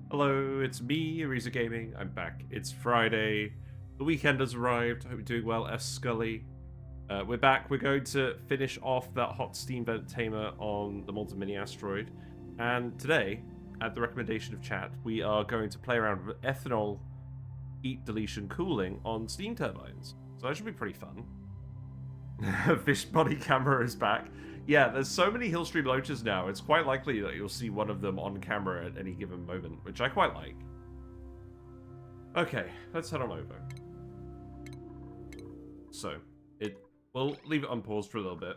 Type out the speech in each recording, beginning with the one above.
Hello, it's me, Ariza Gaming. I'm back. It's Friday. The weekend has arrived. I hope you're doing well, S. Scully. We're back. We're going to finish off that hot steam vent tamer on the Molten Mini Asteroid. And today, at the recommendation of chat, we are going to play around with ethanol heat deletion cooling on steam turbines. So that should be pretty fun. Fish body camera is back. Yeah, there's so many Hillstream loaches now, it's quite likely that you'll see one of them on camera at any given moment, which I quite like. Okay, let's head on over. So, we'll leave it unpaused for a little bit.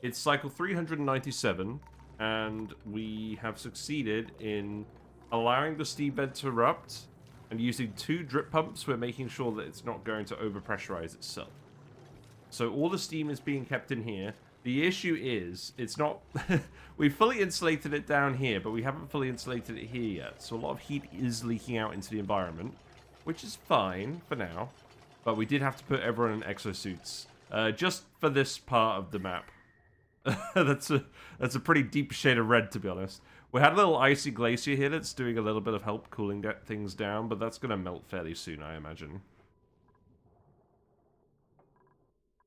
It's cycle 397, and we have succeeded in allowing the steam vent to erupt, and using 2 drip pumps, we're making sure that it's not going to overpressurize itself. So all the steam is being kept in here. The issue is, it's not... We've fully insulated it down here, but we haven't fully insulated it here yet. So a lot of heat is leaking out into the environment, which is fine for now. But we did have to put everyone in exosuits, just for this part of the map. That's a pretty deep shade of red, to be honest. We had a little icy glacier here that's doing a little bit of help cooling things down, but that's going to melt fairly soon, I imagine.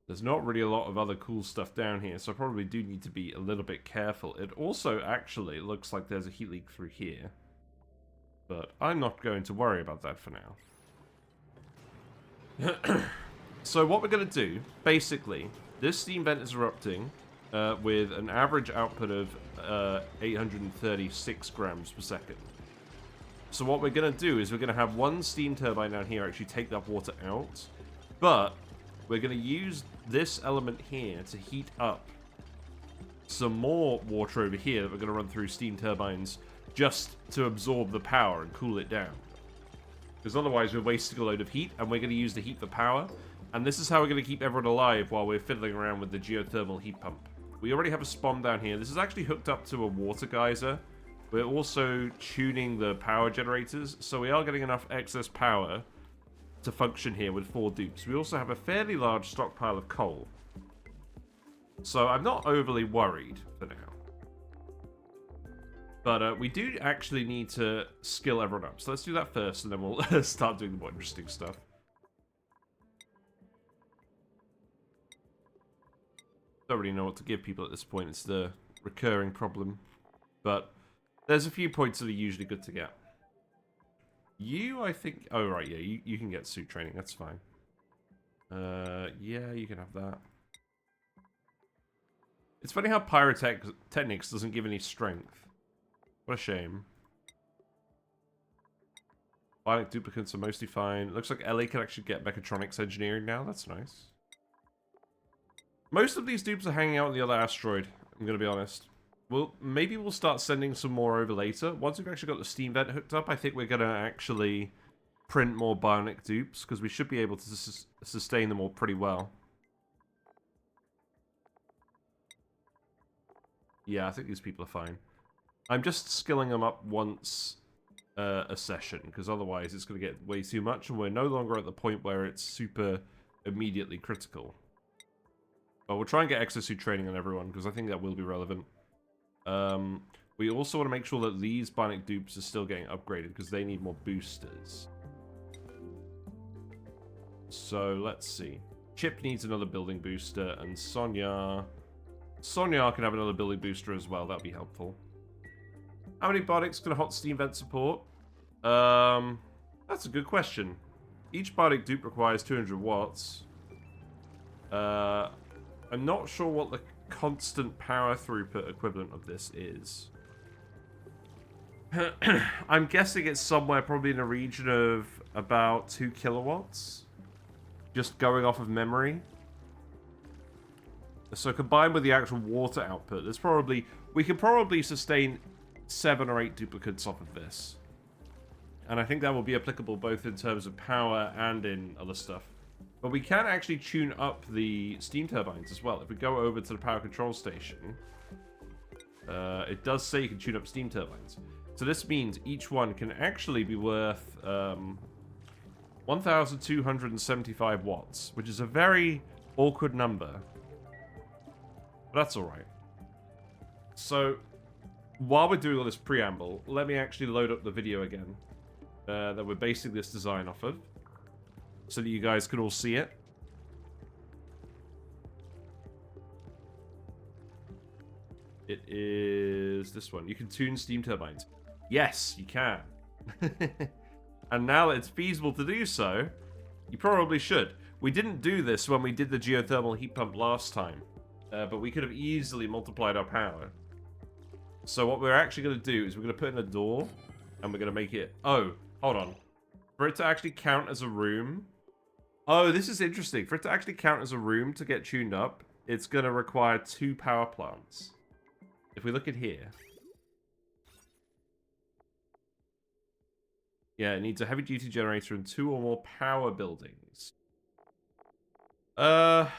There's not really a lot of other cool stuff down here, so I probably do need to be a little bit careful. It also actually looks like there's a heat leak through here. But I'm not going to worry about that for now. So what we're going to do, basically, this steam vent is erupting with an average output of 836 grams per second. So what we're going to do is we're going to have one steam turbine down here actually take that water out, but we're going to use this element here to heat up some more water over here that we're going to run through steam turbines just to absorb the power and cool it down. Because otherwise we're wasting a load of heat, and we're going to use the heat for power. And this is how we're going to keep everyone alive while we're fiddling around with the geothermal heat pump. We already have a spawn down here. This is actually hooked up to a water geyser. We're also tuning the power generators, so we are getting enough excess power to function here with 4 dupes. We also have a fairly large stockpile of coal. So I'm not overly worried for now. But we do actually need to skill everyone up. So let's do that first, and then we'll start doing the more interesting stuff. Don't really know what to give people at this point. It's the recurring problem. But there's a few points that are usually good to get. You, I think... Oh, right, yeah, you can get suit training. That's fine. Yeah, you can have that. It's funny how pyrotechnics doesn't give any strength. What a shame. Bionic duplicants are mostly fine. Looks like Ellie can actually get mechatronics engineering now. That's nice. Most of these dupes are hanging out on the other asteroid, I'm going to be honest. Maybe we'll start sending some more over later. Once we've actually got the steam vent hooked up, I think we're going to actually print more bionic dupes, because we should be able to sustain them all pretty well. Yeah, I think these people are fine. I'm just skilling them up once a session, because otherwise it's going to get way too much, and we're no longer at the point where it's super immediately critical. But we'll try and get exosuit training on everyone, because I think that will be relevant. We also want to make sure that these bionic dupes are still getting upgraded, because they need more boosters. So, let's see. Chip needs another building booster, and Sonya can have another building booster as well. That'll be helpful. How many bionics can a hot steam vent support? That's a good question. Each bionic dupe requires 200 watts. I'm not sure what the constant power throughput equivalent of this is. I'm guessing it's somewhere probably in a region of about 2 kilowatts. Just going off of memory. So combined with the actual water output, we can probably sustain 7 or 8 duplicates off of this. And I think that will be applicable both in terms of power and in other stuff. But we can actually tune up the steam turbines as well. If we go over to the power control station, it does say you can tune up steam turbines. So this means each one can actually be worth 1,275 watts, which is a very awkward number. But that's alright. So while we're doing all this preamble, let me actually load up the video again that we're basing this design off of, so that you guys can all see it. It is this one. You can tune steam turbines. Yes, you can. And now that it's feasible to do so, you probably should. We didn't do this when we did the geothermal heat pump last time, but we could have easily multiplied our power. So what we're actually going to do is we're going to put in a door, and we're going to make it... Oh, hold on. For it to actually count as a room... Oh, this is interesting. For it to actually count as a room to get tuned up, it's going to require 2 power plants. If we look at here... Yeah, it needs a heavy-duty generator and 2 or more power buildings. Well,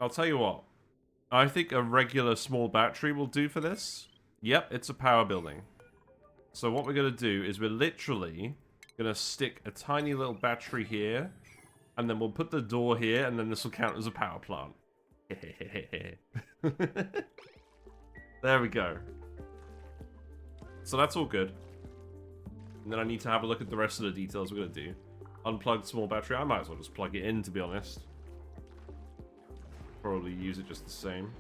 I'll tell you what. I think a regular small battery will do for this. Yep, it's a power building. So what we're going to do is we're literally going to stick a tiny little battery here, and then we'll put the door here, and then this will count as a power plant. There we go. So that's all good. And then I need to have a look at the rest of the details we're going to do. Unplugged small battery. I might as well just plug it in, to be honest. Probably use it just the same.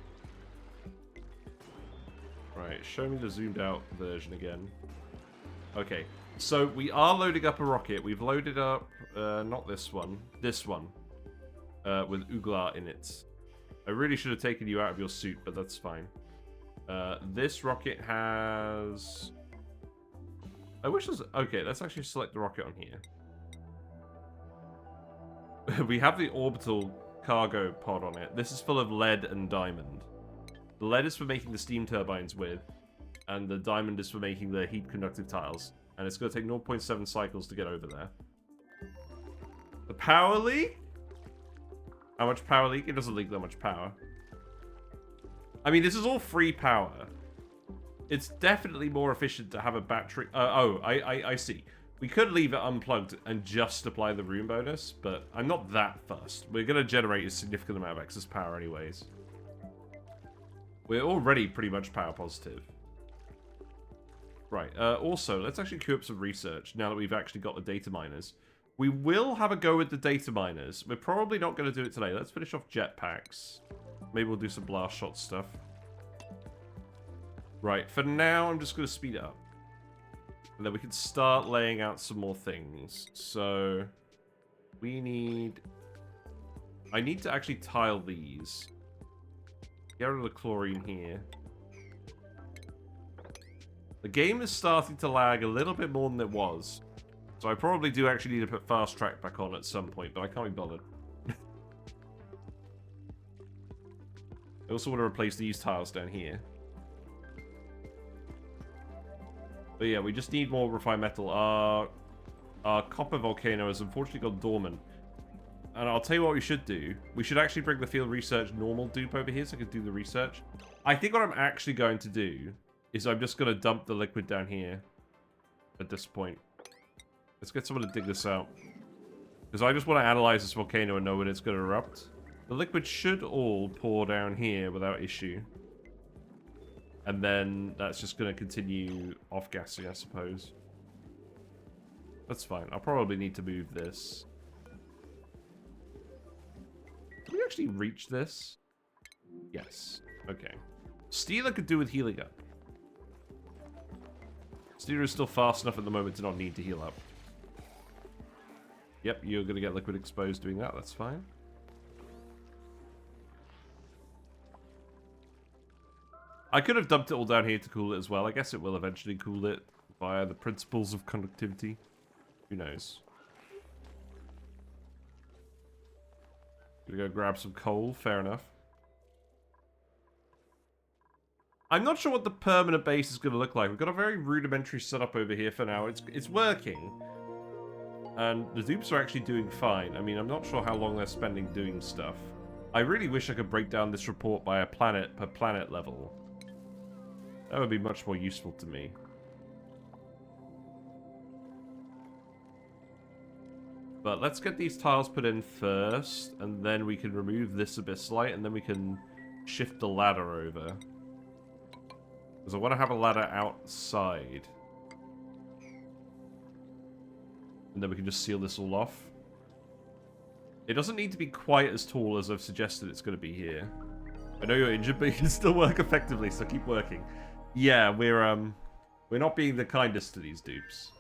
Right, show me the zoomed out version again. Okay, so we are loading up a rocket. We've loaded up, not this one, with Ugla in it. I really should have taken you out of your suit, but that's fine. This rocket has... I wish there's... Okay, let's actually select the rocket on here. We have the orbital cargo pod on it. This is full of lead and diamond. The lead is for making the steam turbines with, and the diamond is for making the heat conductive tiles. And it's going to take 0.7 cycles to get over there. The power leak? How much power leak? It doesn't leak that much power. I mean, this is all free power. It's definitely more efficient to have a battery... I see. We could leave it unplugged and just apply the room bonus, but I'm not that fussed. We're going to generate a significant amount of excess power anyways. We're already pretty much power positive. Right, also, let's actually queue up some research now that we've actually got the data miners. We will have a go with the data miners. We're probably not going to do it today. Let's finish off jetpacks. Maybe we'll do some blast shot stuff. Right, for now, I'm just going to speed it up. And then we can start laying out some more things. So, we need... I need to actually tile these. Get rid of the chlorine here. The game is starting to lag a little bit more than it was. So I probably do actually need to put fast track back on at some point, but I can't be bothered. I also want to replace these tiles down here. But yeah, we just need more refined metal. Our copper volcano has unfortunately gone dormant. And I'll tell you what we should do. We should actually bring the field research normal dupe over here so I can do the research. I think what I'm actually going to do is I'm just going to dump the liquid down here at this point. Let's get someone to dig this out. Because I just want to analyze this volcano and know when it's going to erupt. The liquid should all pour down here without issue. And then that's just going to continue off-gassing, I suppose. That's fine. I'll probably need to move this. Can we actually reach this? Yes. Okay. Steeler could do with healing up. Steeler is still fast enough at the moment to not need to heal up. Yep, you're going to get liquid exposed doing that. That's fine. I could have dumped it all down here to cool it as well. I guess it will eventually cool it via the principles of conductivity. Who knows? Gonna go grab some coal. Fair enough. I'm not sure what the permanent base is going to look like. We've got a very rudimentary setup over here for now. It's working. And the dupes are actually doing fine. I mean, I'm not sure how long they're spending doing stuff. I really wish I could break down this report by a planet per planet level. That would be much more useful to me. But let's get these tiles put in first, and then we can remove this abyss light, and then we can shift the ladder over. Because I want to have a ladder outside. And then we can just seal this all off. It doesn't need to be quite as tall as I've suggested it's going to be here. I know you're injured, but you can still work effectively, so keep working. Yeah, we're not being the kindest to these dupes.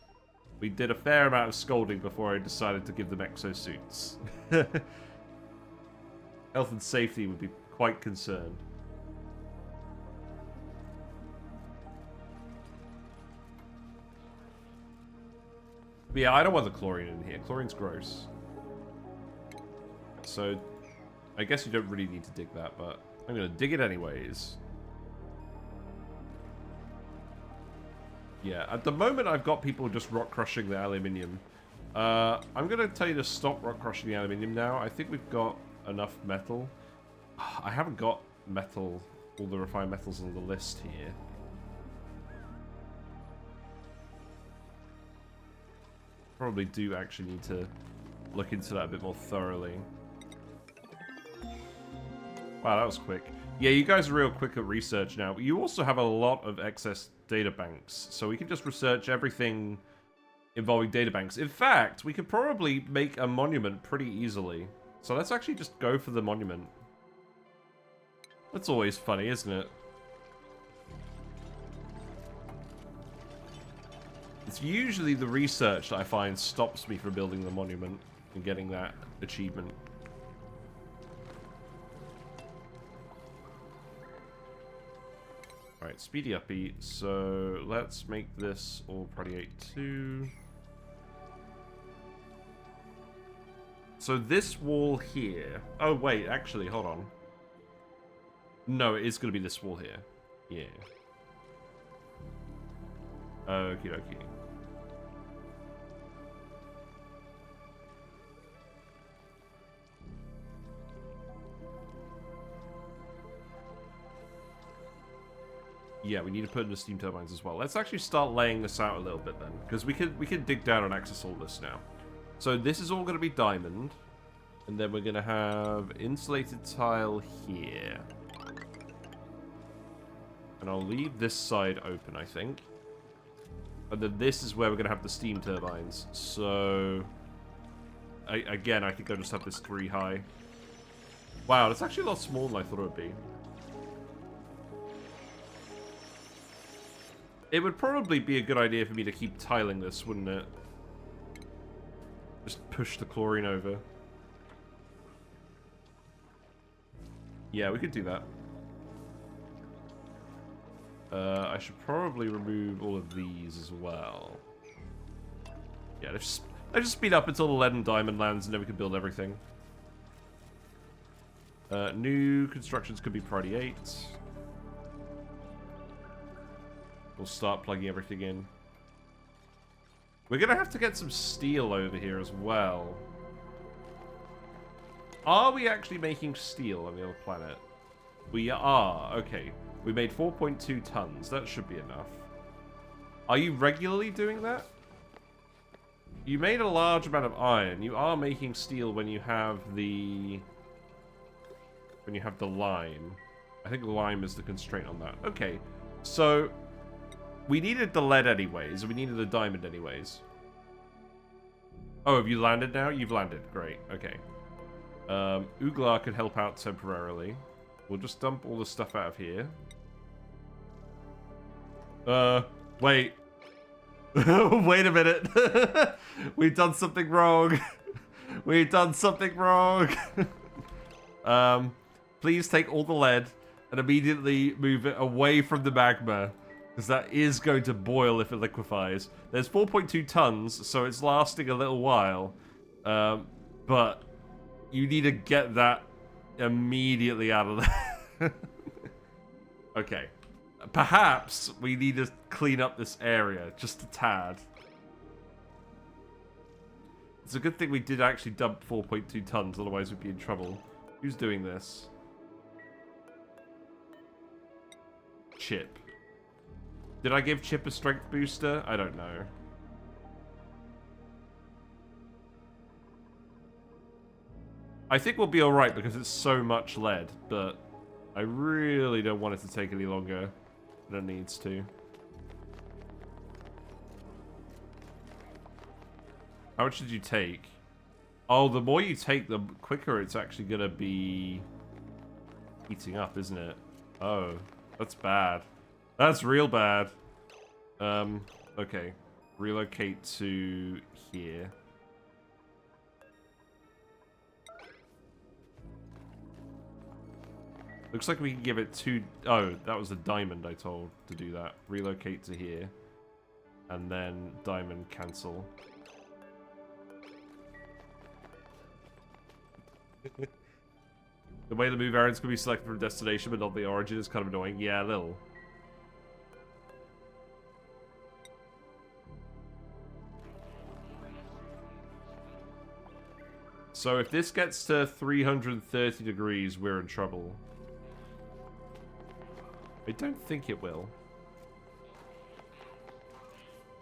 We did a fair amount of scolding before I decided to give them exosuits. Health and safety would be quite concerned. But yeah, I don't want the chlorine in here. Chlorine's gross. So, I guess you don't really need to dig that, but I'm going to dig it anyways. Yeah, at the moment I've got people just rock crushing the aluminium. I'm going to tell you to stop rock crushing the aluminium now. I think we've got enough metal. I haven't got metal, all the refined metals on the list here. Probably do actually need to look into that a bit more thoroughly. Wow, that was quick. Yeah, you guys are real quick at research now. You also have a lot of excess data banks, so we can just research everything involving data banks. In fact, we could probably make a monument pretty easily. So let's actually just go for the monument. That's always funny, isn't it? It's usually the research that I find stops me from building the monument and getting that achievement. Alright, speedy uppy. So let's make this all Prodiate 2. So this wall here... Oh wait, actually, hold on. No, it is going to be this wall here. Yeah. Okie dokie. Yeah, we need to put in the steam turbines as well. Let's actually start laying this out a little bit then, because we can dig down and access all this now. So this is all going to be diamond, and then we're going to have insulated tile here. And I'll leave this side open, I think. And then this is where we're going to have the steam turbines. So, again, I think I'll just have this 3 high. Wow, that's actually a lot smaller than I thought it would be. It would probably be a good idea for me to keep tiling this, wouldn't it? Just push the chlorine over. Yeah, we could do that. I should probably remove all of these as well. Yeah, let's just speed up until the lead and diamond lands, and then we can build everything. New constructions could be Priority 8. We'll start plugging everything in. We're going to have to get some steel over here as well. Are we actually making steel on the other planet? We are. Okay. We made 4.2 tons. That should be enough. Are you regularly doing that? You made a large amount of iron. You are making steel when you have the... lime. I think lime is the constraint on that. Okay. So... we needed the lead anyways, and we needed the diamond anyways. Oh, have you landed now? You've landed. Great. Okay. Uglar could help out temporarily. We'll just dump all the stuff out of here. Wait. Wait a minute. We've done something wrong. We've done something wrong. Please take all the lead and immediately move it away from the magma. Because that is going to boil if it liquefies. There's 4.2 tons, so it's lasting a little while. But you need to get that immediately out of there. Okay. Perhaps we need to clean up this area just a tad. It's a good thing we did actually dump 4.2 tons, otherwise we'd be in trouble. Who's doing this? Chip. Did I give Chip a strength booster? I don't know. I think we'll be alright because it's so much lead, but I really don't want it to take any longer than it needs to. How much did you take? Oh, the more you take, the quicker it's actually gonna be heating up, isn't it? Oh, that's bad. That's real bad. Okay. Relocate to here. Looks like we can give it two... Oh, that was a diamond I told to do that. Relocate to here. And then diamond cancel. The way the move variants can be selected from destination but not the origin is kind of annoying. Yeah, a little. So if this gets to 330 degrees, we're in trouble. I don't think it will.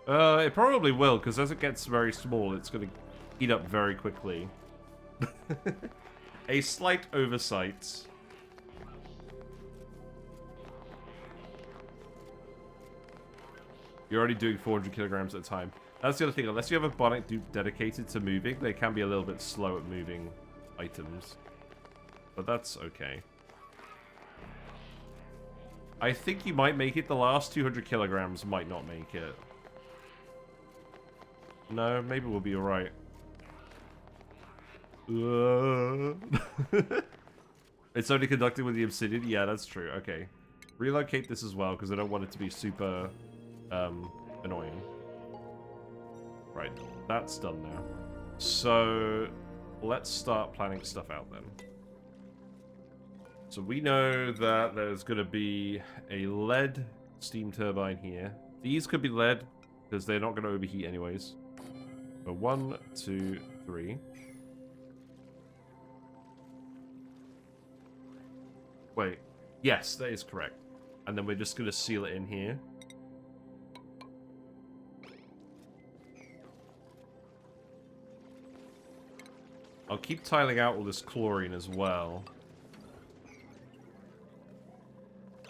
It probably will, because as it gets very small, it's going to heat up very quickly. A slight oversight. You're already doing 400 kilograms at a time. That's the other thing. Unless you have a Bionic dupe dedicated to moving, they can be a little bit slow at moving items. But that's okay. I think you might make it. The last 200 kilograms might not make it. No, maybe we'll be alright. It's only conducted with the obsidian? Yeah, that's true. Okay. Relocate this as well, because I don't want it to be super annoying. Right, that's done now. So, let's start planning stuff out then. So we know that there's going to be a lead steam turbine here. These could be lead, because they're not going to overheat anyways. So 1, 2, 3. Wait. Yes, that is correct. And then we're just going to seal it in here. I'll keep tiling out all this chlorine as well.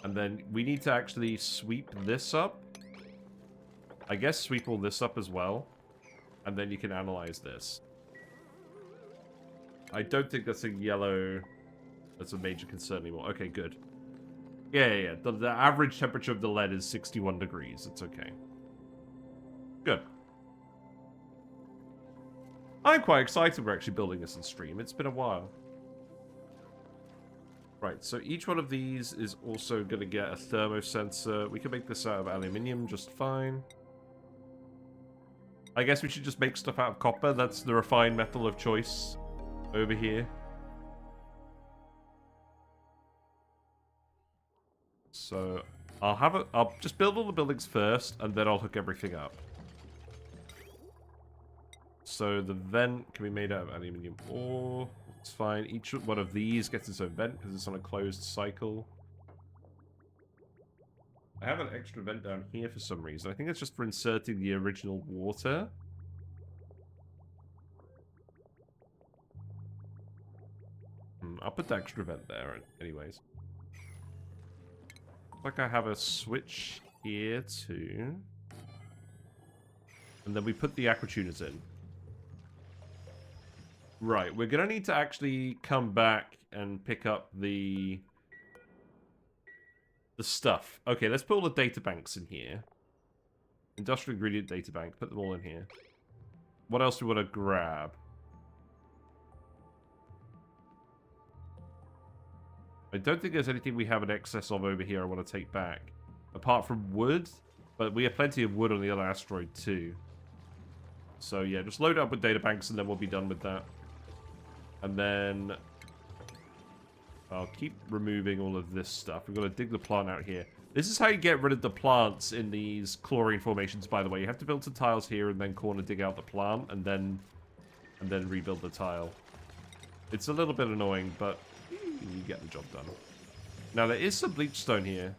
And then we need to actually sweep this up. I guess sweep all this up as well. And then you can analyze this. I don't think that's a yellow... That's a major concern anymore. Okay, good. Yeah. The average temperature of the lead is 61 degrees. It's okay. Good. I'm quite excited we're actually building this in stream. It's been a while. Right, so each one of these is also going to get a thermosensor. We can make this out of aluminium just fine. I guess we should just make stuff out of copper. That's the refined metal of choice over here. So I'll just build all the buildings first, and then I'll hook everything up. So the vent can be made out of aluminium ore. It's fine. Each one of these gets its own vent because it's on a closed cycle. I have an extra vent down here for some reason. I think it's just for inserting the original water. I'll put the extra vent there anyways. Like I have a switch here too. And then we put the aquatuners in. Right, we're going to need to actually come back and pick up the stuff. Okay, let's put all the data banks in here. Industrial ingredient data bank, put them all in here. What else do we want to grab? I don't think there's anything we have in excess of over here I want to take back. Apart from wood, but we have plenty of wood on the other asteroid too. So yeah, just load it up with data banks and then we'll be done with that. And then I'll keep removing all of this stuff. We've got to dig the plant out here. This is how you get rid of the plants in these chlorine formations, by the way. You have to build some tiles here and then corner dig out the plant and then rebuild the tile. It's a little bit annoying, but you get the job done. Now, there is some bleach stone here.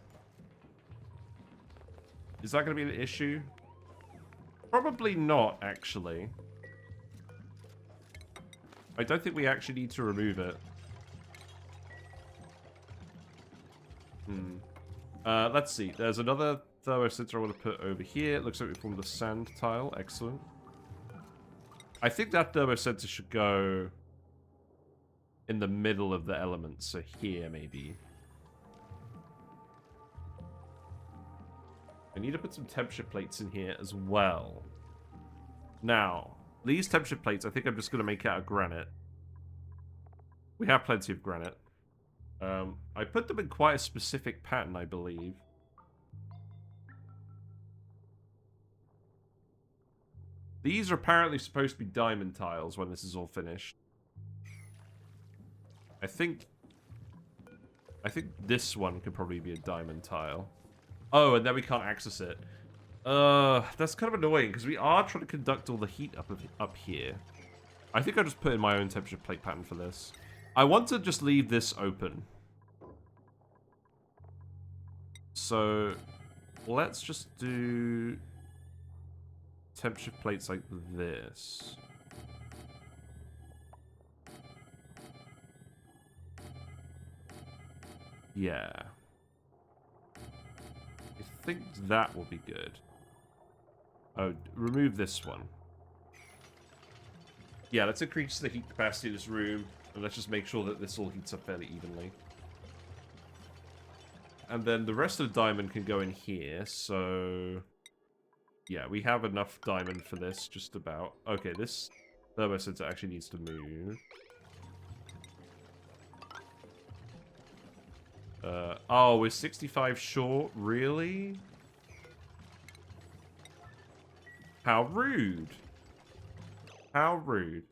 Is that going to be an issue? Probably not, actually. I don't think we actually need to remove it. Let's see. There's another thermosensor I want to put over here. It looks like we formed the sand tile. Excellent. I think that thermosensor should go in the middle of the elements. So here, maybe. I need to put some temperature plates in here as well. Now, these temperature plates, I think I'm just going to make out of granite. We have plenty of granite. I put them in quite a specific pattern, I believe. These are apparently supposed to be diamond tiles when this is all finished. I think this one could probably be a diamond tile. Oh, and then we can't access it. That's kind of annoying, because we are trying to conduct all the heat up here. I think I'll just put in my own temperature plate pattern for this. I want to just leave this open. So, let's just do temperature plates like this. Yeah. I think that will be good. Oh, remove this one. Yeah, let's increase the heat capacity of this room, and let's just make sure that this all heats up fairly evenly. And then the rest of the diamond can go in here, so... Yeah, we have enough diamond for this, just about. Okay, this thermosensor actually needs to move. Oh, we're 65 short? Really? How rude. How rude.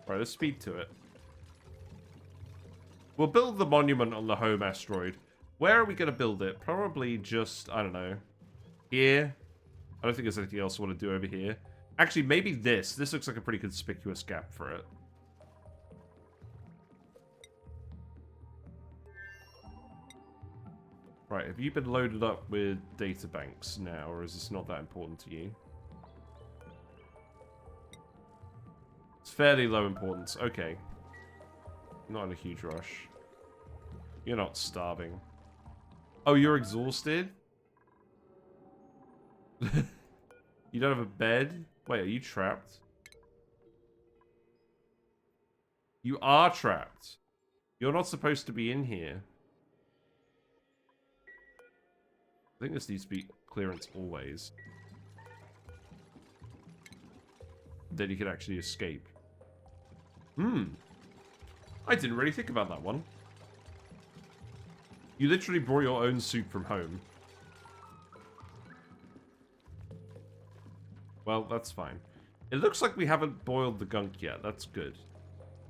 Right, let's speed to it. We'll build the monument on the home asteroid. Where are we going to build it? Probably just, I don't know, here. I don't think there's anything else I want to do over here. Actually, maybe this. This looks like a pretty conspicuous gap for it. Right, have you been loaded up with data banks now, or is this not that important to you? It's fairly low importance. Okay. Not in a huge rush. You're not starving. Oh, you're exhausted? You don't have a bed? Wait, are you trapped? You are trapped. You're not supposed to be in here. I think this needs to be clearance always. Then you can actually escape. I didn't really think about that one. You literally brought your own soup from home. Well, that's fine. It looks like we haven't boiled the gunk yet. That's good.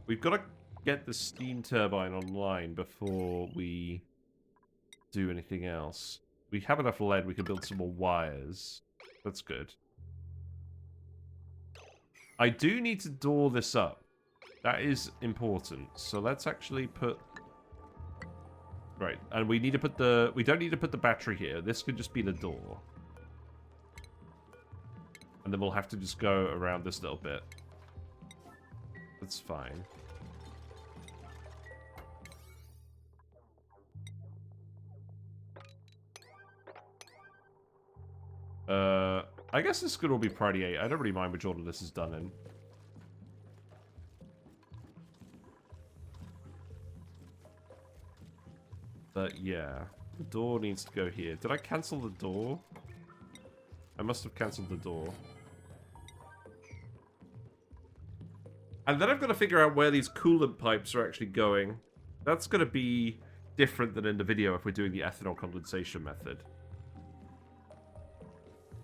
We've got to get the steam turbine online before we do anything else. We have enough lead. We can build some more wires. That's good. I do need to door this up. That is important. So let's actually put... Right, and we need to put the... We don't need to put the battery here. This could just be the door. And then we'll have to just go around this little bit. That's fine. I guess this could all be Priority 8. I don't really mind which order this is done in. But yeah, the door needs to go here. Did I cancel the door? I must have cancelled the door. And then I've got to figure out where these coolant pipes are actually going. That's going to be different than in the video if we're doing the ethanol condensation method.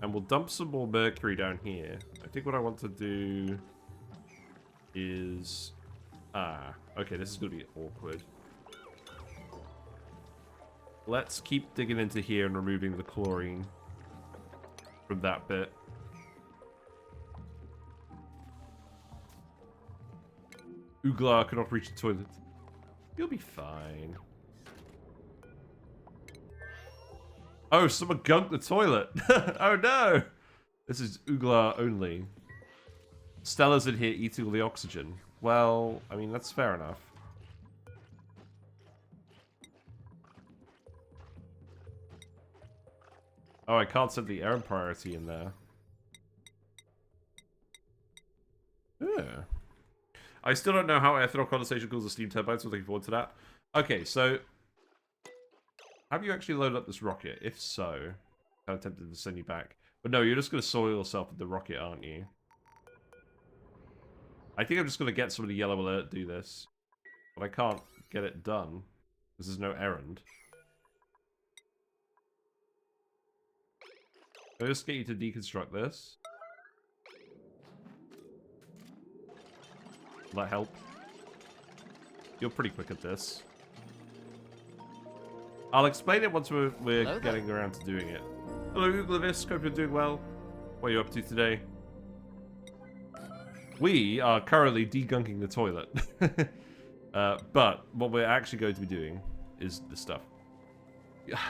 And we'll dump some more mercury down here. I think what I want to do is... okay, this is going to be awkward. Let's keep digging into here and removing the chlorine from that bit. Ooglar cannot reach the toilet. You'll be fine. Oh, someone gunked the toilet. Oh no! This is Ooglar only. Stella's in here eating all the oxygen. Well, I mean, that's fair enough. Oh, I can't set the errand priority in there. Yeah. I still don't know how ethanol condensation cools the steam turbine, so looking forward to that. Okay, so have you actually loaded up this rocket? If so, I'm tempted to send you back. But no, you're just going to soil yourself with the rocket, aren't you? I think I'm just going to get somebody yellow alert do this. But I can't get it done. Because there's no errand. I'll just get you to deconstruct this. Will that help? You're pretty quick at this. I'll explain it once we're getting around to doing it. Hello, Glavis. Hope you're doing well. What are you up to today? We are currently degunking the toilet. But what we're actually going to be doing is this stuff.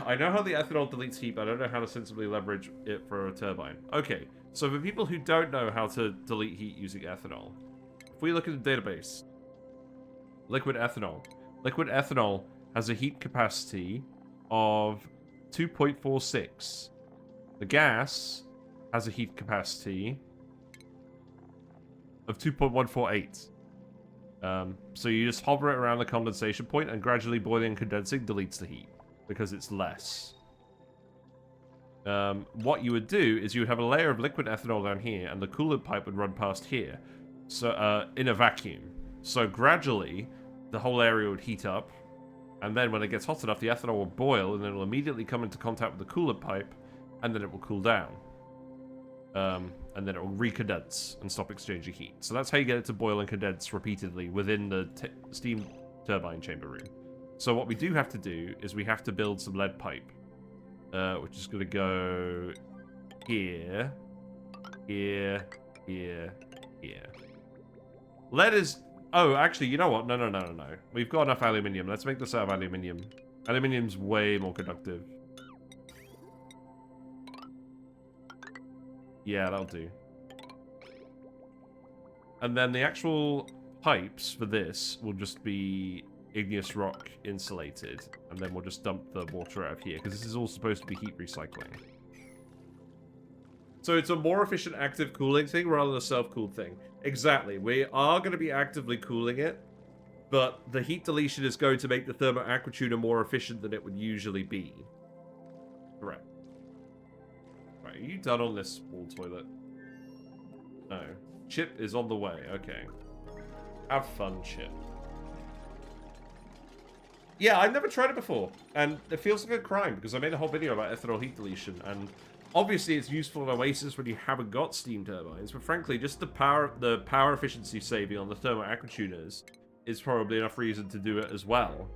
I know how the ethanol deletes heat, but I don't know how to sensibly leverage it for a turbine. Okay, so for people who don't know how to delete heat using ethanol, if we look at the database, liquid ethanol. Liquid ethanol has a heat capacity of 2.46. The gas has a heat capacity of 2.148. So you just hover it around the condensation point, and gradually boiling and condensing deletes the heat because it's less. What you would do is you would have a layer of liquid ethanol down here, and the coolant pipe would run past here, so in a vacuum. So gradually, the whole area would heat up, and then when it gets hot enough, the ethanol will boil, and then it will immediately come into contact with the coolant pipe, and then it will cool down. And then it will recondense and stop exchanging heat. So that's how you get it to boil and condense repeatedly within the steam turbine chamber room. So what we do have to do is we have to build some lead pipe, which is going to go here, here, here, here. Lead is... Oh, actually, you know what? No. We've got enough aluminium. Let's make this out of aluminium. Aluminium's way more conductive. Yeah, that'll do. And then the actual pipes for this will just be igneous rock insulated. And then we'll just dump the water out of here, because this is all supposed to be heat recycling. So it's a more efficient active cooling thing rather than a self-cooled thing. Exactly. We are going to be actively cooling it, but the heat deletion is going to make the thermo aquatuner more efficient than it would usually be. Correct. Right, are you done on this wall toilet? No. Chip is on the way. Okay. Have fun, Chip. Yeah, I've never tried it before, and it feels like a crime, because I made a whole video about ethanol heat deletion, and obviously it's useful in Oasis when you haven't got steam turbines, but frankly, just the power efficiency saving on the thermo aquatuners is probably enough reason to do it as well.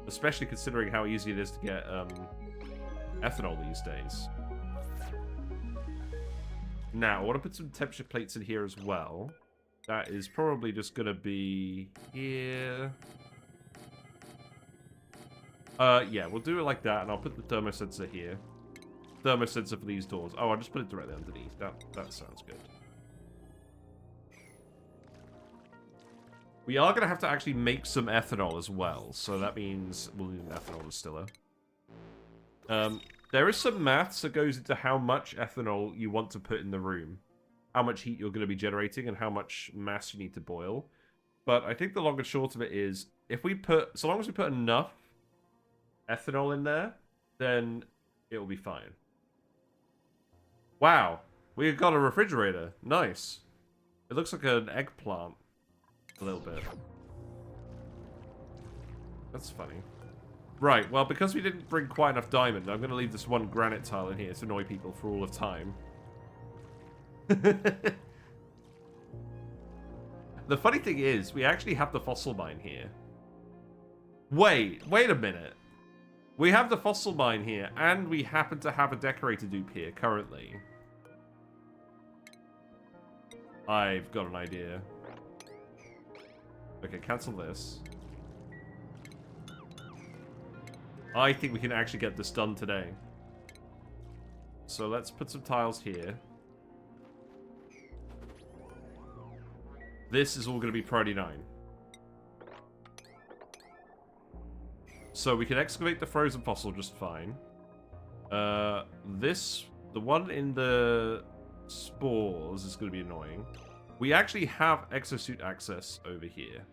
Especially considering how easy it is to get ethanol these days. Now, I want to put some temperature plates in here as well. That is probably just going to be here. Yeah, we'll do it like that, and I'll put the thermosensor here. Thermosensor for these doors. Oh, I'll just put it directly underneath. That sounds good. We are going to have to actually make some ethanol as well, so that means we'll need an ethanol distiller. There is some maths that goes into how much ethanol you want to put in the room, how much heat you're going to be generating, and how much mass you need to boil. But I think the long and short of it is, if we put, so long as we put enough ethanol in there, then it will be fine. Wow, we got a refrigerator. Nice. It looks like an eggplant. A little bit. That's funny. Right, well, because we didn't bring quite enough diamond, I'm going to leave this one granite tile in here to annoy people for all of time. The funny thing is, we actually have the fossil mine here. Wait a minute. We have the fossil mine here, and we happen to have a decorator dupe here currently. I've got an idea. Okay, cancel this. I think we can actually get this done today. So let's put some tiles here. This is all going to be priority 9. So we can excavate the frozen fossil just fine. the one in the spores is going to be annoying. We actually have exosuit access over here.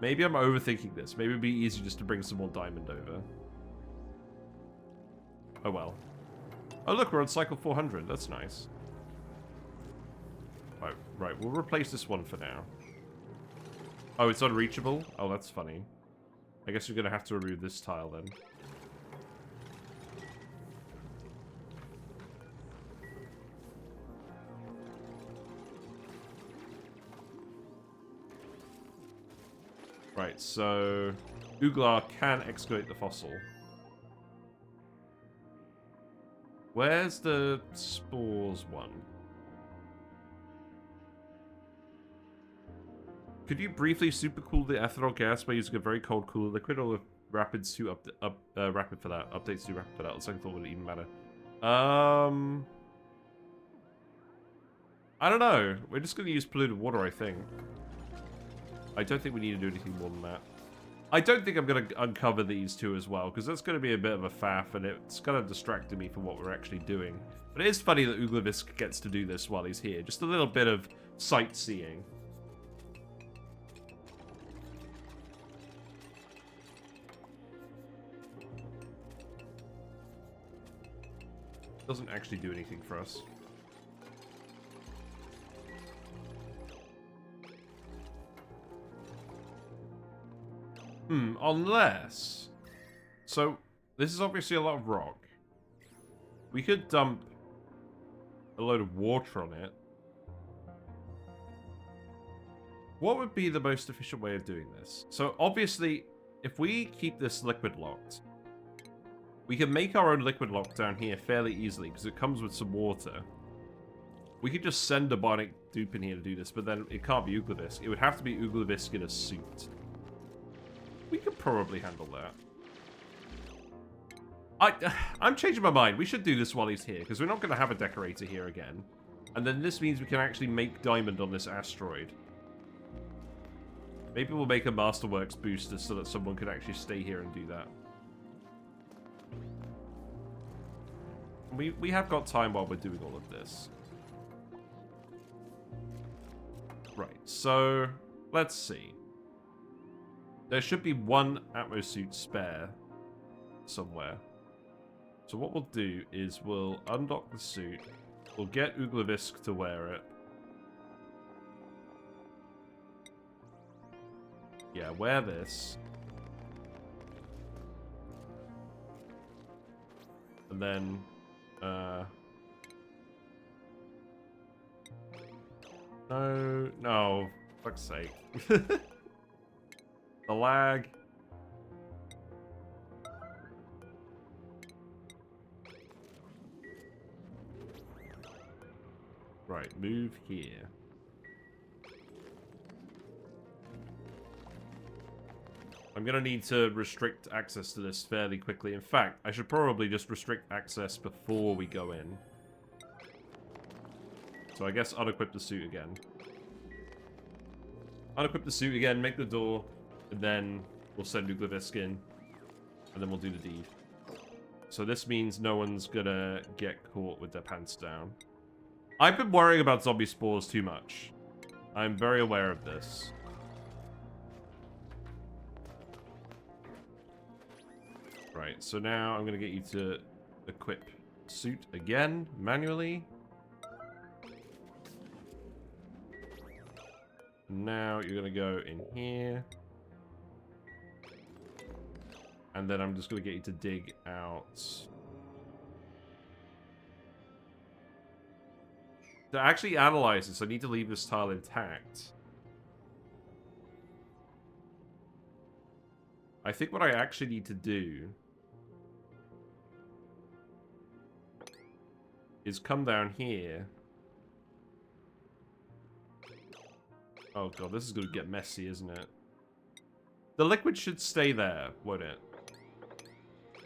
Maybe I'm overthinking this. Maybe it'd be easier just to bring some more diamond over. Oh well. Oh look, we're on cycle 400. That's nice. Right, we'll replace this one for now. Oh, it's unreachable? Oh, that's funny. I guess you're gonna have to remove this tile then. Right, so Uglar can excavate the fossil. Where's the spores one? Could you briefly supercool the ethanol gas by using a very cold cooler liquid, or if rapids to rapid for that? Updates to rapid for that. Looks like I thought it would even matter. I don't know. We're just gonna use polluted water, I think. I don't think we need to do anything more than that. I don't think I'm going to uncover these two as well, because that's going to be a bit of a faff, and it's kind of distracting me from what we're actually doing. But it is funny that Uglavisk gets to do this while he's here. Just a little bit of sightseeing. Doesn't actually do anything for us. Unless... So, this is obviously a lot of rock. We could dump a load of water on it. What would be the most efficient way of doing this? So, obviously, if we keep this liquid locked, we can make our own liquid lock down here fairly easily, because it comes with some water. We could just send a Bionic dupe in here to do this, but then it can't be Uglavisk. It would have to be Uglavisk in a suit. We could probably handle that. I'm changing my mind. We should do this while he's here, because we're not going to have a decorator here again. And then this means we can actually make diamond on this asteroid. Maybe we'll make a Masterworks booster so that someone can actually stay here and do that. We have got time while we're doing all of this. Right, so let's see. There should be one Atmosuit spare somewhere. So what we'll do is we'll undock the suit. We'll get Uglavisk to wear it. Yeah, wear this. And then... No, fuck's sake. The lag. Right, move here. I'm gonna need to restrict access to this fairly quickly. In fact, I should probably just restrict access before we go in. So I guess unequip the suit again. Unequip the suit again, make the door, and then we'll send Uglavisk in, and then we'll do the deed. So this means no one's gonna get caught with their pants down. I've been worrying about zombie spores too much. I'm very aware of this. Right, so now I'm gonna get you to equip suit again, manually. Now you're gonna go in here. And then I'm just gonna get you to dig out. To actually analyze this, I need to leave this tile intact. I think what I actually need to do is come down here. Oh god, this is going to get messy, isn't it? The liquid should stay there, won't it?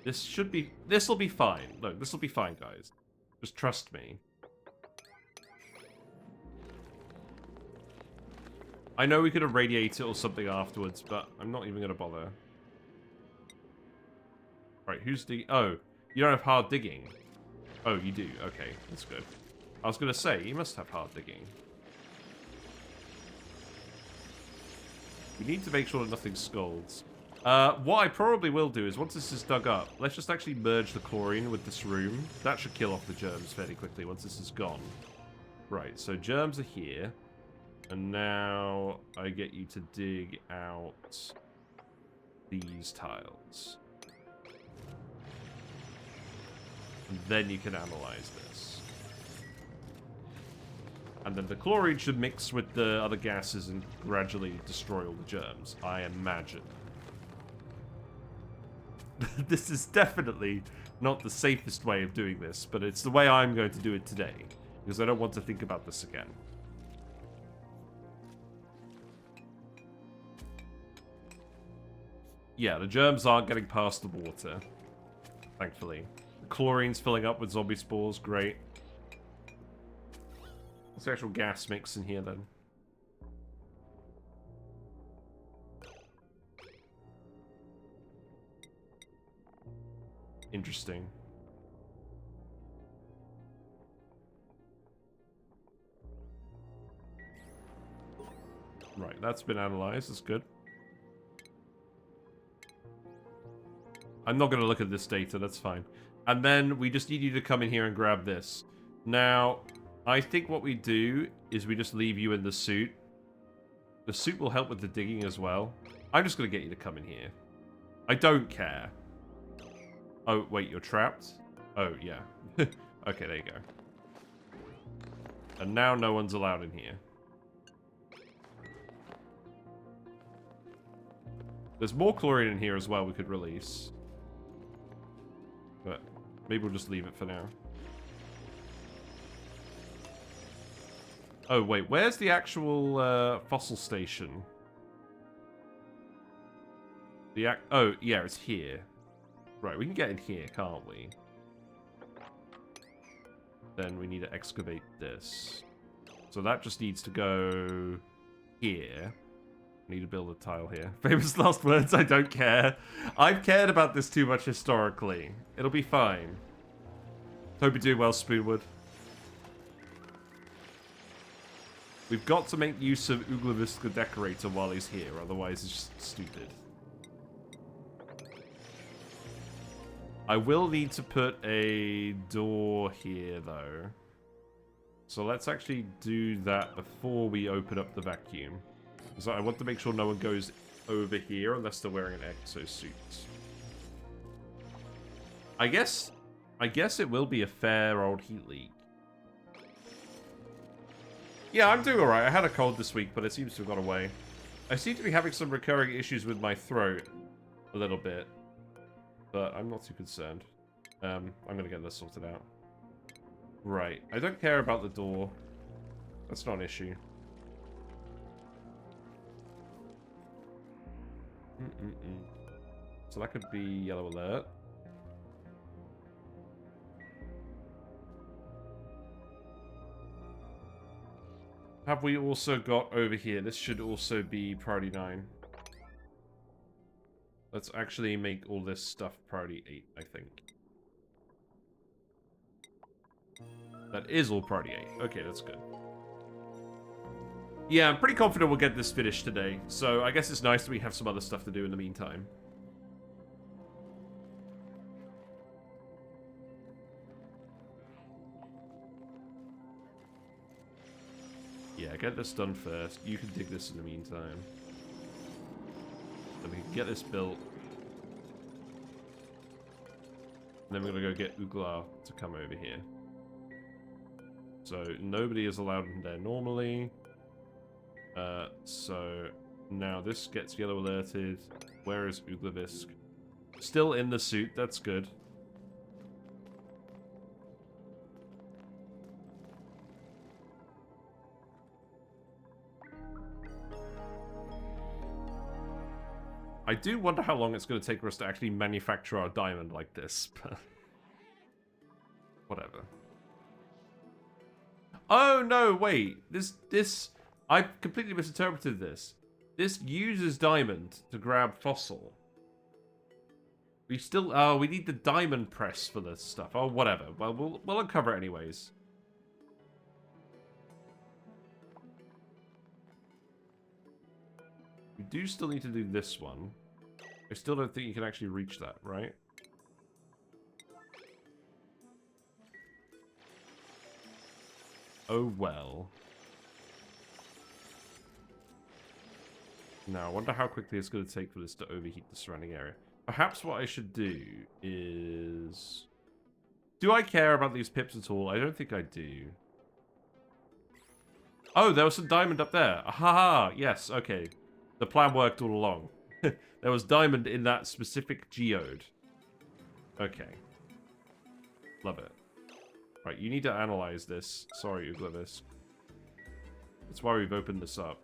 This'll be fine. Look, this'll be fine, guys. Just trust me. I know we could irradiate it or something afterwards, but I'm not even going to bother. Right, who's digging? Oh, you don't have hard digging. Oh, you do. Okay, that's good. I was going to say, you must have hard digging. We need to make sure that nothing scalds. What I probably will do is, once this is dug up, let's just actually merge the chlorine with this room. That should kill off the germs fairly quickly once this is gone. Right, so germs are here. And now I get you to dig out these tiles. And then you can analyze this. And then the chlorine should mix with the other gases and gradually destroy all the germs, I imagine. This is definitely not the safest way of doing this, but it's the way I'm going to do it today, because I don't want to think about this again. Yeah, the germs aren't getting past the water, thankfully. The chlorine's filling up with zombie spores, great. What's the actual gas mix in here, then? Interesting. Right, that's been analyzed, that's good. I'm not going to look at this data, that's fine. And then we just need you to come in here and grab this. Now, I think what we do is we just leave you in the suit. The suit will help with the digging as well. I'm just going to get you to come in here. I don't care. Oh, wait, you're trapped? Oh, yeah. Okay, there you go. And now no one's allowed in here. There's more chlorine in here as well we could release. But maybe we'll just leave it for now. Oh, wait. Where's the actual fossil station? Oh, yeah, it's here. Right, we can get in here, can't we? Then we need to excavate this. So that just needs to go here. Need to build a tile here. Famous last words, I don't care. I've cared about this too much historically. It'll be fine. Hope you're doing well, Spoonwood. We've got to make use of Uglavis the Decorator while he's here, otherwise it's just stupid. I will need to put a door here, though. So let's actually do that before we open up the vacuum. Because I want to make sure no one goes over here unless they're wearing an exosuit. I guess it will be a fair old heat leak. Yeah, I'm doing alright. I had a cold this week, but it seems to have gone away. I seem to be having some recurring issues with my throat a little bit. But I'm not too concerned. I'm going to get this sorted out. Right. I don't care about the door. That's not an issue. So that could be yellow alert. Have we also got over here? This should also be priority 9. Let's actually make all this stuff priority 8, I think. That is all priority 8. Okay, that's good. Yeah, I'm pretty confident we'll get this finished today. So I guess it's nice that we have some other stuff to do in the meantime. Yeah, get this done first. You can dig this in the meantime. Then we can get this built. And then we're going to go get Ugla to come over here. So nobody is allowed in there normally. So now this gets yellow alerted. Where is Uglavisk? Still in the suit, that's good. I do wonder how long it's going to take for us to actually manufacture our diamond like this, but whatever. Oh no, wait. This I completely misinterpreted this. This uses diamond to grab fossil. We still... Oh, we need the diamond press for this stuff. Oh, whatever. Well, we'll uncover it anyways. We do still need to do this one. I still don't think you can actually reach that, right? Oh, well. Now, I wonder how quickly it's going to take for this to overheat the surrounding area. Perhaps what I should do is... Do I care about these pips at all? I don't think I do. Oh, there was some diamond up there. Haha, yes, okay. The plan worked all along. There was diamond in that specific geode. Okay. Love it. Right, you need to analyze this. Sorry, Uglavis. That's why we've opened this up.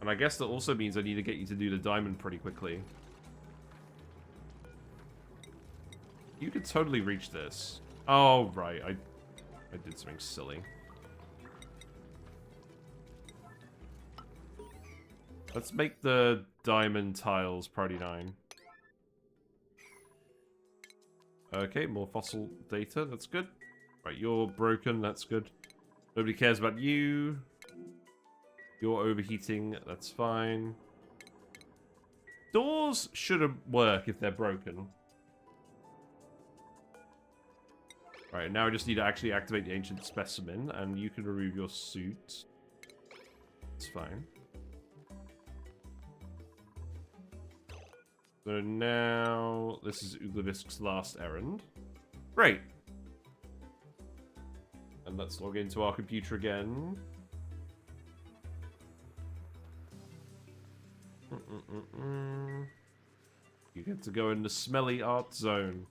And I guess that also means I need to get you to do the diamond pretty quickly. You could totally reach this. Oh, right. I did something silly. Let's make the diamond tiles priority 9. Okay, more fossil data. That's good. Right, you're broken. That's good. Nobody cares about you. You're overheating. That's fine. Doors shouldn't work if they're broken. Right, now I just need to actually activate the ancient specimen, and you can remove your suit. It's fine. So now, this is Uglavisk's last errand. Great. And let's log into our computer again. You get to go in the smelly art zone.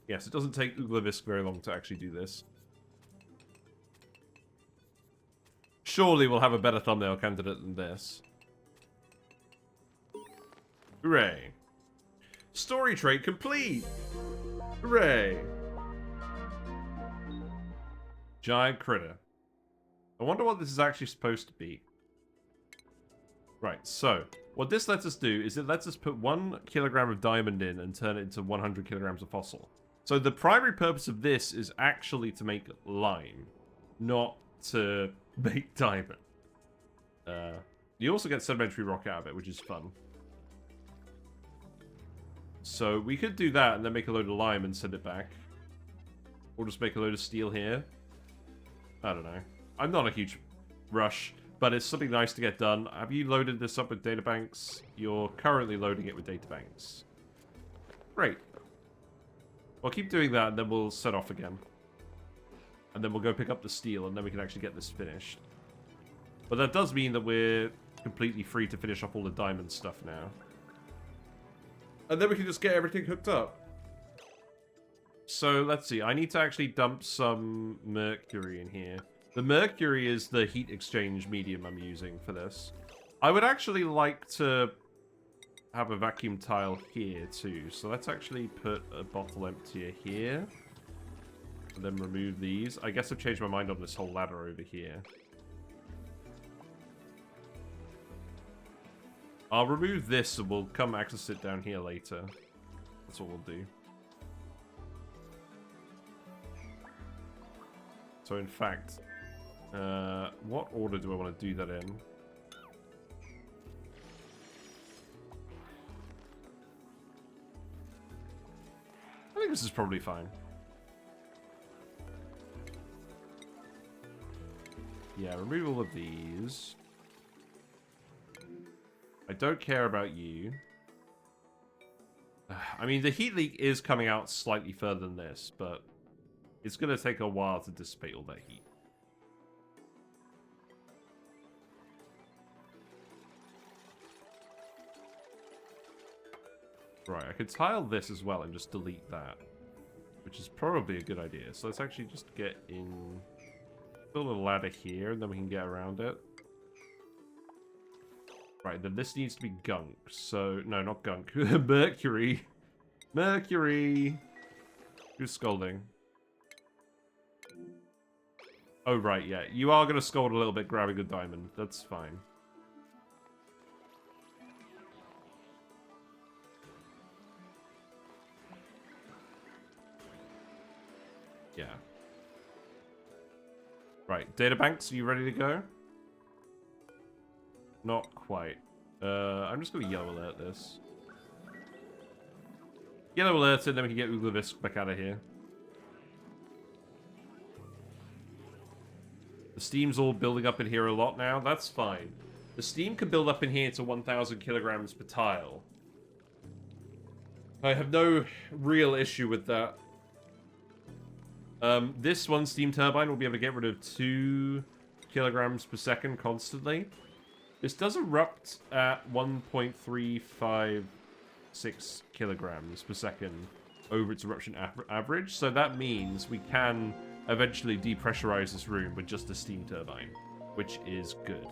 Yes, it doesn't take Uglavisk very long to actually do this. Surely we'll have a better thumbnail candidate than this. Hooray. Story trait complete! Hooray! Giant critter. I wonder what this is actually supposed to be. Right, so, what this lets us do is it lets us put 1 kilogram of diamond in and turn it into 100 kilograms of fossil. So the primary purpose of this is actually to make lime, not to make diamond. You also get sedimentary rock out of it, which is fun. So we could do that and then make a load of lime and send it back. Or just make a load of steel here. I don't know. I'm not a huge rush, but it's something nice to get done. Have you loaded this up with databanks? You're currently loading it with databanks. Great. We'll keep doing that and then we'll set off again. And then we'll go pick up the steel and then we can actually get this finished. But that does mean that we're completely free to finish off all the diamond stuff now. And then we can just get everything hooked up. So, let's see. I need to actually dump some mercury in here. The mercury is the heat exchange medium I'm using for this. I would actually like to have a vacuum tile here, too. So, let's actually put a bottle emptier here. And then remove these. I guess I've changed my mind on this whole ladder over here. I'll remove this and we'll come access it down here later. That's what we'll do. So in fact, what order do I want to do that in? I think this is probably fine. Yeah, remove all of these. I don't care about you. I mean, the heat leak is coming out slightly further than this, but it's going to take a while to dissipate all that heat. Right, I could tile this as well and just delete that, which is probably a good idea. So let's actually just get in, build a ladder here, and then we can get around it. Right, then this needs to be gunk. So, no, not gunk. Mercury. Mercury. Who's scolding? Oh, right, yeah. You are going to scold a little bit grabbing a diamond. That's fine. Yeah. Right, databanks, are you ready to go? Not quite. I'm just going to yellow alert this. Yellow alert, and then we can get Uglavisk back out of here. The steam's all building up in here a lot now. That's fine. The steam can build up in here to 1,000 kilograms per tile. I have no real issue with that. This one steam turbine will be able to get rid of 2 kilograms per second constantly. This does erupt at 1.356 kilograms per second over its eruption average, so that means we can eventually depressurize this room with just a steam turbine, which is good.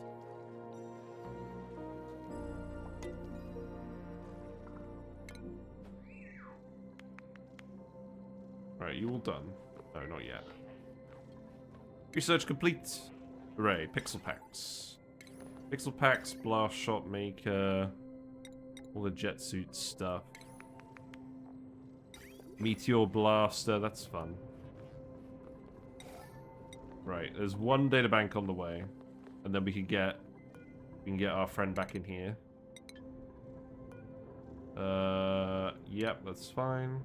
Alright, you all done? No, not yet. Research complete. Hooray, pixel packs. Pixel packs, blast shot maker, all the jet suit stuff. Meteor blaster, that's fun. Right, there's one data bank on the way, and then we can get our friend back in here. Yep, that's fine.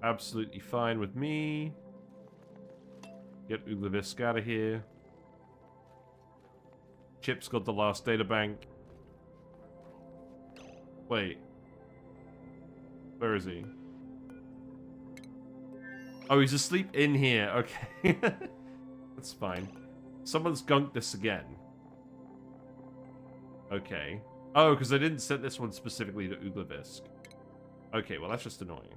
Absolutely fine with me. Get Uglavisk out of here. Chip's got the last data bank. Wait. Where is he? Oh, he's asleep in here. Okay. That's fine. Someone's gunked this again. Okay. Oh, because I didn't set this one specifically to Uglavisk. Okay, well, that's just annoying.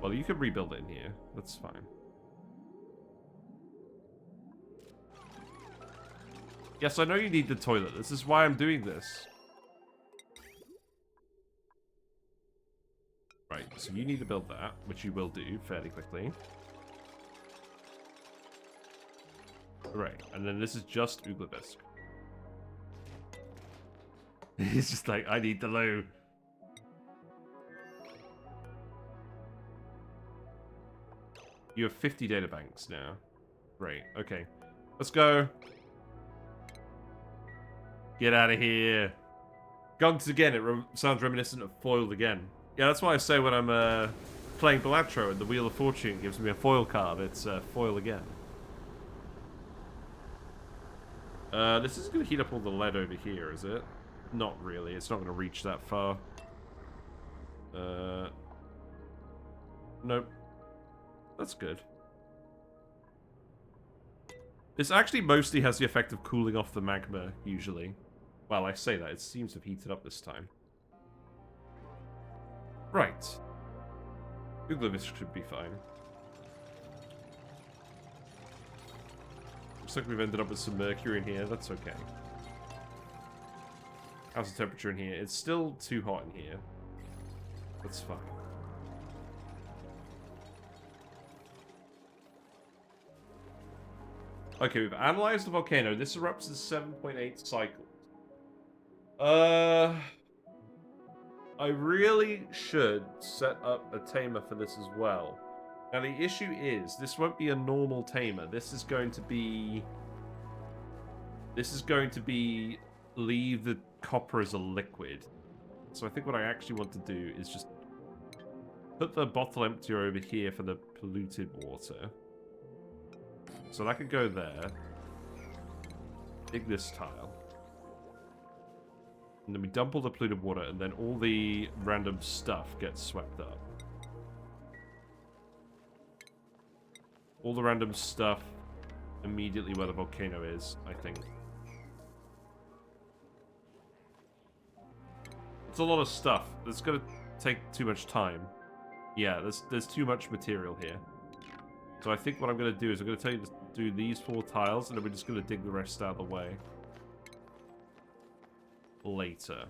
Well, you can rebuild it in here. That's fine. Yes, I know you need the toilet. This is why I'm doing this. Right, so you need to build that, which you will do fairly quickly. Right, and then this is just Uglavisk. He's just like, I need the loo. You have 50 data banks now. Great, okay. Let's go. Get out of here. Gunks again, it sounds reminiscent of foiled again. Yeah, that's why I say when I'm playing Balatro and the Wheel of Fortune gives me a foil card, it's foil again. This is going to heat up all the lead over here, is it? Not really, it's not going to reach that far. Nope. That's good. This actually mostly has the effect of cooling off the magma, usually. Well, I say that, it seems to have heated up this time. Right. Uglavisk should be fine. Looks like we've ended up with some mercury in here, that's okay. How's the temperature in here? It's still too hot in here. That's fine. Okay, we've analyzed the volcano. This erupts in 7.8 cycles. I really should set up a tamer for this as well. Now the issue is, this won't be a normal tamer. This is going to be leave the copper as a liquid. So I think what I actually want to do is just put the bottle emptier over here for the polluted water. So that could go there. Dig this tile. And then we dump all the polluted water, and then all the random stuff gets swept up. All the random stuff immediately where the volcano is, I think. It's a lot of stuff. It's gonna take too much time. Yeah, there's too much material here. So I think what I'm going to do is I'm going to tell you to do these 4 tiles, and then we're just going to dig the rest out of the way. Later.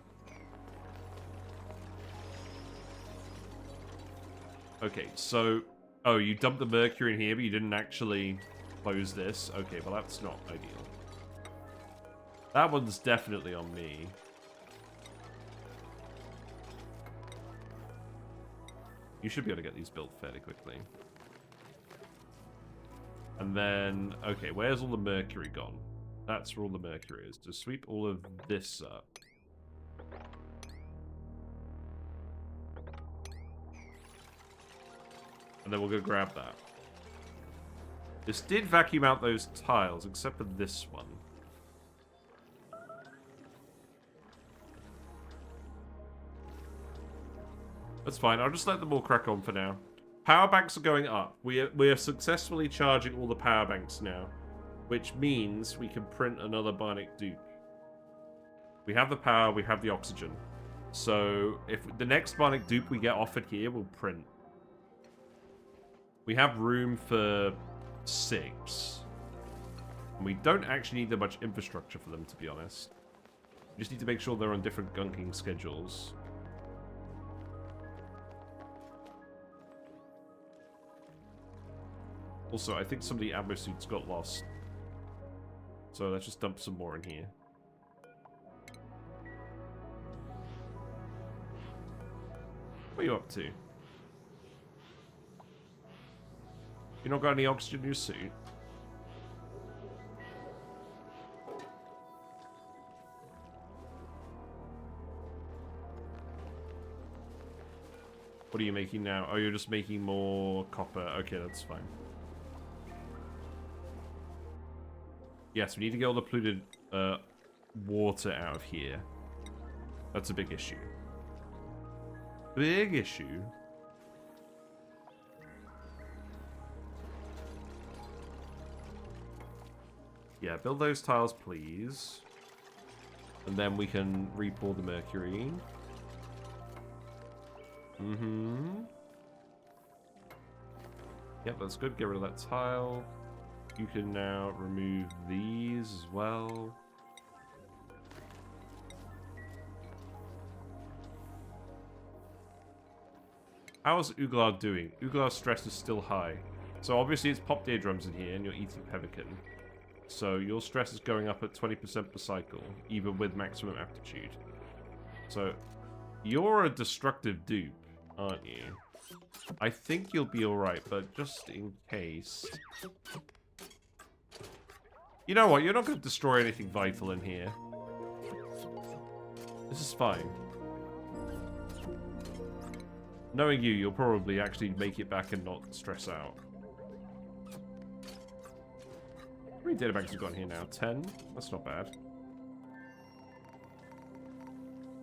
Okay, so... Oh, you dumped the mercury in here, but you didn't actually close this. Okay, well that's not ideal. That one's definitely on me. You should be able to get these built fairly quickly. And then, okay, where's all the mercury gone? That's where all the mercury is. To sweep all of this up. And then we'll go grab that. This did vacuum out those tiles, except for this one. That's fine. I'll just let them all crack on for now. Power banks are going up. We are successfully charging all the power banks now, which means we can print another Bionic dupe. We have the power, we have the oxygen. So if the next Bionic dupe we get offered here, we'll print. We have room for 6. And we don't actually need that much infrastructure for them, to be honest. We just need to make sure they're on different gunking schedules. Also, I think some of the ammo suits got lost. So let's just dump some more in here. What are you up to? You not got any oxygen in your suit? What are you making now? Oh, you're just making more copper. Okay, that's fine. Yes, we need to get all the polluted water out of here. That's a big issue. Big issue. Yeah, build those tiles, please. And then we can re-pour the mercury. Yep, that's good. Get rid of that tile. You can now remove these as well. How's Uglar doing? Uglar's stress is still high. So obviously it's popped eardrums in here and you're eating pemmican. So your stress is going up at 20% per cycle, even with maximum aptitude. So you're a destructive dupe, aren't you? I think you'll be alright, but just in case... You know what? You're not going to destroy anything vital in here. This is fine. Knowing you, you'll probably actually make it back and not stress out. How many data banks have we got here now? 10? That's not bad.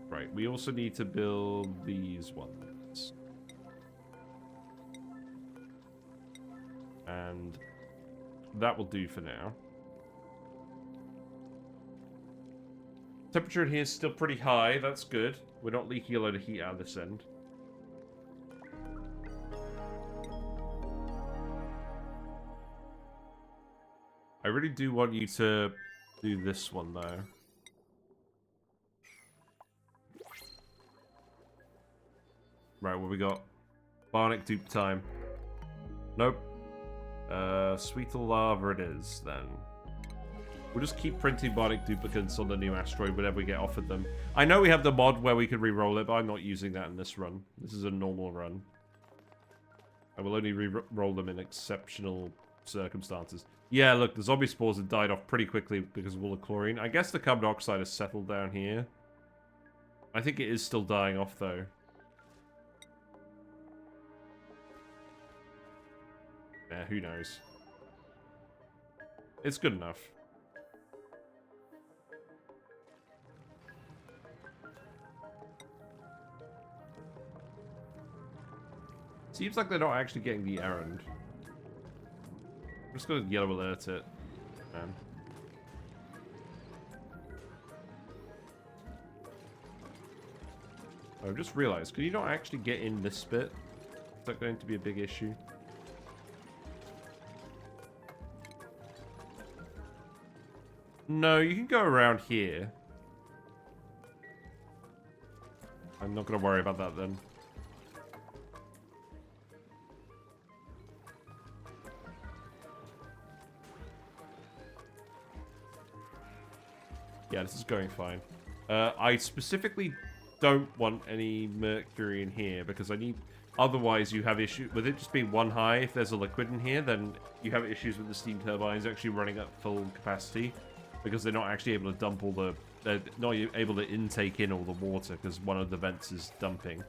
Right, we also need to build these ones. And that will do for now. Temperature in here is still pretty high. That's good. We're not leaking a load of heat out of this end. I really do want you to do this one, though. Right, what we got? Bionic dupe time. Nope. Sweet lava it is, then. We'll just keep printing Bionic duplicates on the new asteroid whenever we get offered them. I know we have the mod where we can re-roll it, but I'm not using that in this run. This is a normal run. I will only re-roll them in exceptional circumstances. Yeah, look, the zombie spores have died off pretty quickly because of all the chlorine. I guess the carbon dioxide has settled down here. I think it is still dying off, though. Yeah, who knows? It's good enough. Seems like they're not actually getting the errand. I'm just going to yellow alert it, man. Oh, I just realized, can you not actually get in this bit? Is that going to be a big issue? No, you can go around here. I'm not going to worry about that then. Yeah, this is going fine. I specifically don't want any mercury in here because I need... Otherwise, you have issues with it just being one high. If there's a liquid in here, then you have issues with the steam turbines actually running at full capacity because they're not actually able to dump all the... They're not able to intake in all the water because one of the vents is dumping.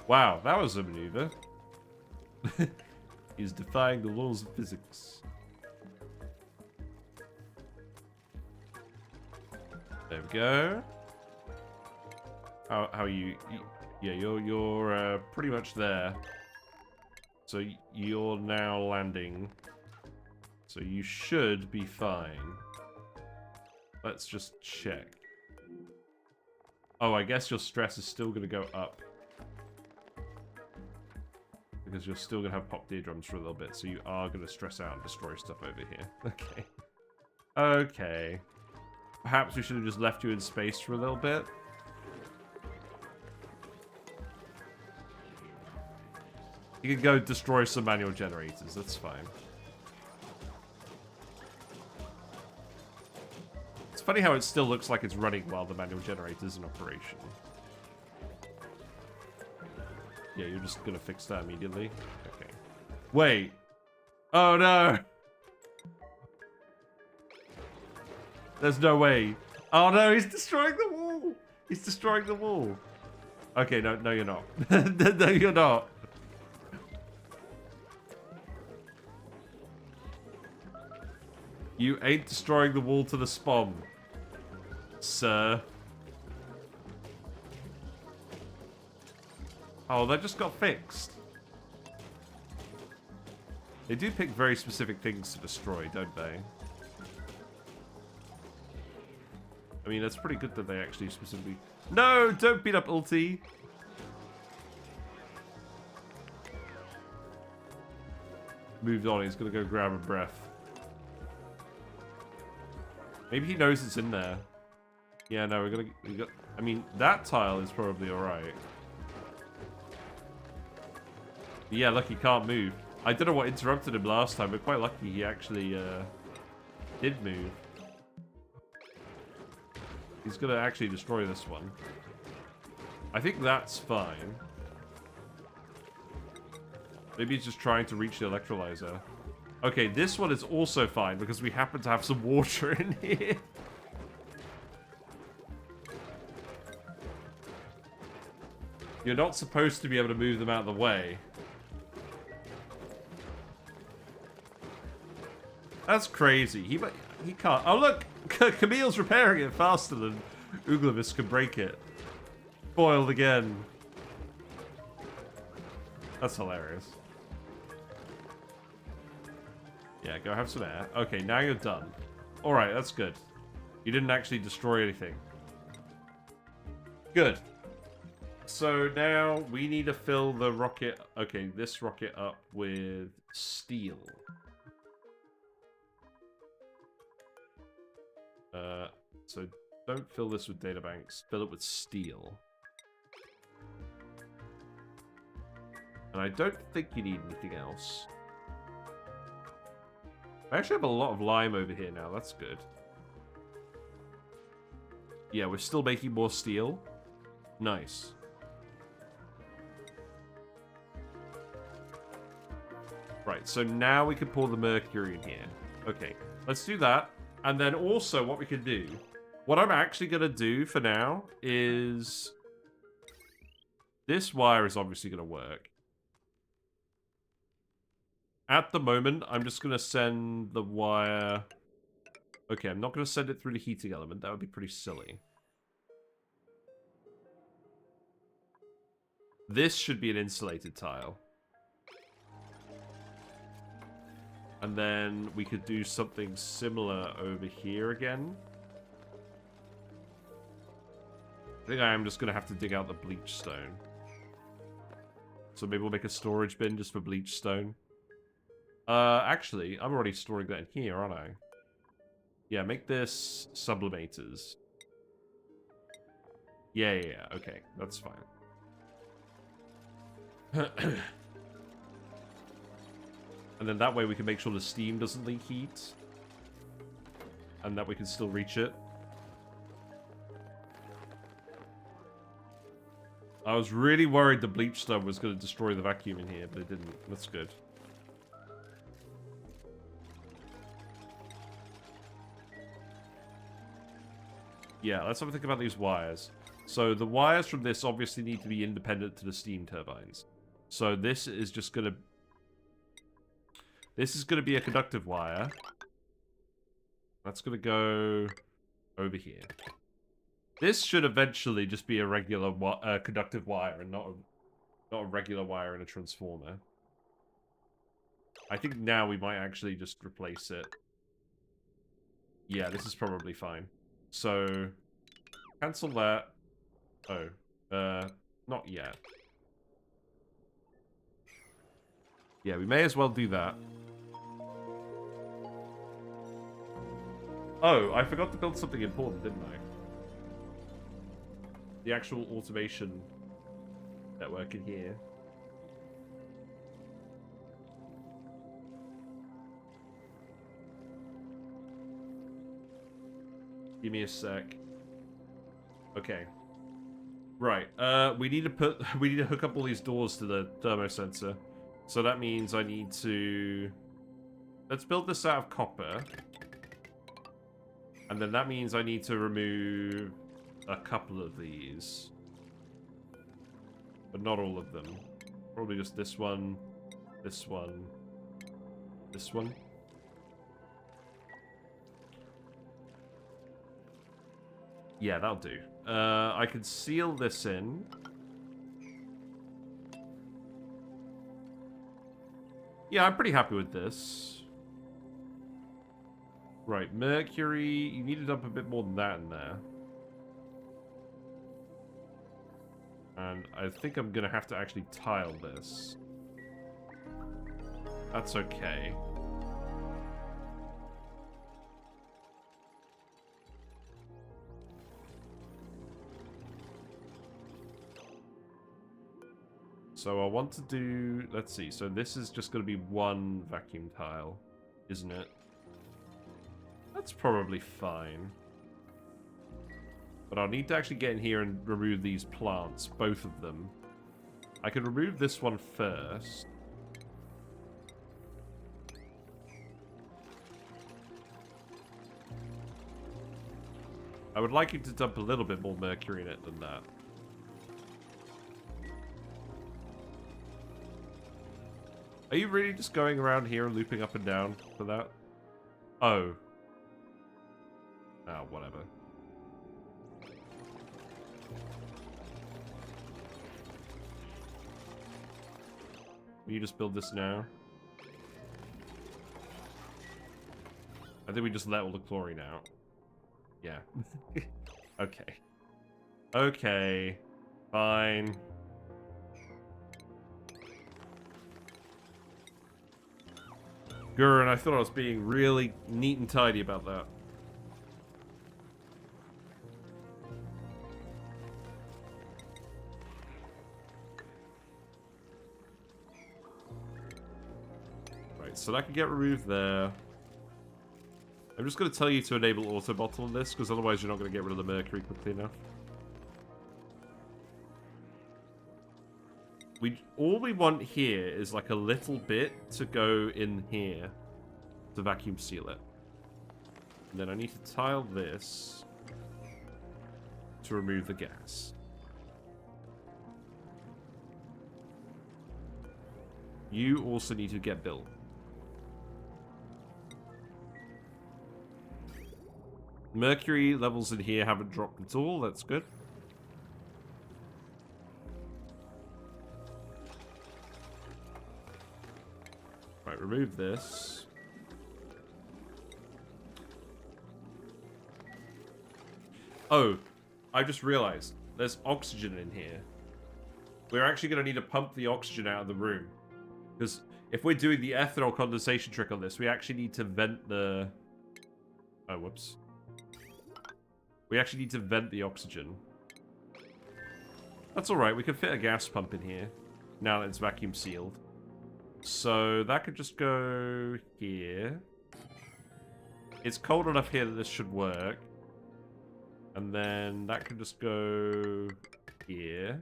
Wow, that was a maneuver. He's defying the laws of physics. There we go. How are you? Yeah, you're pretty much there. So you're now landing. So you should be fine. Let's just check. Oh, I guess your stress is still going to go up. Because you're still going to have popped eardrums for a little bit. So you are going to stress out and destroy stuff over here. Okay. Okay. Perhaps we should have just left you in space for a little bit. You can go destroy some manual generators, that's fine. It's funny how it still looks like it's running while the manual generator's in operation. Yeah, you're just gonna fix that immediately? Okay. Wait! Oh no! There's no way. Oh no, he's destroying the wall! He's destroying the wall! Okay, no, you're not. No, you're not. You ain't destroying the wall to the spawn, sir. Oh, that just got fixed. They do pick very specific things to destroy, don't they? I mean, that's pretty good that they actually specifically... No! Don't beat up ulti! Moved on, he's gonna go grab a breath. Maybe he knows it's in there. Yeah, no, we got... I mean, that tile is probably alright. Yeah, look, he can't move. I don't know what interrupted him last time, but quite lucky he actually did move. He's gonna actually destroy this one. I think that's fine. Maybe he's just trying to reach the electrolyzer. Okay, this one is also fine because we happen to have some water in here. You're not supposed to be able to move them out of the way. That's crazy. He can't. Oh look, Camille's repairing it faster than Uglavis can break it. Foiled again. That's hilarious. Yeah, go have some air. Okay, now you're done. Alright, that's good. You didn't actually destroy anything. Good. So now we need to fill the rocket... Okay, this rocket up with steel. So don't fill this with databanks. Fill it with steel. And I don't think you need anything else. I actually have a lot of lime over here now. That's good. Yeah, we're still making more steel. Nice. Right, so now we can pour the mercury in here. Okay, let's do that. And then also what we can do... What I'm actually going to do for now is... This wire is obviously going to work. At the moment, I'm just going to send the wire... Okay, I'm not going to send it through the heating element. That would be pretty silly. This should be an insulated tile. And then we could do something similar over here again. I think I am just going to have to dig out the bleach stone. So maybe we'll make a storage bin just for bleach stone. Actually, I'm already storing that in here, aren't I? Yeah, make this sublimators. Yeah, okay, that's fine. And then that way we can make sure the steam doesn't leak heat. And that we can still reach it. I was really worried the bleach stone was going to destroy the vacuum in here, but it didn't. That's good. Yeah, let's have a think about these wires. So the wires from this obviously need to be independent to the steam turbines. So this is just going to... This is going to be a conductive wire. That's going to go over here. This should eventually just be a regular conductive wire and not a regular wire in a transformer. I think now we might actually just replace it. Yeah, this is probably fine. So, cancel that. Oh, not yet. Yeah, we may as well do that. Oh, I forgot to build something important, didn't I? The actual automation network in here. Give me a sec. Okay. Right. We need to hook up all these doors to the thermosensor. So that means I need to... Let's build this out of copper. And then that means I need to remove a couple of these. But not all of them. Probably just this one, this one, this one. Yeah, that'll do. I can seal this in. Yeah, I'm pretty happy with this. Right, mercury. You need to dump a bit more than that in there. And I think I'm going to have to actually tile this. That's okay. So I want to do... Let's see. So this is just going to be one vacuum tile, isn't it? That's probably fine. But I'll need to actually get in here and remove these plants, both of them. I can remove this one first. I would like you to dump a little bit more mercury in it than that. Are you really just going around here and looping up and down for that? Oh. Oh, whatever. Will you just build this now? I think we just let all the chlorine out. Yeah. Okay. Okay. Fine. Gurren, I thought I was being really neat and tidy about that. Right, so that can get removed there. I'm just going to tell you to enable auto bottle on this, because otherwise you're not going to get rid of the mercury quickly enough. All we want here is like a little bit to go in here to vacuum seal it. And then I need to tile this to remove the gas. You also need to get built. Mercury levels in here haven't dropped at all. That's good. Right, remove this. Oh, I just realized there's oxygen in here. We're actually going to need to pump the oxygen out of the room. Because if we're doing the ethanol condensation trick on this, we actually need to vent the... Oh, whoops. We actually need to vent the oxygen. That's alright, we can fit a gas pump in here. Now that it's vacuum sealed. So, that could just go here. It's cold enough here that this should work. And then that could just go here.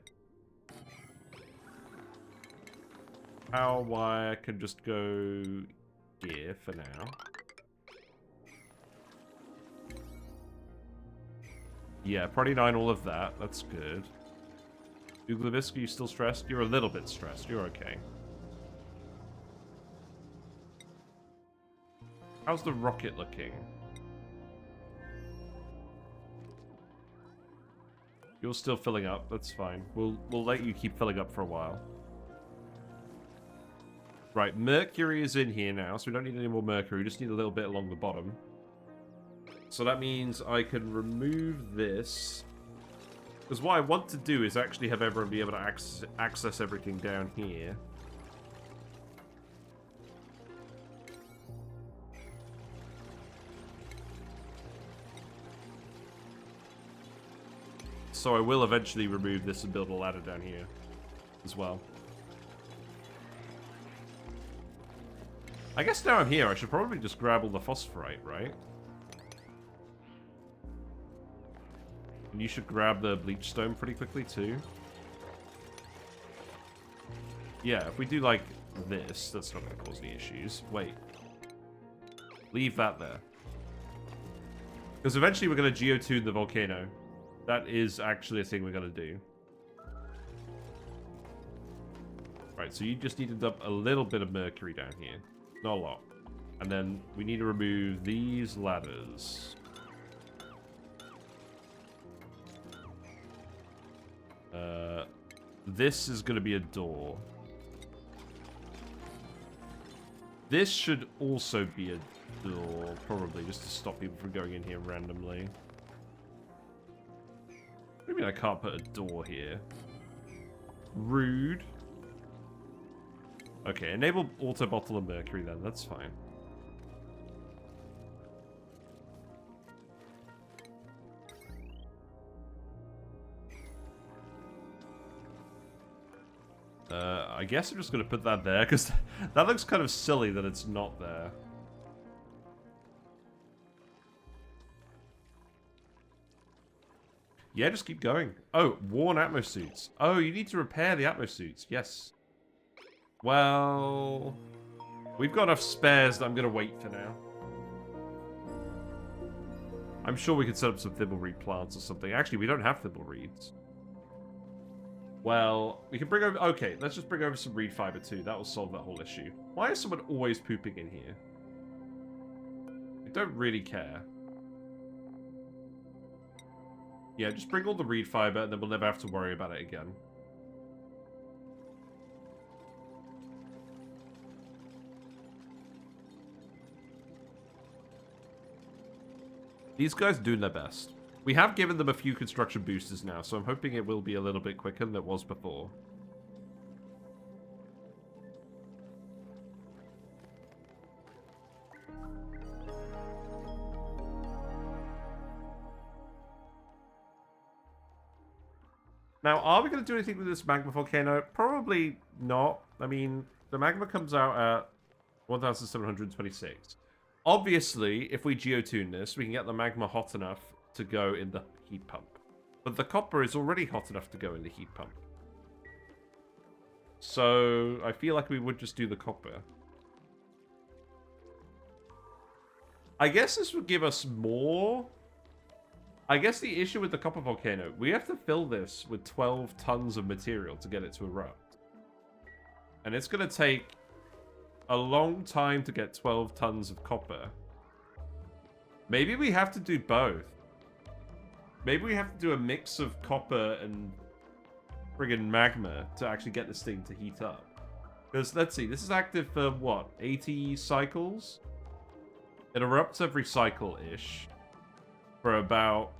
Power wire can just go here for now. Yeah, probably 9 all of that. That's good. Uglavisk, are you still stressed? You're a little bit stressed. You're okay. How's the rocket looking? You're still filling up. That's fine. We'll let you keep filling up for a while. Right, mercury is in here now, so we don't need any more mercury. We just need a little bit along the bottom. So that means I can remove this. Because what I want to do is actually have everyone be able to access everything down here. So I will eventually remove this and build a ladder down here as well. I guess now I'm here, I should probably just grab all the phosphorite, right? And you should grab the bleach stone pretty quickly too. Yeah, if we do like this, that's not going to cause any issues. Wait. Leave that there. Because eventually we're going to geotune the volcano. That is actually a thing we're going to do. Right, so you just need to dump a little bit of mercury down here. Not a lot. And then we need to remove these ladders. This is going to be a door. This should also be a door, probably, just to stop people from going in here randomly. What do you mean I can't put a door here? Rude. Okay, enable auto bottle of mercury then, that's fine. I guess I'm just going to put that there, because that looks kind of silly that it's not there. Yeah, just keep going. Oh, worn atmosuits. Oh, you need to repair the atmosuits. Yes. Well, we've got enough spares that I'm going to wait for now. I'm sure we could set up some thimbleweed plants or something. Actually, we don't have thimbleweeds. Well, we can bring over... Okay, let's just bring over some reed fiber too. That will solve that whole issue. Why is someone always pooping in here? I don't really care. Yeah, just bring all the reed fiber and then we'll never have to worry about it again. These guys are doing their best. We have given them a few construction boosters now, so I'm hoping it will be a little bit quicker than it was before. Now, are we going to do anything with this magma volcano? Probably not. I mean, the magma comes out at 1,726. Obviously, if we geotune this, we can get the magma hot enough to go in the heat pump. But the copper is already hot enough to go in the heat pump. So, I feel like we would just do the copper. I guess this would give us more... I guess the issue with the copper volcano, we have to fill this with 12 tons of material to get it to erupt. And it's going to take a long time to get 12 tons of copper. Maybe we have to do both. Maybe we have to do a mix of copper and friggin' magma to actually get this thing to heat up. Because, let's see, this is active for, what, 80 cycles? It erupts every cycle-ish for about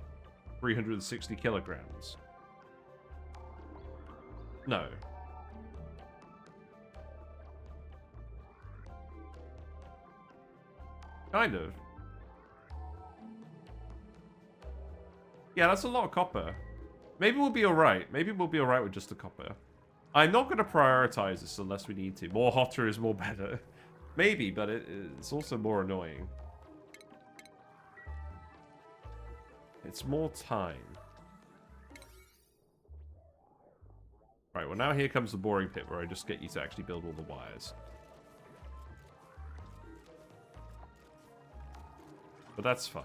360 kilograms. No. Kind of. Yeah, that's a lot of copper. Maybe we'll be alright. Maybe we'll be alright with just the copper. I'm not going to prioritize this unless we need to. More hotter is more better. Maybe, but it's also more annoying. It's more time. Right, well now here comes the boring pit where I just get you to actually build all the wires. But that's fine.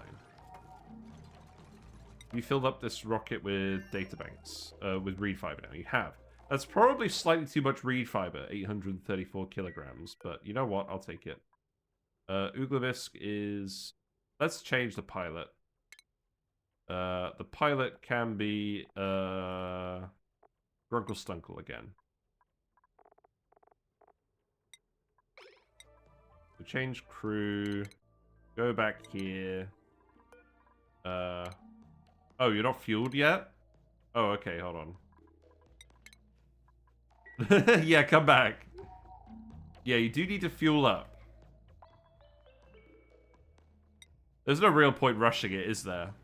You filled up this rocket with data banks, with reed fiber now. You have. That's probably slightly too much reed fiber, 834 kilograms, but you know what? I'll take it. Uglavisk is... Let's change the pilot. The pilot can be Grunkle Stunkle again. So change crew. Go back here. Oh, you're not fueled yet? Oh, okay, hold on. Yeah, come back. Yeah, you do need to fuel up. There's no real point rushing it, is there?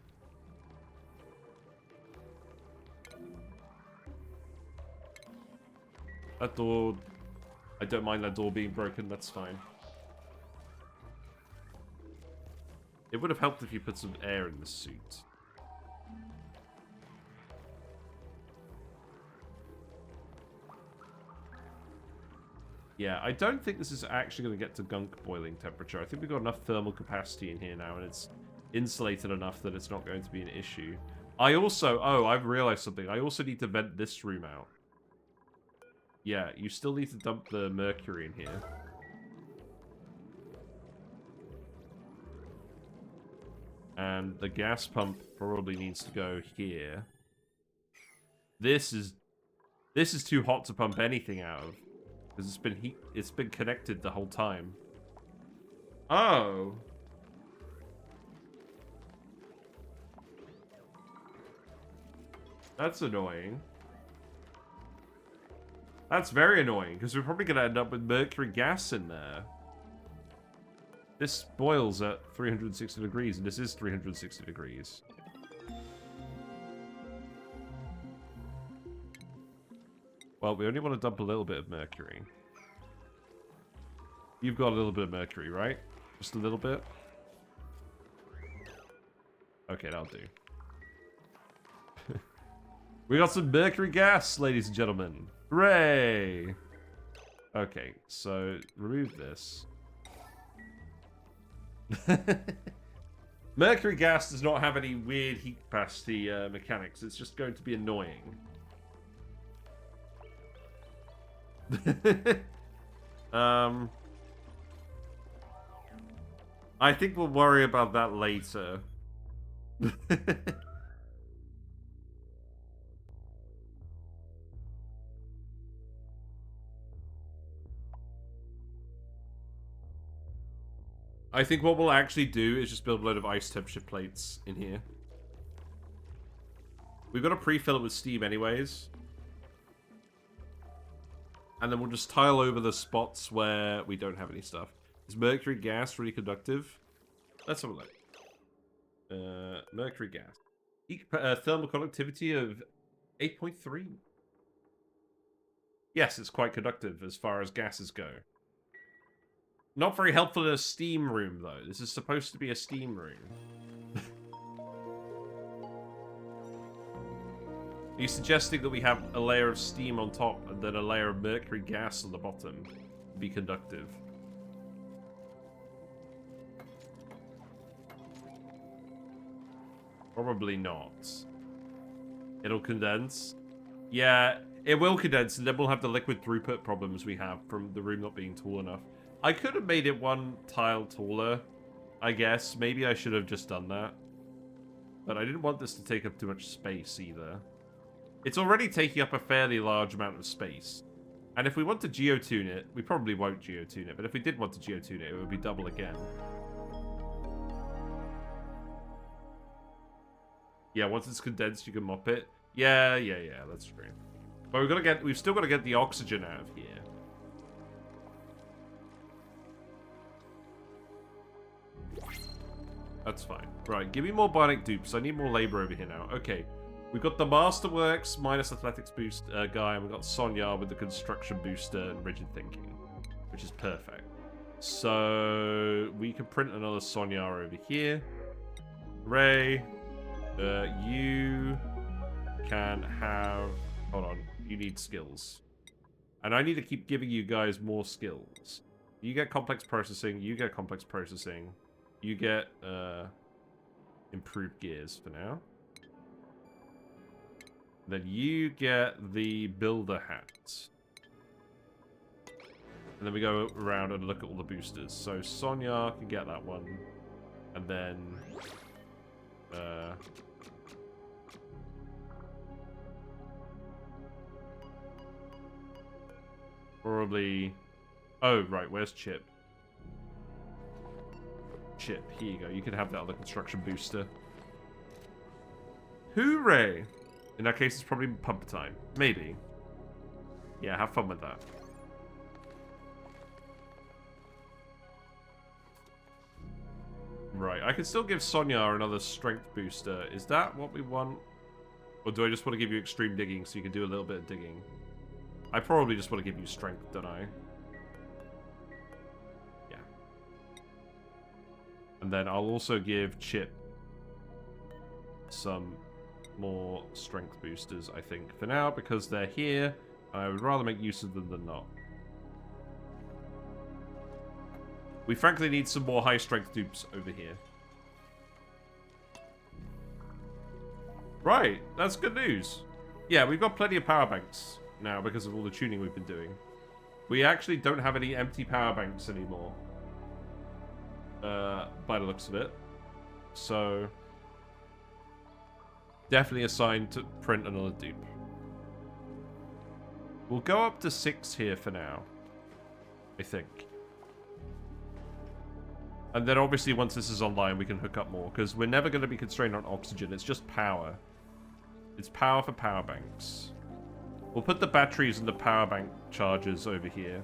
That door... I don't mind that door being broken, that's fine. It would have helped if you put some air in the suit. Yeah, I don't think this is actually going to get to gunk boiling temperature. I think we've got enough thermal capacity in here now, and it's insulated enough that it's not going to be an issue. I also... Oh, I've realized something. I also need to vent this room out. Yeah, you still need to dump the mercury in here. And the gas pump probably needs to go here. This is too hot to pump anything out of. Because it's been connected the whole time. Oh. That's annoying. That's very annoying, because we're probably going to end up with mercury gas in there. This boils at 360 degrees, and this is 360 degrees. Well, we only want to dump a little bit of mercury. You've got a little bit of mercury, right? Just a little bit? Okay, that'll do. We got some mercury gas, ladies and gentlemen. Hooray! Okay, so remove this. Mercury gas does not have any weird heat capacity mechanics. It's just going to be annoying. I think we'll worry about that later. I think what we'll actually do is just build a load of ice temperature plates in here. We've got to pre-fill it with steam anyways. And then we'll just tile over the spots where we don't have any stuff. Is mercury gas really conductive? Let's have a look. Mercury gas. Thermal conductivity of 8.3. Yes, it's quite conductive as far as gases go. Not very helpful in a steam room, though. This is supposed to be a steam room. Are you suggesting that we have a layer of steam on top and then a layer of mercury gas on the bottom to be conductive? Probably not. It'll condense. Yeah, it will condense, and then we'll have the liquid throughput problems we have from the room not being tall enough. I could have made it one tile taller, I guess. Maybe I should have just done that. But I didn't want this to take up too much space either. It's already taking up a fairly large amount of space. And if we want to geotune it, we probably won't geotune it, but if we did want to geotune it, it would be double again. Yeah, once it's condensed, you can mop it. Yeah, that's true. But we've still got to get the oxygen out of here. That's fine. Right, give me more Bionic dupes. I need more labor over here now. Okay. We've got the Masterworks minus athletics boost guy, and we've got Sonya with the construction booster and rigid thinking, which is perfect. So we can print another Sonya over here. Ray, you can have... Hold on. You need skills. And I need to keep giving you guys more skills. You get complex processing. You get complex processing. You get improved gears for now. Then you get the builder hat. And then we go around and look at all the boosters. So Sonya can get that one. And then... probably... Oh, right, where's Chip? Chip, here you go. You can have that other construction booster. Hooray! In that case, it's probably pump time. Maybe. Yeah, have fun with that. Right, I can still give Sonya another strength booster. Is that what we want? Or do I just want to give you extreme digging so you can do a little bit of digging? I probably just want to give you strength, don't I? Yeah. And then I'll also give Chip some more strength boosters, I think, for now, because they're here. I would rather make use of them than not. We frankly need some more high-strength dupes over here. Right, that's good news. Yeah, we've got plenty of power banks now because of all the tuning we've been doing. We actually don't have any empty power banks anymore. By the looks of it. So... definitely a sign to print another dupe. We'll go up to 6 here for now. I think. And then obviously once this is online we can hook up more. Because we're never going to be constrained on oxygen. It's just power. It's power for power banks. We'll put the batteries and the power bank chargers over here.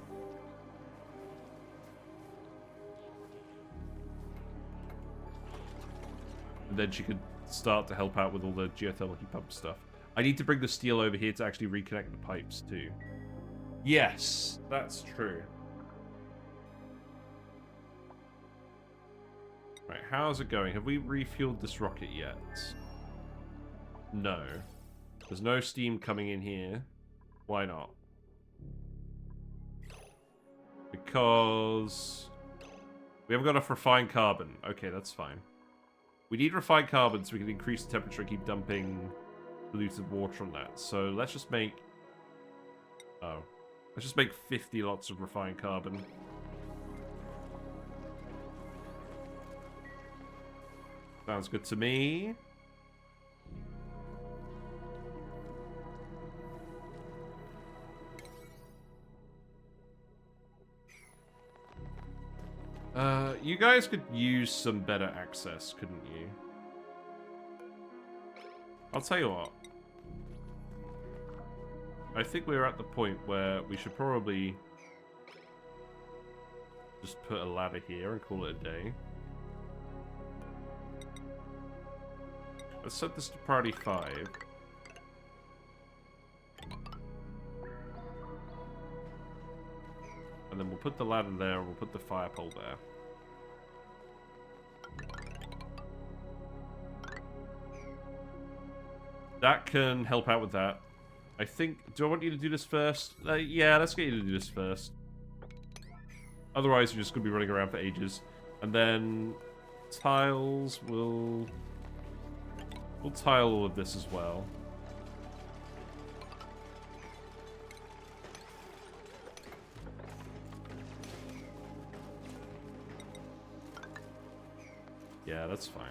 And then she could start to help out with all the geothermal heat pump stuff. I need to bring the steel over here to actually reconnect the pipes too. Yes, that's true. Right, how's it going? Have we refueled this rocket yet? No. There's no steam coming in here. Why not? Because we haven't got enough refined carbon. Okay, that's fine. We need refined carbon so we can increase the temperature and keep dumping polluted water on that. So let's just make... oh. Let's just make 50 lots of refined carbon. Sounds good to me. You guys could use some better access, couldn't you? I'll tell you what. I think we're at the point where we should probably just put a ladder here and call it a day. Let's set this to priority 5. And then we'll put the ladder there and we'll put the fire pole there. That can help out with that. I think... do I want you to do this first? Yeah, let's get you to do this first. Otherwise, you're just going to be running around for ages. And then... tiles will... we'll tile all of this as well. Yeah, that's fine.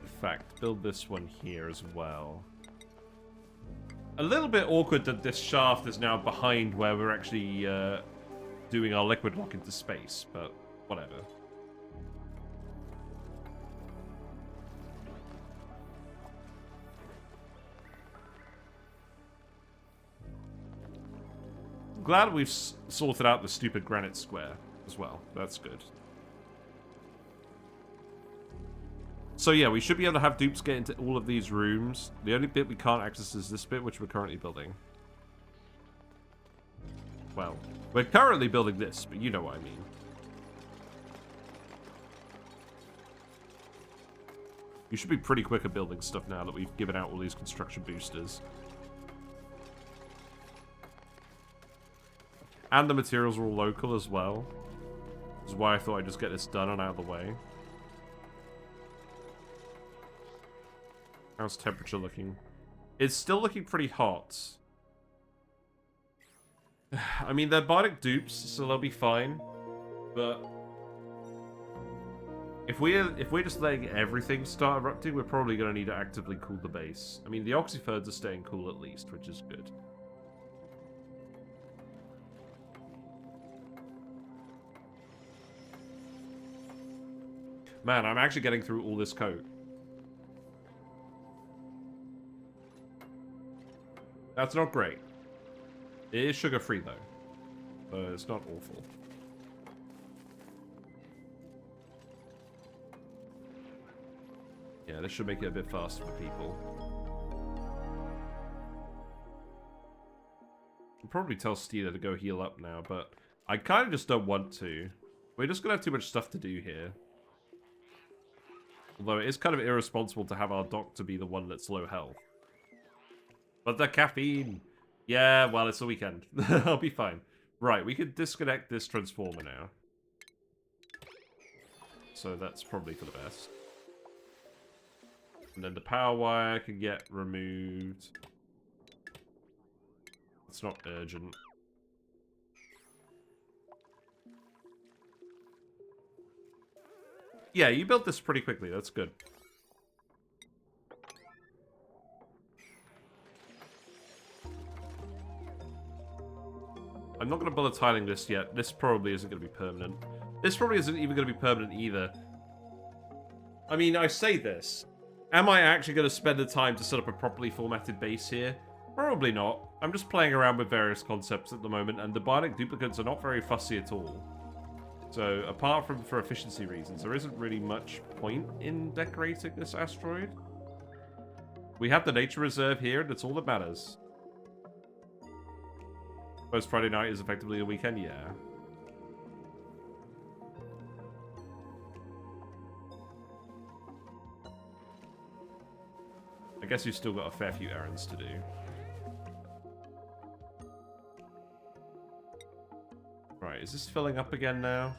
In fact, build this one here as well. A little bit awkward that this shaft is now behind where we're actually doing our liquid lock into space, but whatever. glad we've sorted out the stupid granite square as well. That's good. So yeah, we should be able to have dupes get into all of these rooms. The only bit we can't access is this bit, which we're currently building. Well, we're currently building this, but you know what I mean. You should be pretty quick at building stuff now that we've given out all these construction boosters. And the materials are all local as well. Which is why I thought I'd just get this done and out of the way. How's temperature looking? It's still looking pretty hot. I mean, they're Bionic dupes, so they'll be fine. But if we're just letting everything start erupting, we're probably going to need to actively cool the base. I mean, the oxyferds are staying cool at least, which is good. Man, I'm actually getting through all this code. That's not great. It is sugar-free, though. But it's not awful. Yeah, this should make it a bit faster for people. I'll probably tell Steeler to go heal up now, but I kind of just don't want to. We're just going to have too much stuff to do here. Although it is kind of irresponsible to have our doctor be the one that's low health. But the caffeine! Yeah, well, it's the weekend. I'll be fine. Right, we could disconnect this transformer now. So that's probably for the best. And then the power wire can get removed. It's not urgent. Yeah, you built this pretty quickly. That's good. I'm not going to bother tiling this yet. This probably isn't going to be permanent. This probably isn't even going to be permanent either. I mean, I say this. Am I actually going to spend the time to set up a properly formatted base here? Probably not. I'm just playing around with various concepts at the moment, and the Bionic duplicates are not very fussy at all. So, apart from for efficiency reasons, there isn't really much point in decorating this asteroid. We have the nature reserve here, and it's all that matters. Post Friday night is effectively the weekend, yeah. I guess you've still got a fair few errands to do. Right, is this filling up again now?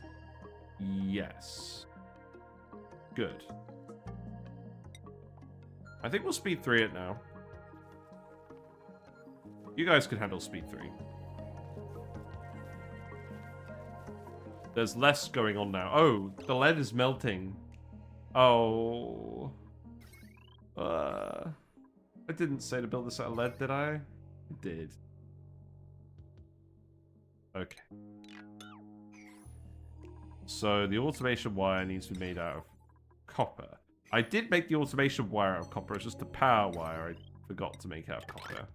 Yes. Good. I think we'll speed 3 it now. You guys can handle speed 3. There's less going on now. Oh, the lead is melting. Oh. I didn't say to build this out of lead, did I? I did. Okay. So the automation wire needs to be made out of copper. I did make the automation wire out of copper. It's just the power wire I forgot to make out of copper.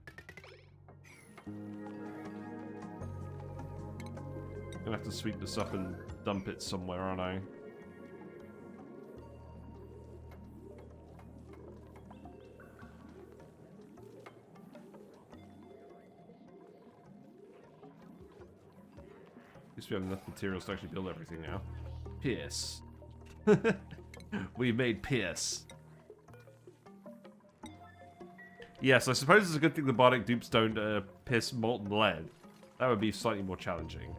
I'm gonna have to sweep this up and dump it somewhere, aren't I? At least we have enough materials to actually build everything now. Pierce. We made Pierce. Yes, I suppose it's a good thing the Bionic dupes don't pierce molten lead. That would be slightly more challenging.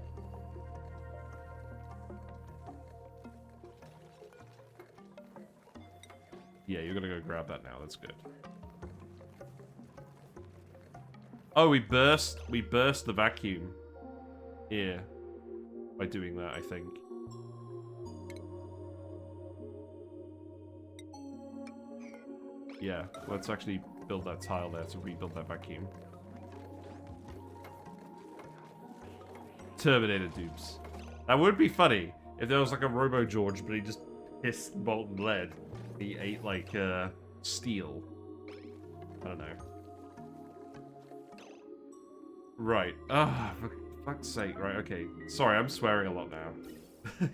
Yeah, you're gonna go grab that now. That's good. Oh, we burst the vacuum here by doing that, I think. Yeah, let's actually build that tile there to rebuild that vacuum. Terminator dupes. That would be funny if there was like a Robo George, but he just hissed molten lead. He ate like steel. I don't know. Right. Ah, for Fuck's sake, right, okay. Sorry, I'm swearing a lot now.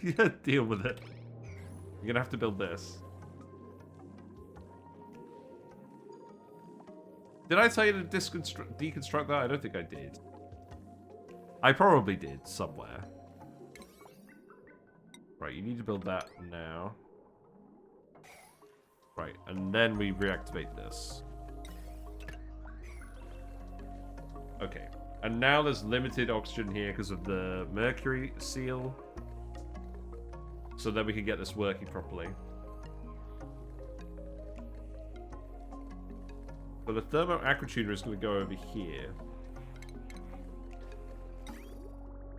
You gotta deal with it. You're gonna have to build this. Did I tell you to deconstruct that? I don't think I did. I probably did, somewhere. Right, you need to build that now. Right, and then we reactivate this. Okay. And now there's limited oxygen here because of the mercury seal. So that we can get this working properly. But the thermo aquatuner is going to go over here.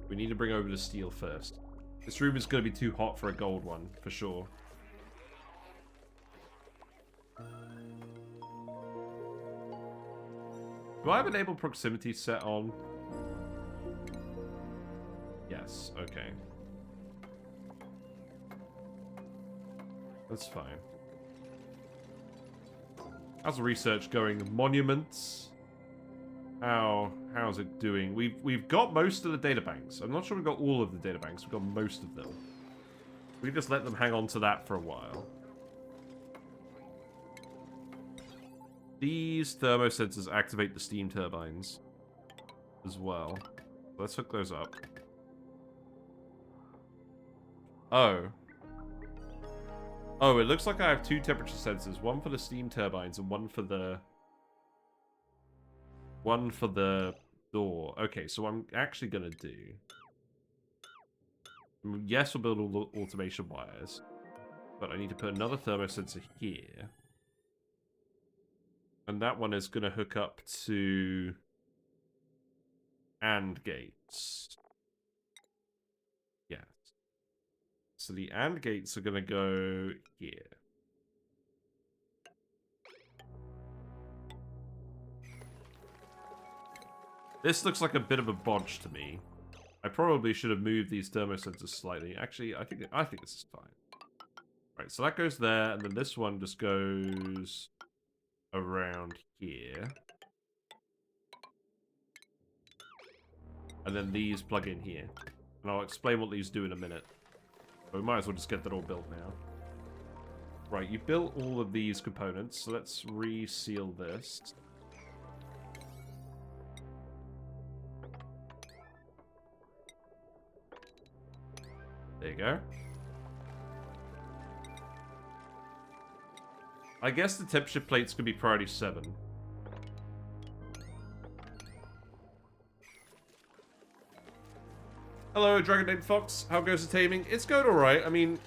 We need to bring over the steel first. This room is going to be too hot for a gold one, for sure. Do I have enable proximity set on? Yes, okay. That's fine. How's the research going? Monuments? How's it doing? We've got most of the databanks. I'm not sure we've got all of the databanks. We've got most of them. We can just let them hang on to that for a while. These thermosensors activate the steam turbines as well. Let's hook those up. Oh. Oh, it looks like I have two temperature sensors. One for the steam turbines and one for the door. Okay, so what I'm actually going to do... Yes, we'll build all the automation wires. But I need to put another thermosensor here. And that one is going to hook up to AND gates. Yes. So the AND gates are going to go here. This looks like a bit of a bodge to me. I probably should have moved these thermosensors slightly. Actually, I think this is fine. Right, so that goes there, and then this one just goes around here. And then these plug in here. And I'll explain what these do in a minute. But we might as well just get that all built now. Right, you built all of these components, so let's reseal this. There you go. I guess the temperature plates could be priority 7. Hello, Dragon named Fox. How goes the taming? It's going alright. I mean,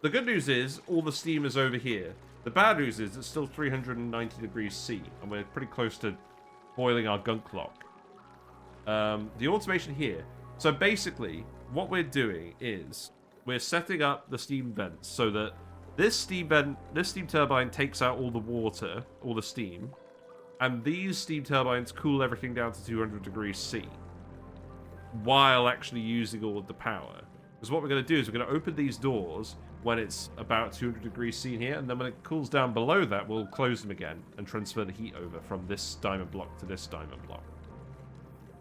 the good news is all the steam is over here. The bad news is it's still 390 degrees C, and we're pretty close to boiling our gunk lock. The automation here. So basically, what we're doing is we're setting up the steam vents so that this steam turbine takes out all the water, all the steam, and these steam turbines cool everything down to 200 degrees C while actually using all of the power. Because what we're going to do is we're going to open these doors when it's about 200 degrees C in here, and then when it cools down below that, we'll close them again and transfer the heat over from this diamond block to this diamond block.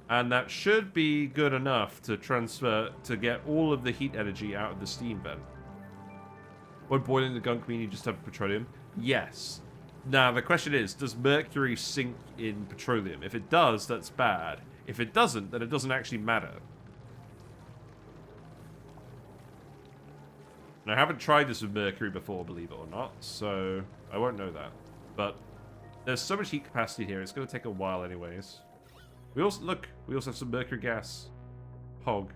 And that should be good enough to get all of the heat energy out of the steam vent. When boiling the gunk mean you just have petroleum? Yes. Now, the question is, does mercury sink in petroleum? If it does, that's bad. If it doesn't, then it doesn't actually matter. And I haven't tried this with mercury before, believe it or not, so I won't know that. But there's so much heat capacity here, it's going to take a while anyways. We also have some mercury gas. Hog.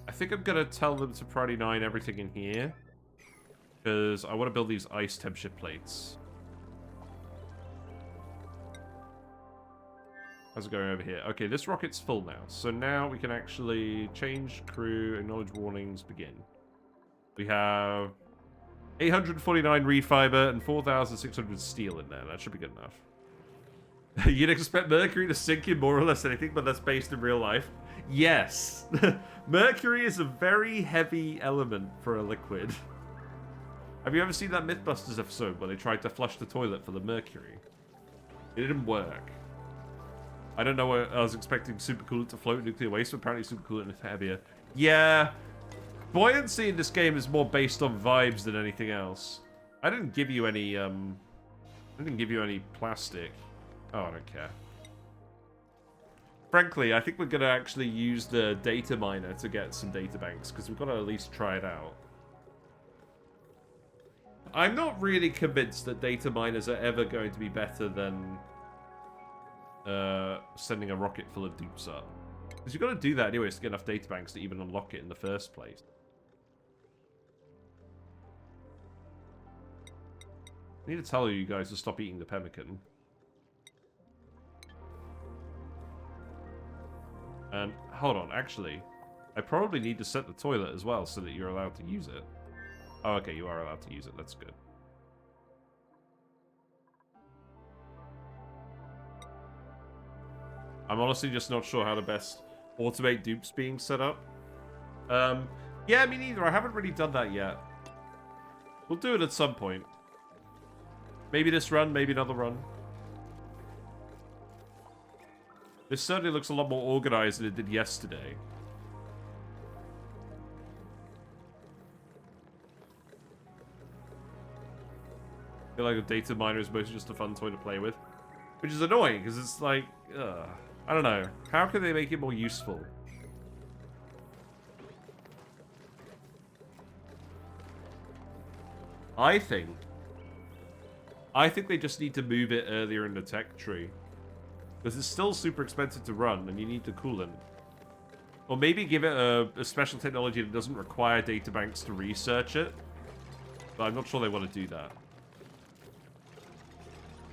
I think I'm going to tell them to priority 9 everything in here. Because I want to build these ice temperature plates. How's it going over here? Okay, this rocket's full now. So now we can actually change crew, acknowledge warnings, begin. We have 849 reed fiber and 4,600 steel in there. That should be good enough. You'd expect mercury to sink in more or less anything, but that's based in real life. Yes. Mercury is a very heavy element for a liquid. Have you ever seen that Mythbusters episode where they tried to flush the toilet for the mercury? It didn't work. I don't know what I was expecting supercoolant to float nuclear waste, but apparently supercoolant is heavier. Yeah. Buoyancy in this game is more based on vibes than anything else. I didn't give you any, plastic. Oh, I don't care. Frankly, I think we're going to actually use the data miner to get some data banks, because we've got to at least try it out. I'm not really convinced that data miners are ever going to be better than sending a rocket full of dupes up. Because you've got to do that anyways to get enough data banks to even unlock it in the first place. I need to tell you guys to stop eating the pemmican. And, hold on, actually, I probably need to set the toilet as well so that you're allowed to use it. Oh, okay, you are allowed to use it, that's good. I'm honestly just not sure how to best automate dupes being set up. Yeah, me neither, I haven't really done that yet. We'll do it at some point. Maybe this run, maybe another run. This certainly looks a lot more organized than it did yesterday. I feel like a data miner is mostly just a fun toy to play with. Which is annoying, because it's like, I don't know. How can they make it more useful? I think they just need to move it earlier in the tech tree. Because it's still super expensive to run, and you need the coolant. Or maybe give it a special technology that doesn't require databanks to research it. But I'm not sure they want to do that.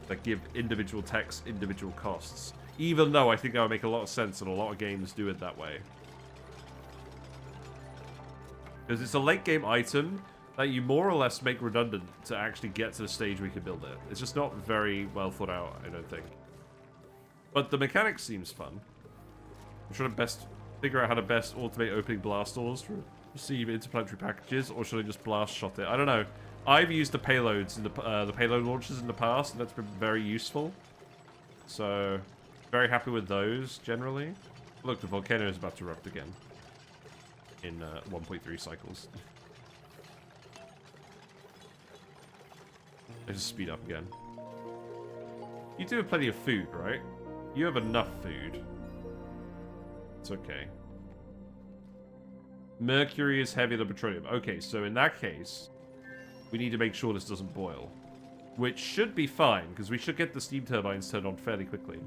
That give individual techs individual costs. Even though I think that would make a lot of sense, and a lot of games do it that way. Because it's a late game item that you more or less make redundant to actually get to the stage where you can build it. It's just not very well thought out, I don't think. But the mechanics seems fun. I'm trying to best figure out how to best automate opening blast doors to receive interplanetary packages, or should I just blast shot it? I don't know. I've used the payloads, in the payload launchers in the past, and that's been very useful. So, very happy with those, generally. Look, the volcano is about to erupt again. In 1.3 cycles. Let's just speed up again. You do have plenty of food, right? You have enough food. It's okay. Mercury is heavier than petroleum. Okay, so in that case, we need to make sure this doesn't boil. Which should be fine, because we should get the steam turbines turned on fairly quickly.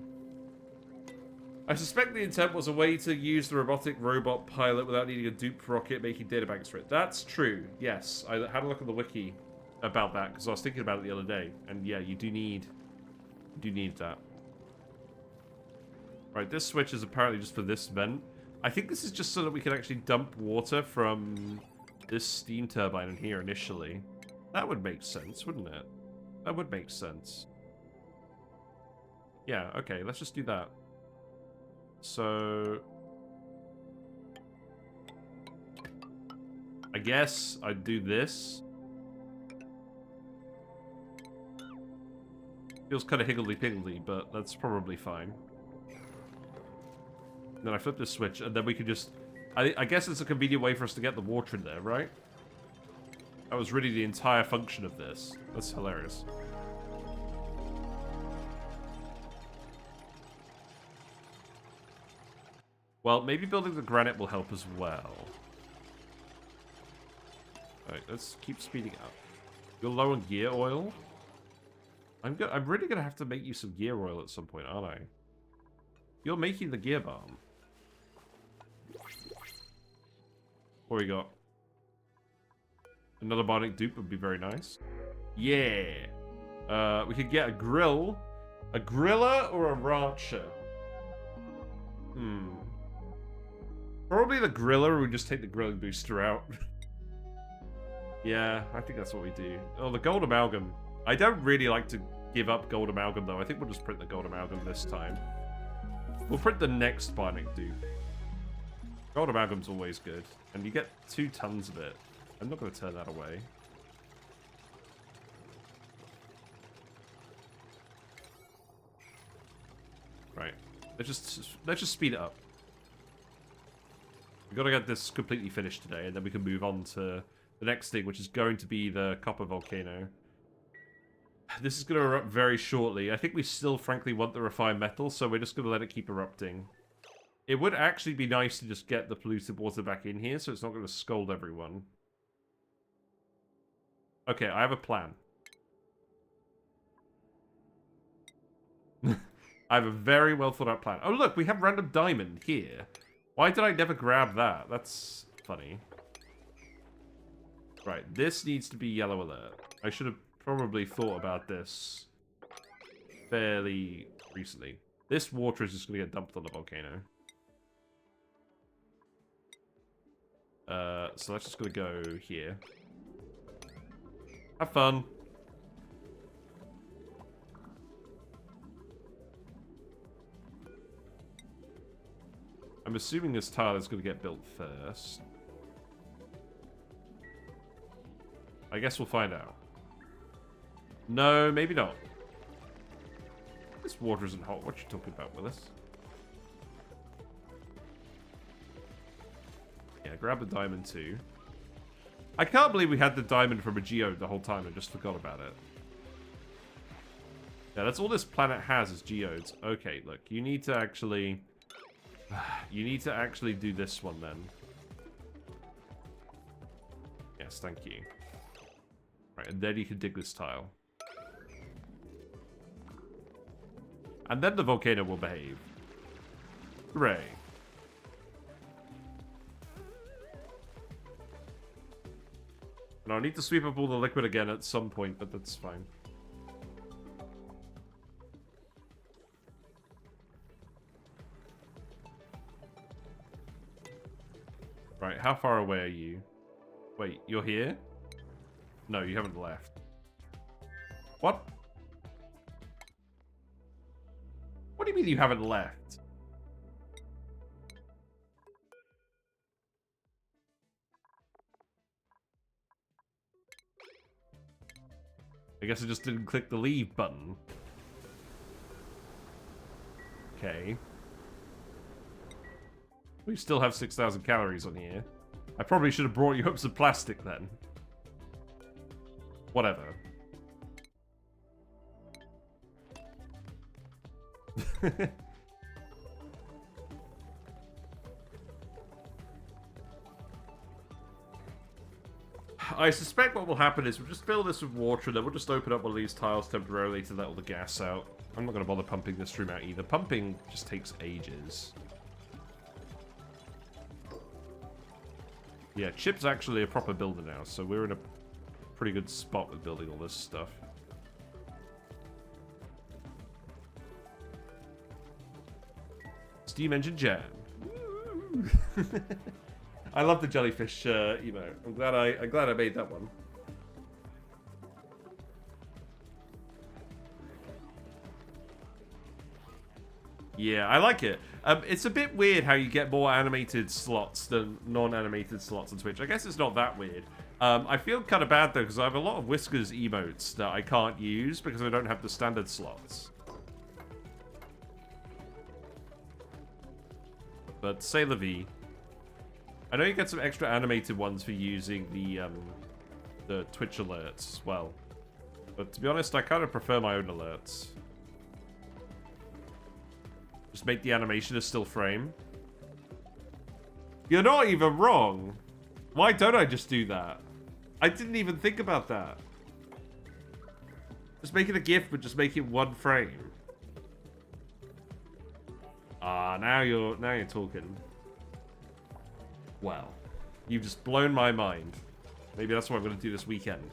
I suspect the intent was a way to use the robotic robot pilot without needing a dupe rocket making databanks for it. That's true, yes. I had a look at the wiki about that, because I was thinking about it the other day. And yeah, you do need that. Right, this switch is apparently just for this vent. I think this is just so that we can actually dump water from this steam turbine in here initially. That would make sense, wouldn't it? That would make sense. Yeah, okay, let's just do that. So... I guess I'd do this. Feels kind of higgledy-piggledy, but that's probably fine. And then I flip this switch, and then we can just... I guess it's a convenient way for us to get the water in there, right? That was really the entire function of this. That's hilarious. Well, maybe building the granite will help as well. Alright, let's keep speeding up. You're low on gear oil? I'm really gonna have to make you some gear oil at some point, aren't I? You're making the gear bomb. What we got? Another bionic dupe would be very nice. Yeah. We could get a grill. A griller or a rancher? Probably the griller, or we just take the grilling booster out. Yeah, I think that's what we do. Oh, the gold amalgam. I don't really like to give up gold amalgam, though. I think we'll just print the gold amalgam this time. We'll print the next bionic dupe. Gold amalgam's always good. And you get 2 tons of it. I'm not going to turn that away. Right. Let's just speed it up. We've got to get this completely finished today, and then we can move on to the next thing, which is going to be the copper volcano. This is going to erupt very shortly. I think we still, frankly, want the refined metal, so we're just going to let it keep erupting. It would actually be nice to just get the polluted water back in here, so it's not going to scold everyone. Okay, I have a plan. I have a very well thought out plan. Oh, look, we have random diamond here. Why did I never grab that? That's funny. Right, this needs to be yellow alert. I should have probably thought about this fairly recently. This water is just going to get dumped on the volcano. So that's just going to go here. Have fun. I'm assuming this tile is going to get built first. I guess we'll find out. No, maybe not. This water isn't hot. What are you talking about, Willis? Yeah, grab the diamond too. I can't believe we had the diamond from a geode the whole time and just forgot about it. Yeah, that's all this planet has is geodes. Okay, look, you need to actually... You need to actually do this one then. Yes, thank you. Right, and then you can dig this tile. And then the volcano will behave. Hooray. And I'll need to sweep up all the liquid again at some point, but that's fine. Right, how far away are you? Wait, you're here? No, you haven't left. What? What do you mean you haven't left? I guess I just didn't click the leave button. Okay. We still have 6,000 calories on here. I probably should have brought you up some plastic then. Whatever. I suspect what will happen is we'll just fill this with water and then we'll just open up one of these tiles temporarily to let all the gas out. I'm not going to bother pumping this room out either. Pumping just takes ages. Yeah, Chip's actually a proper builder now, so we're in a pretty good spot with building all this stuff. Steam engine jam. I love the jellyfish emote. I'm glad I made that one. Yeah, I like it. It's a bit weird how you get more animated slots than non-animated slots on Twitch. I guess it's not that weird. I feel kind of bad, though, because I have a lot of Whiskers emotes that I can't use because I don't have the standard slots. But c'est la vie. I know you get some extra animated ones for using the Twitch alerts as well. But to be honest, I kind of prefer my own alerts. Just make the animation a still frame. You're not even wrong. Why don't I just do that? I didn't even think about that. Just make it a GIF, but just make it one frame. Ah, now you're talking. Well, you've just blown my mind. Maybe that's what I'm going to do this weekend.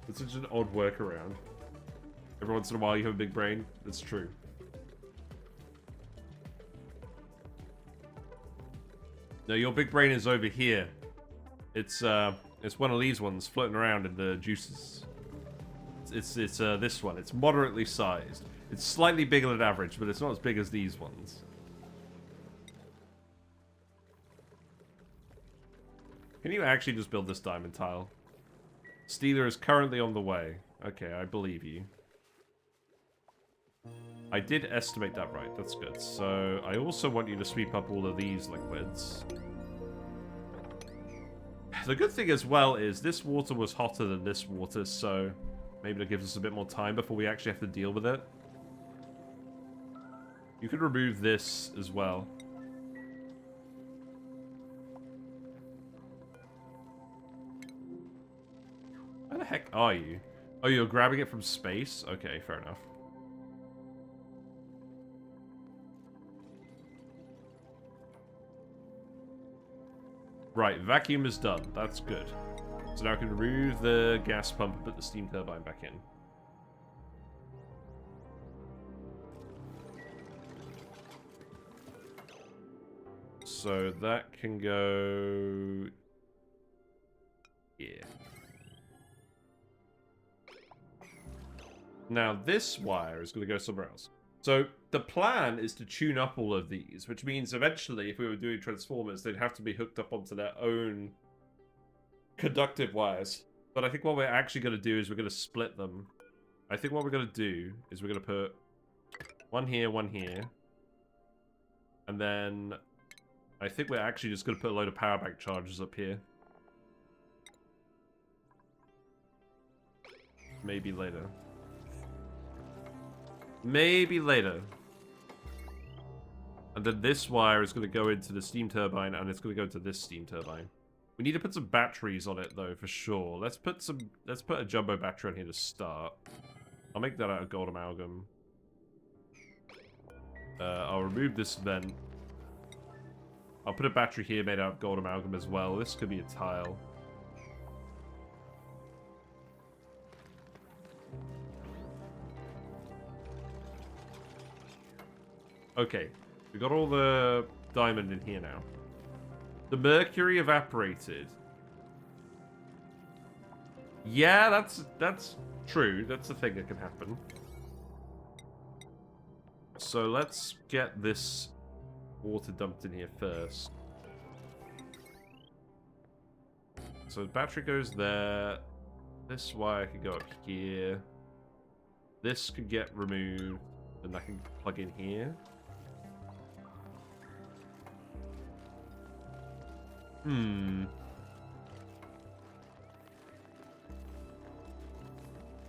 It's such an odd workaround. Every once in a while you have a big brain. That's true. No, your big brain is over here. It's one of these ones floating around in the juices. It's this one. It's moderately sized. It's slightly bigger than average, but it's not as big as these ones. Can you actually just build this diamond tile? Steeler is currently on the way. Okay, I believe you. I did estimate that right. That's good. So I also want you to sweep up all of these liquids. The good thing as well is this water was hotter than this water, so maybe that gives us a bit more time before we actually have to deal with it. You could remove this as well. Where the heck are you? Oh, you're grabbing it from space? Okay, fair enough. Right, vacuum is done. That's good. So now I can remove the gas pump and put the steam turbine back in. So that can go here. Now this wire is going to go somewhere else. So the plan is to tune up all of these, which means eventually if we were doing transformers, they'd have to be hooked up onto their own conductive wires. But I think what we're actually going to do is we're going to split them. I think what we're going to do is we're going to put one here, and then I think we're actually just going to put a load of power bank chargers up here. Maybe later. Maybe later. And then this wire is going to go into the steam turbine, and it's going to go into this steam turbine. We need to put some batteries on it, though, for sure. Let's put a jumbo battery on here to start. I'll make that out of gold amalgam. I'll remove this vent. I'll put a battery here made out of gold amalgam as well. This could be a tile. Okay, we got all the diamond in here now. The mercury evaporated. Yeah, that's true. That's a thing that can happen. So let's get this water dumped in here first. So the battery goes there. This wire can go up here. This can get removed, and that can plug in here.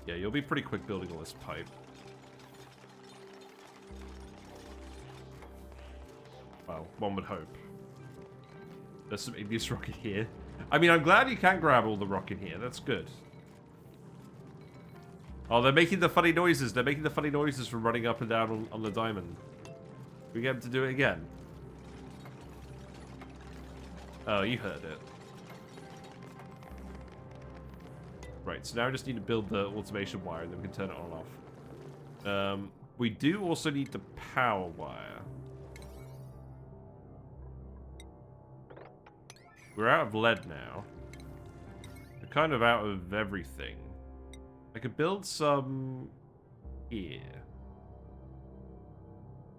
Yeah, you'll be pretty quick building all this pipe. Well, one would hope. There's some igneous rock in here. I mean, I'm glad you can grab all the rock in here. That's good. Oh, they're making the funny noises. They're making the funny noises from running up and down on the diamond. We get them to do it again. Oh, you heard it. Right, so now we just need to build the automation wire, and then we can turn it on and off. We do also need the power wire. We're out of lead now. We're kind of out of everything. I could build some here.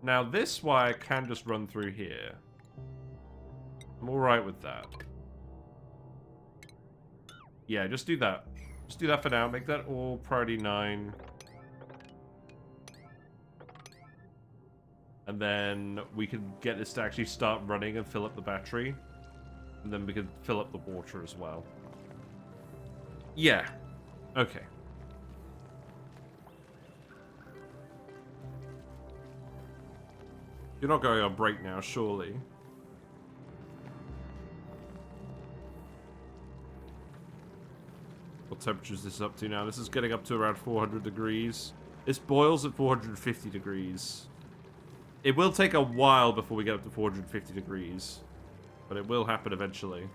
Now, this wire can just run through here. I'm alright with that. Yeah, just do that. Just do that for now. Make that all priority 9. And then we can get this to actually start running and fill up the battery. And then we can fill up the water as well. Yeah. Okay. You're not going on break now, surely. What temperature is this up to now? This is getting up to around 400 degrees. This boils at 450 degrees. It will take a while before we get up to 450 degrees. But it will happen eventually.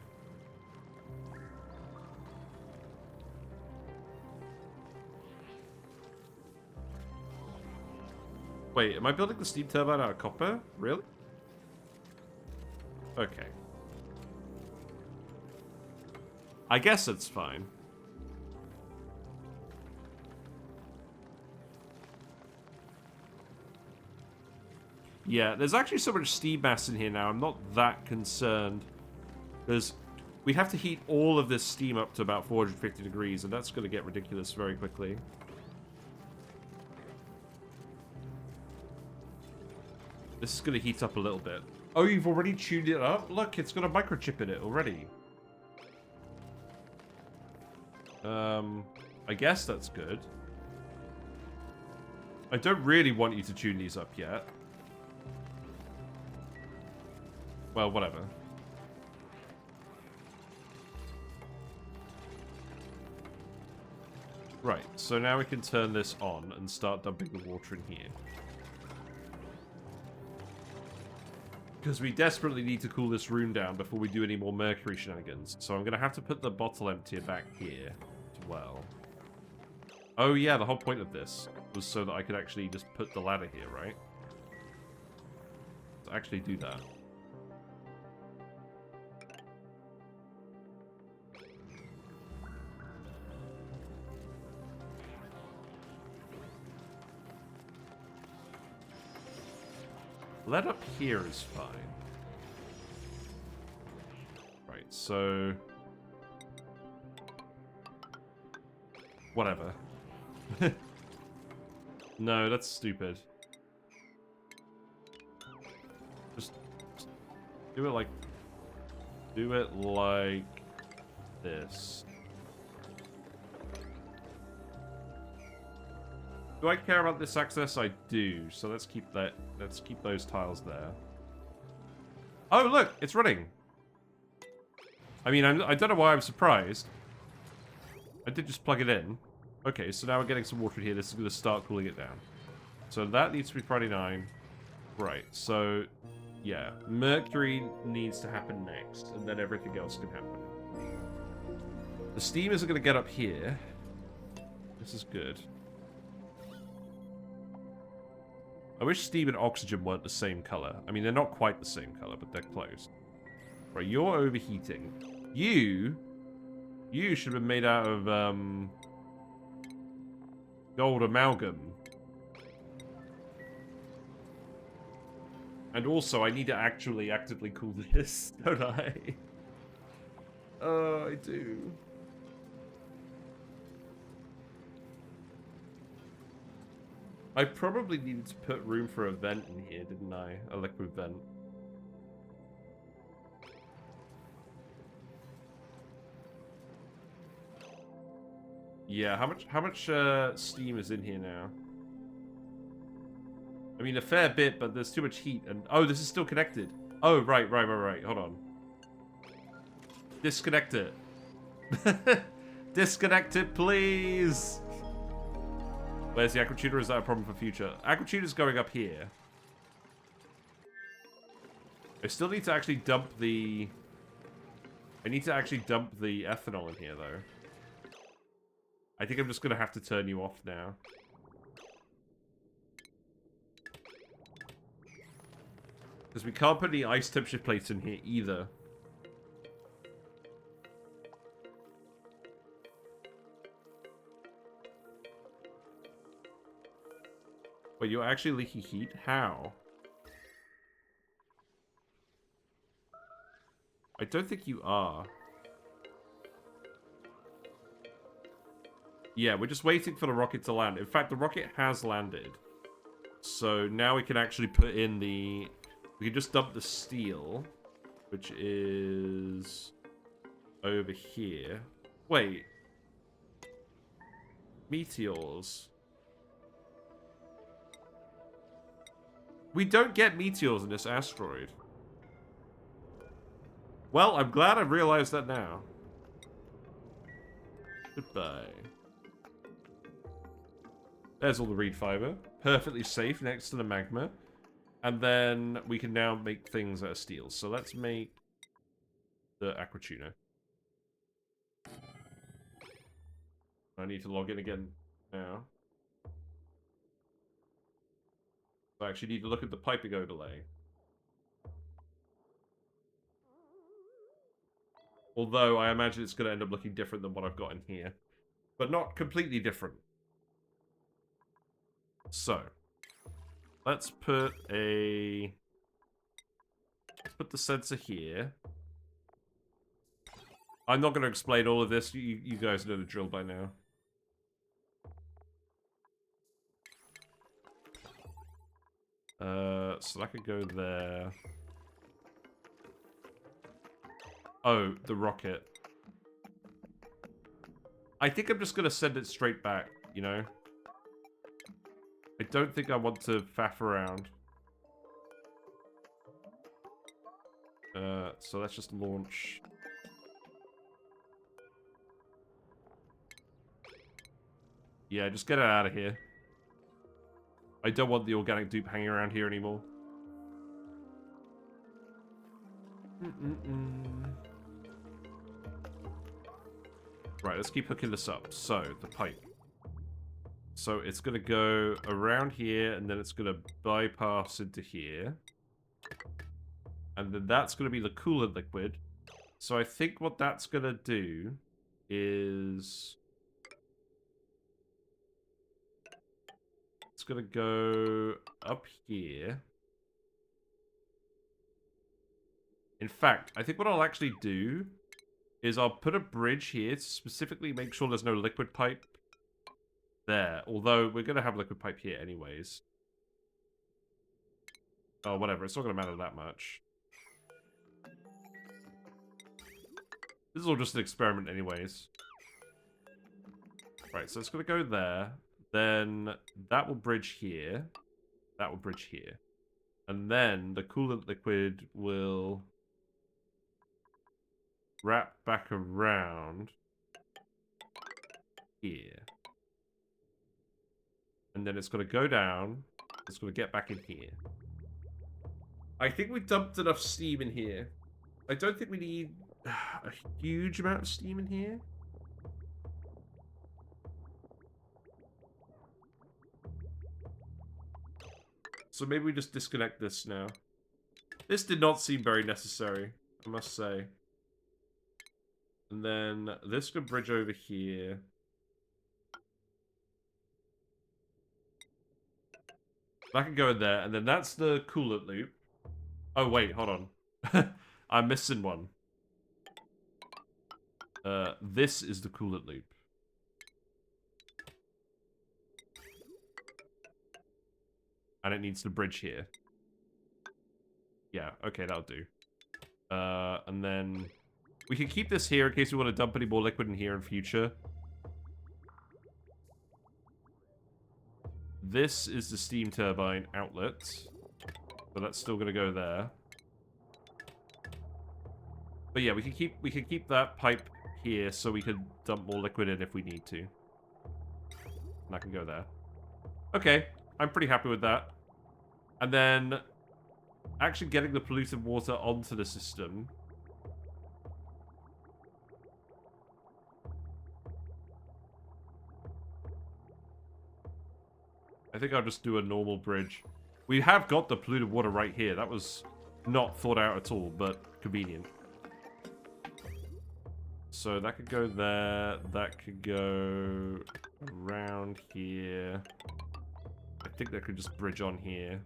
Wait, am I building the steam turbine out of copper? Really? Okay. I guess it's fine. Yeah, there's actually so much steam mass in here now, I'm not that concerned. Because we have to heat all of this steam up to about 450 degrees, and that's going to get ridiculous very quickly. This is going to heat up a little bit. Oh, you've already tuned it up? Look, it's got a microchip in it already. I guess that's good. I don't really want you to tune these up yet. Well, whatever. Right, so now we can turn this on and start dumping the water in here. Because we desperately need to cool this room down before we do any more mercury shenanigans. So I'm going to have to put the bottle emptier back here as well. Oh yeah, the whole point of this was so that I could actually just put the ladder here, right? Let's actually do that. Lead up here is fine. Right, so... Whatever. No, that's stupid. Just do it like... Do it like this. Do I care about this access? I do. So let's keep that. Let's keep those tiles there. Oh, look, it's running. I mean, I don't know why I'm surprised. I did just plug it in. Okay, so now we're getting some water here. This is going to start cooling it down. So that needs to be Friday 9. Right. So, yeah, mercury needs to happen next, and then everything else can happen. The steam isn't going to get up here. This is good. I wish steam and oxygen weren't the same color. I mean, they're not quite the same color, but they're close. Right, you're overheating. You should have been made out of, gold amalgam. And also, I need to actually actively cool this, don't I? Oh, I do. I probably needed to put room for a vent in here, didn't I? A liquid vent. Yeah, how much steam is in here now? I mean, a fair bit, but there's too much heat. And oh, this is still connected. Oh, right. Hold on. Disconnect it. Disconnect it, please. Where's the aquatuner? Is that a problem for future? Aquatuner's going up here. I still need to actually dump the... I need to actually dump the ethanol in here, though. I think I'm just going to have to turn you off now. Because we can't put any ice temperature plates in here, either. Wait, you're actually leaking heat? How? I don't think you are. Yeah, we're just waiting for the rocket to land. In fact, the rocket has landed. So now we can actually put in the... We can just dump the steel, which is over here. Wait. Meteors. We don't get meteors in this asteroid. Well, I'm glad I've realized that now. Goodbye. There's all the reed fiber. Perfectly safe next to the magma. And then we can now make things out of steel. So let's make the aquatuner. I need to log in again now. I actually need to look at the piping overlay. Although I imagine it's going to end up looking different than what I've got in here. But not completely different. So, let's put a... Let's put the sensor here. I'm not going to explain all of this. You guys know the drill by now. So that could go there. Oh, the rocket. I think I'm just going to send it straight back, you know? I don't think I want to faff around. So let's just launch. Yeah, just get it out of here. I don't want the organic dupe hanging around here anymore. Right, let's keep hooking this up. So, the pipe. So, it's going to go around here, and then it's going to bypass into here. And then that's going to be the coolant liquid. So, I think what that's going to do is... it's going to go up here. In fact, I think what I'll actually do is I'll put a bridge here to specifically make sure there's no liquid pipe there. Although, we're going to have liquid pipe here anyways. Oh, whatever. It's not going to matter that much. This is all just an experiment anyways. Right, so it's going to go there. Then that will bridge here. That will bridge here. And then the coolant liquid will wrap back around here. And then it's going to go down. It's going to get back in here. I think we dumped enough steam in here. I don't think we need a huge amount of steam in here. So maybe we just disconnect this now. This did not seem very necessary, I must say. And then this could bridge over here. That can go in there, and then that's the coolant loop. Oh, wait, hold on. I'm missing one. This is the coolant loop. And it needs to bridge here. Yeah, okay, that'll do. And then... we can keep this here in case we want to dump any more liquid in here in future. This is the steam turbine outlet. So that's still going to go there. But yeah, we can keep that pipe here so we can dump more liquid in if we need to. And that can go there. Okay, I'm pretty happy with that. And then actually getting the polluted water onto the system. I think I'll just do a normal bridge. We have got the polluted water right here. That was not thought out at all, but convenient. So that could go there. That could go around here. I think that could just bridge on here.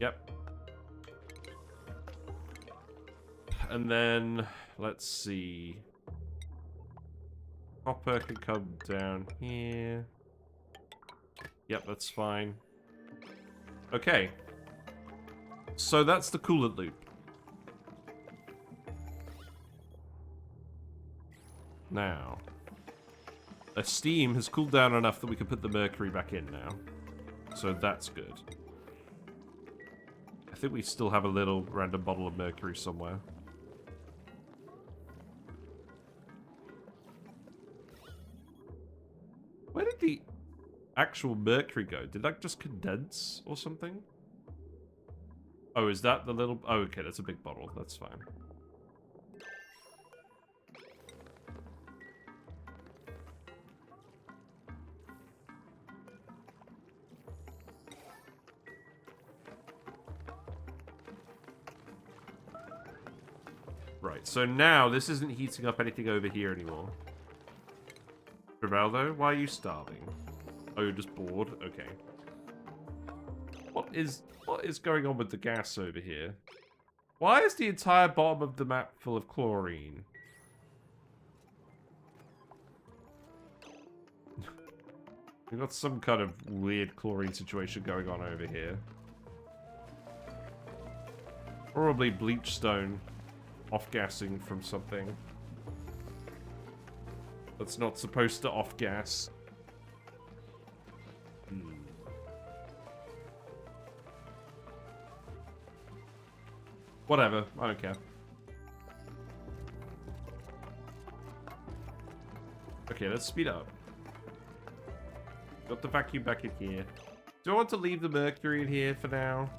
Yep. And then, let's see. Copper can come down here. Yep, that's fine. Okay. So that's the coolant loop. Now, the steam has cooled down enough that we can put the mercury back in now. So that's good. I think we still have a little random bottle of mercury somewhere. Where did the actual mercury go? Did that just condense or something? Oh, is that the little... oh, okay, that's a big bottle. That's fine. Right, so now this isn't heating up anything over here anymore. Rivaldo, why are you starving? Oh, you're just bored? Okay. What is going on with the gas over here? Why is the entire bottom of the map full of chlorine? We've got some kind of weird chlorine situation going on over here. Probably bleach stone off-gassing from something that's not supposed to off-gas. Whatever, I don't care. Okay, let's speed up. Got the vacuum back in here. Do I want to leave the mercury in here for now?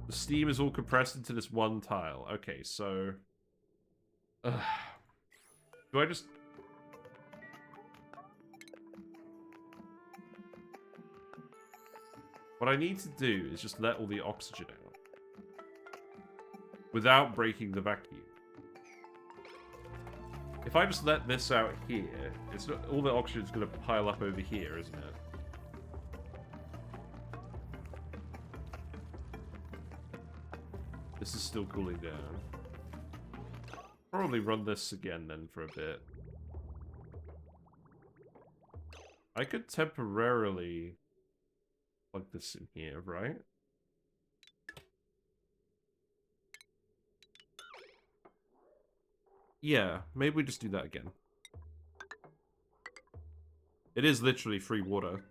The steam is all compressed into this one tile. Okay, so... do I just... What I need to do is just let all the oxygen out. Without breaking the vacuum. If I just let this out here, it's not, all the oxygen's going to pile up over here, isn't it? This is still cooling down. Probably run this again then for a bit. I could temporarily plug this in here, right? Yeah, maybe we just do that again. It is literally free water.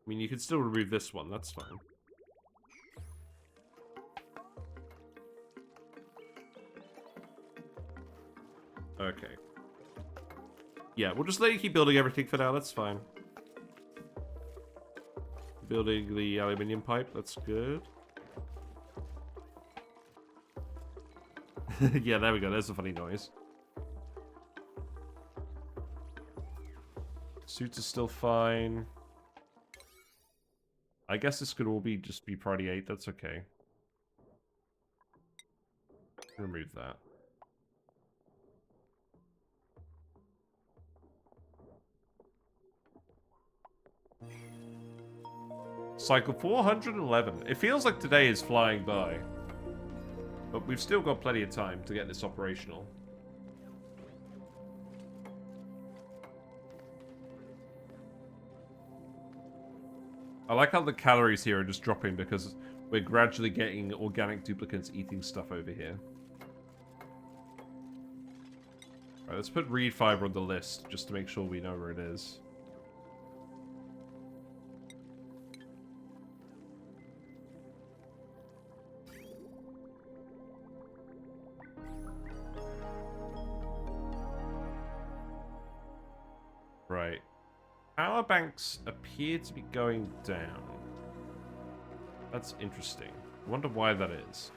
I mean, you could still remove this one, that's fine. Okay. Yeah, we'll just let you keep building everything for now, that's fine. Building the aluminium pipe, that's good. Yeah, there we go, there's a funny noise. Suits are still fine. I guess this could all be just be priority 8, that's okay. Remove that. Cycle 411. It feels like today is flying by. But we've still got plenty of time to get this operational. I like how the calories here are just dropping because we're gradually getting organic duplicants eating stuff over here. Alright, let's put reed fiber on the list just to make sure we know where it is. Right. Power banks appear to be going down. That's interesting. I wonder why that is.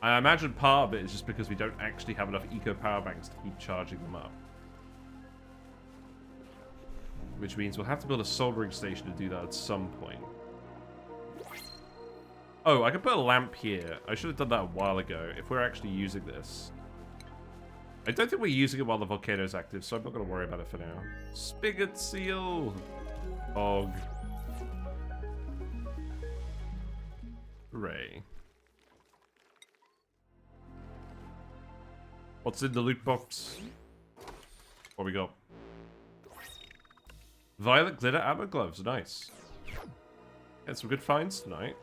I imagine part of it is just because we don't actually have enough eco power banks to keep charging them up. Which means we'll have to build a soldering station to do that at some point. Oh, I can put a lamp here. I should have done that a while ago, if we're actually using this. I don't think we're using it while the volcano's active, so I'm not going to worry about it for now. Spigot seal! Og. Hooray. What's in the loot box? What we got? Violet glitter ammo gloves, nice. Had some good finds tonight.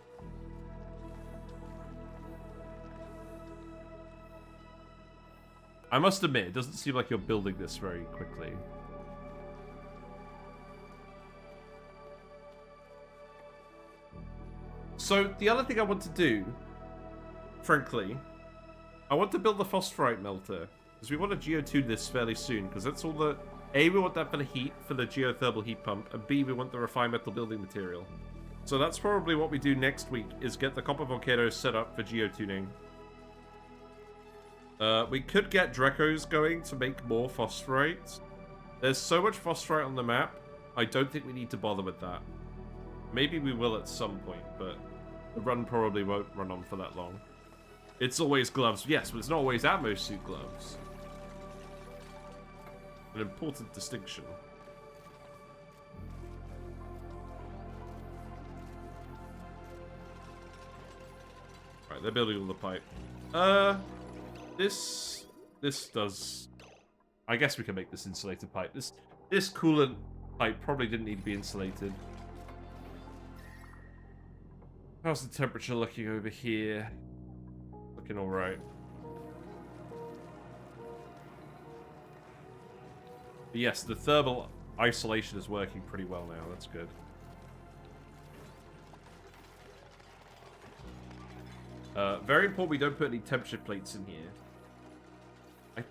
I must admit, it doesn't seem like you're building this very quickly. So, the other thing I want to do, frankly, I want to build the phosphorite melter. Because we want to geotune this fairly soon, because that's all the... A, we want that for the heat, for the geothermal heat pump, and B, we want the refined metal building material. So that's probably what we do next week, is get the copper volcano set up for geotuning. We could get Drecos going to make more phosphorite. There's so much phosphorite on the map, I don't think we need to bother with that. Maybe we will at some point, but the run probably won't run on for that long. It's always gloves, yes, but it's not always ammo suit gloves. An important distinction. Right, they're building all the pipe. This does... I guess we can make this insulated pipe. This coolant pipe probably didn't need to be insulated. How's the temperature looking over here? Looking alright. Yes, the thermal isolation is working pretty well now. That's good. Very important we don't put any temperature plates in here.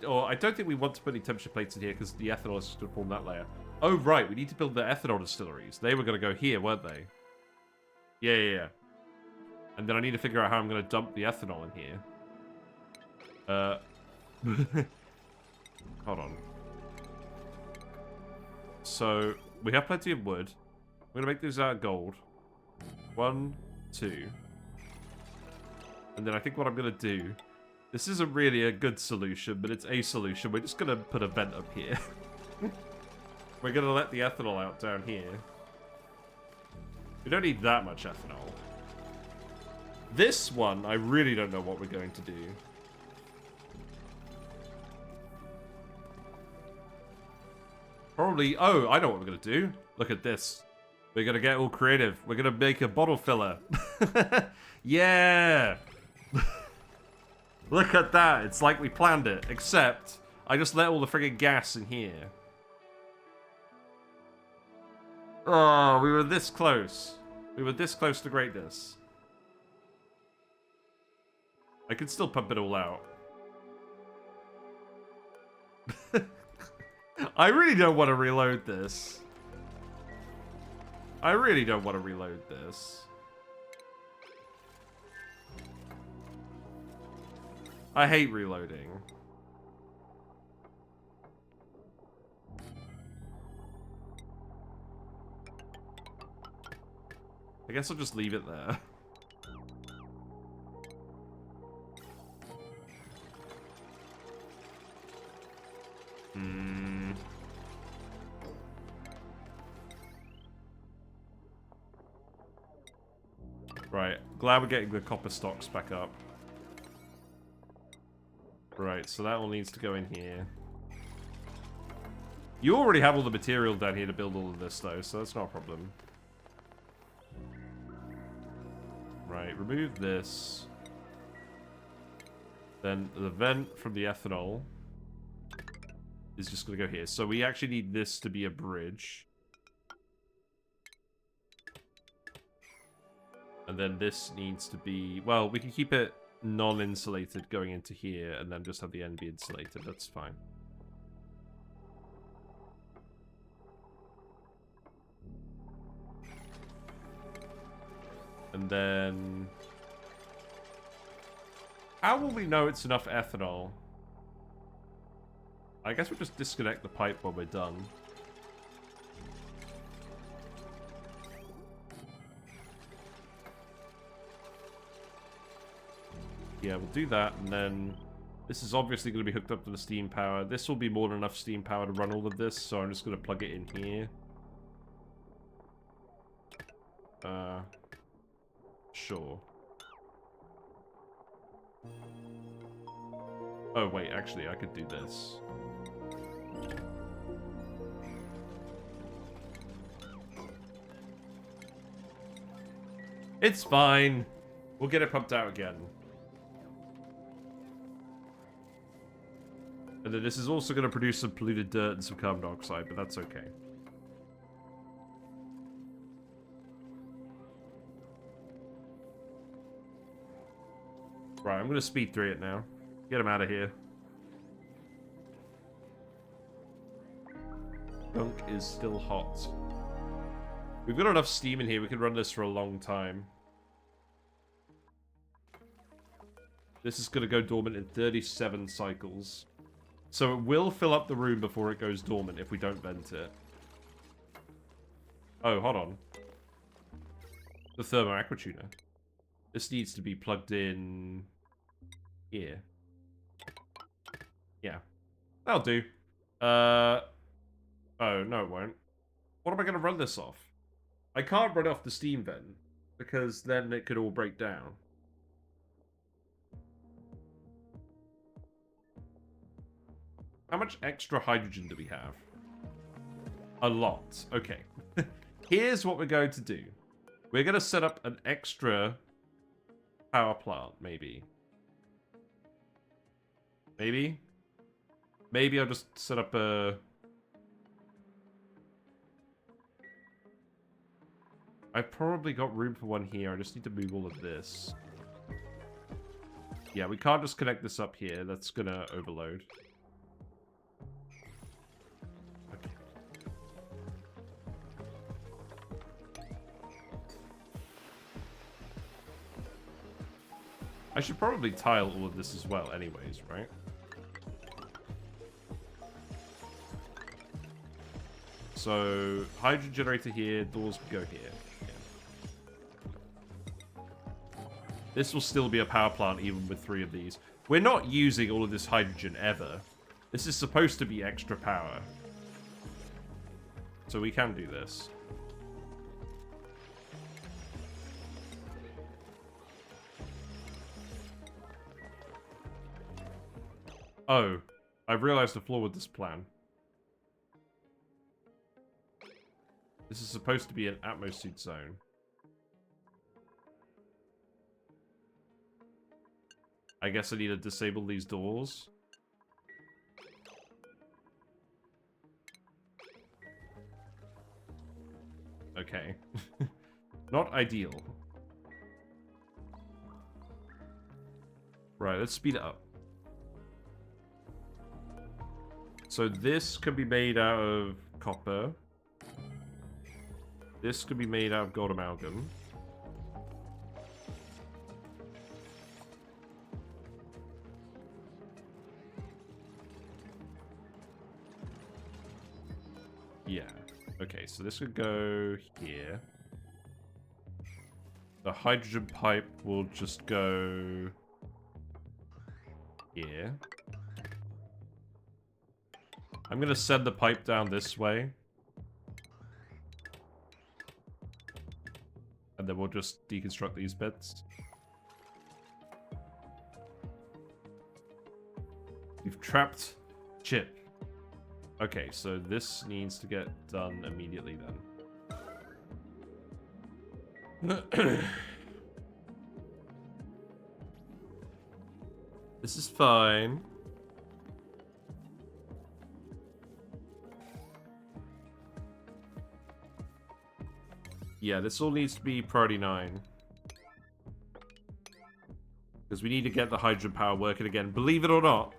I don't think we want to put any temperature plates in here because the ethanol is just going to form that layer. Oh, right. We need to build the ethanol distilleries. They were going to go here, weren't they? Yeah. And then I need to figure out how I'm going to dump the ethanol in here. Hold on. So, we have plenty of wood. We're going to make these out of gold. 1, 2. And then I think what I'm going to do... This isn't really a good solution, but it's a solution. We're just going to put a vent up here. We're going to let the ethanol out down here. We don't need that much ethanol. This one, I really don't know what we're going to do. Probably... Oh, I know what we're going to do. Look at this. We're going to get all creative. We're going to make a bottle filler. Yeah! Look at that. It's like we planned it. Except, I just let all the friggin' gas in here. Oh, we were this close. We were this close to greatness. I could still pump it all out. I really don't want to reload this. I really don't want to reload this. I hate reloading. I guess I'll just leave it there. Right, glad we're getting the copper stocks back up. Right, so that all needs to go in here. You already have all the material down here to build all of this, though, so that's not a problem. Right, remove this. Then the vent from the ethanol is just going to go here. So we actually need this to be a bridge. And then this needs to be... Well, we can keep it non-insulated going into here and then just have the end be insulated. That's fine. And then... How will we know it's enough ethanol? I guess we'll just disconnect the pipe when we're done. Yeah, we'll do that, and then this is obviously going to be hooked up to the steam power. This will be more than enough steam power to run all of this, so I'm just going to plug it in here. Sure. Oh, wait, actually, I could do this. It's fine. We'll get it pumped out again. And then this is also going to produce some polluted dirt and some carbon dioxide, but that's okay. Right, I'm going to speed through it now. Get him out of here. Gunk is still hot. We've got enough steam in here. We can run this for a long time. This is going to go dormant in 37 cycles. So it will fill up the room before it goes dormant if we don't vent it. Oh, hold on. The thermo aquatuner. This needs to be plugged in here. Yeah. That'll do. Oh, no it won't. What am I going to run this off? I can't run off the steam vent because then it could all break down. How much extra hydrogen do we have? A lot. Okay. Here's what we're going to do. We're going to set up an extra power plant, maybe. Maybe? Maybe I'll just set up a... I've probably got room for one here. I just need to move all of this. Yeah, we can't just connect this up here. That's gonna overload. Okay. I should probably tile all of this as well anyways, right? So, hydrogen generator here, doors can go here. This will still be a power plant even with 3 of these. We're not using all of this hydrogen ever. This is supposed to be extra power. So we can do this. Oh, I've realized the flaw with this plan. This is supposed to be an atmosphere zone. I guess I need to disable these doors. Okay. Not ideal. Right, let's speed it up. So this can be made out of copper. This could be made out of gold amalgam. Yeah. Okay, so this would go here. The hydrogen pipe will just go here. I'm going to send the pipe down this way. And then we'll just deconstruct these bits. We've trapped chip. Okay, so this needs to get done immediately then. This is fine. Yeah, this all needs to be priority 9. Because we need to get the hydrogen power working again. Believe it or not.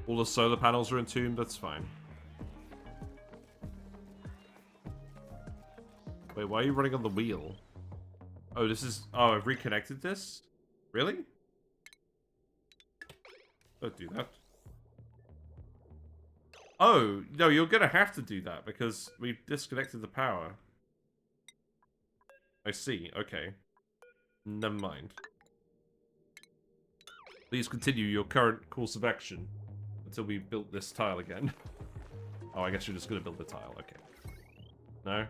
All the solar panels are entombed, that's fine. Wait, why are you running on the wheel? Oh, this is... Oh, I've reconnected this? Really? Don't do that. Oh, no, you're gonna have to do that because we've disconnected the power. I see, okay. Never mind. Please continue your current course of action until we built this tile again. Oh, I guess you're just gonna build the tile, okay. No?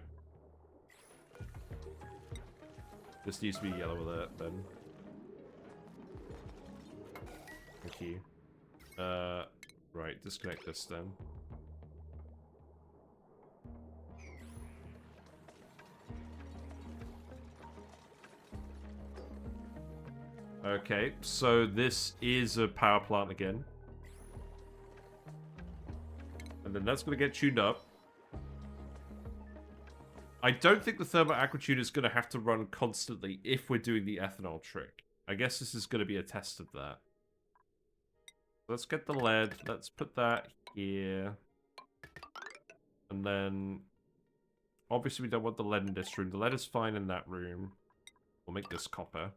This needs to be yellow with it, then. Thank you. Right, disconnect this then. Okay, so this is a power plant again. And then that's going to get tuned up. I don't think the thermal aquatune is going to have to run constantly if we're doing the ethanol trick. I guess this is going to be a test of that. Let's get the lead. Let's put that here. And then... Obviously we don't want the lead in this room. The lead is fine in that room. We'll make this copper.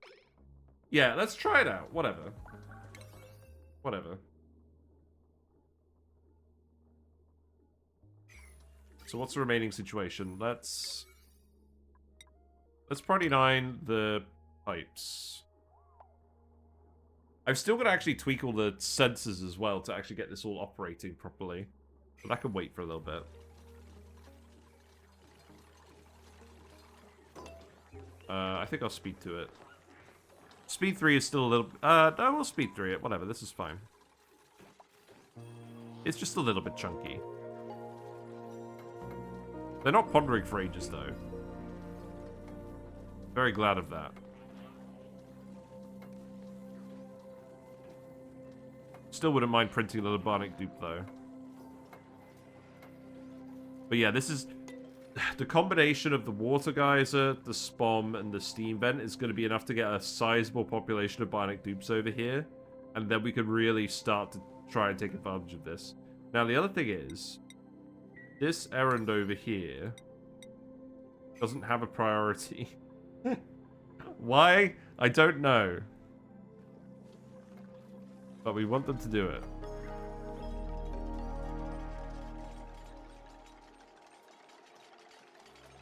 Yeah, let's try it out. Whatever. Whatever. So what's the remaining situation? Let's priority 9 the pipes. I've still got to actually tweak all the sensors as well to actually get this all operating properly. But that can wait for a little bit. I think I'll speed to it. Speed 3 is still a little... no, we'll speed 3 it. Whatever, this is fine. It's just a little bit chunky. They're not pondering for ages, though. Very glad of that. Still wouldn't mind printing a little Bionic dupe, though. But yeah, this is... The combination of the water geyser, the spom, and the steam vent is going to be enough to get a sizable population of Bionic dupes over here. And then we can really start to try and take advantage of this. Now, the other thing is... This errand over here... doesn't have a priority. Why? I don't know. But we want them to do it.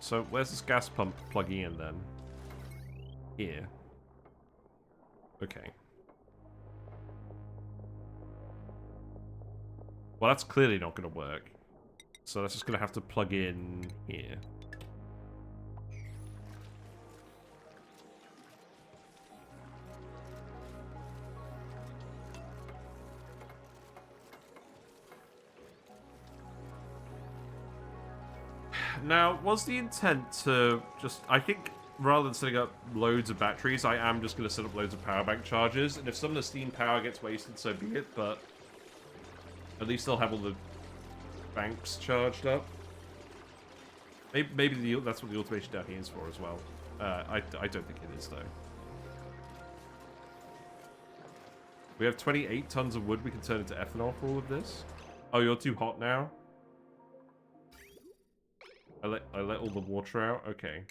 So, where's this gas pump plugging in, then? Here. Okay. Well, that's clearly not going to work. So that's just going to have to plug in here. Now, was the intent to just... I think rather than setting up loads of batteries, I am just going to set up loads of power bank charges. And if some of the steam power gets wasted, so be it. But at least they'll have all the banks charged up. Maybe that's what the automation down here is for as well. I don't think it is, though. We have 28 tons of wood we can turn into ethanol for all of this. Oh, you're too hot now? I let all the water out? Okay.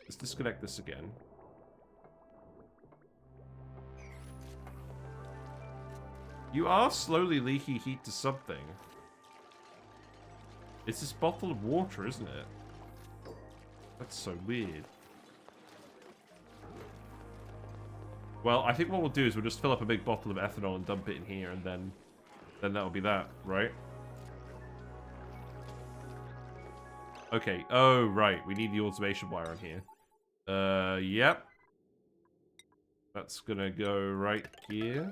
Let's disconnect this again. You are slowly leaking heat to something. It's this bottle of water, isn't it? That's so weird. Well, I think what we'll do is we'll just fill up a big bottle of ethanol and dump it in here, and then that'll be that, right? Okay. Oh, right. We need the automation wire on here. Yep. That's gonna go right here.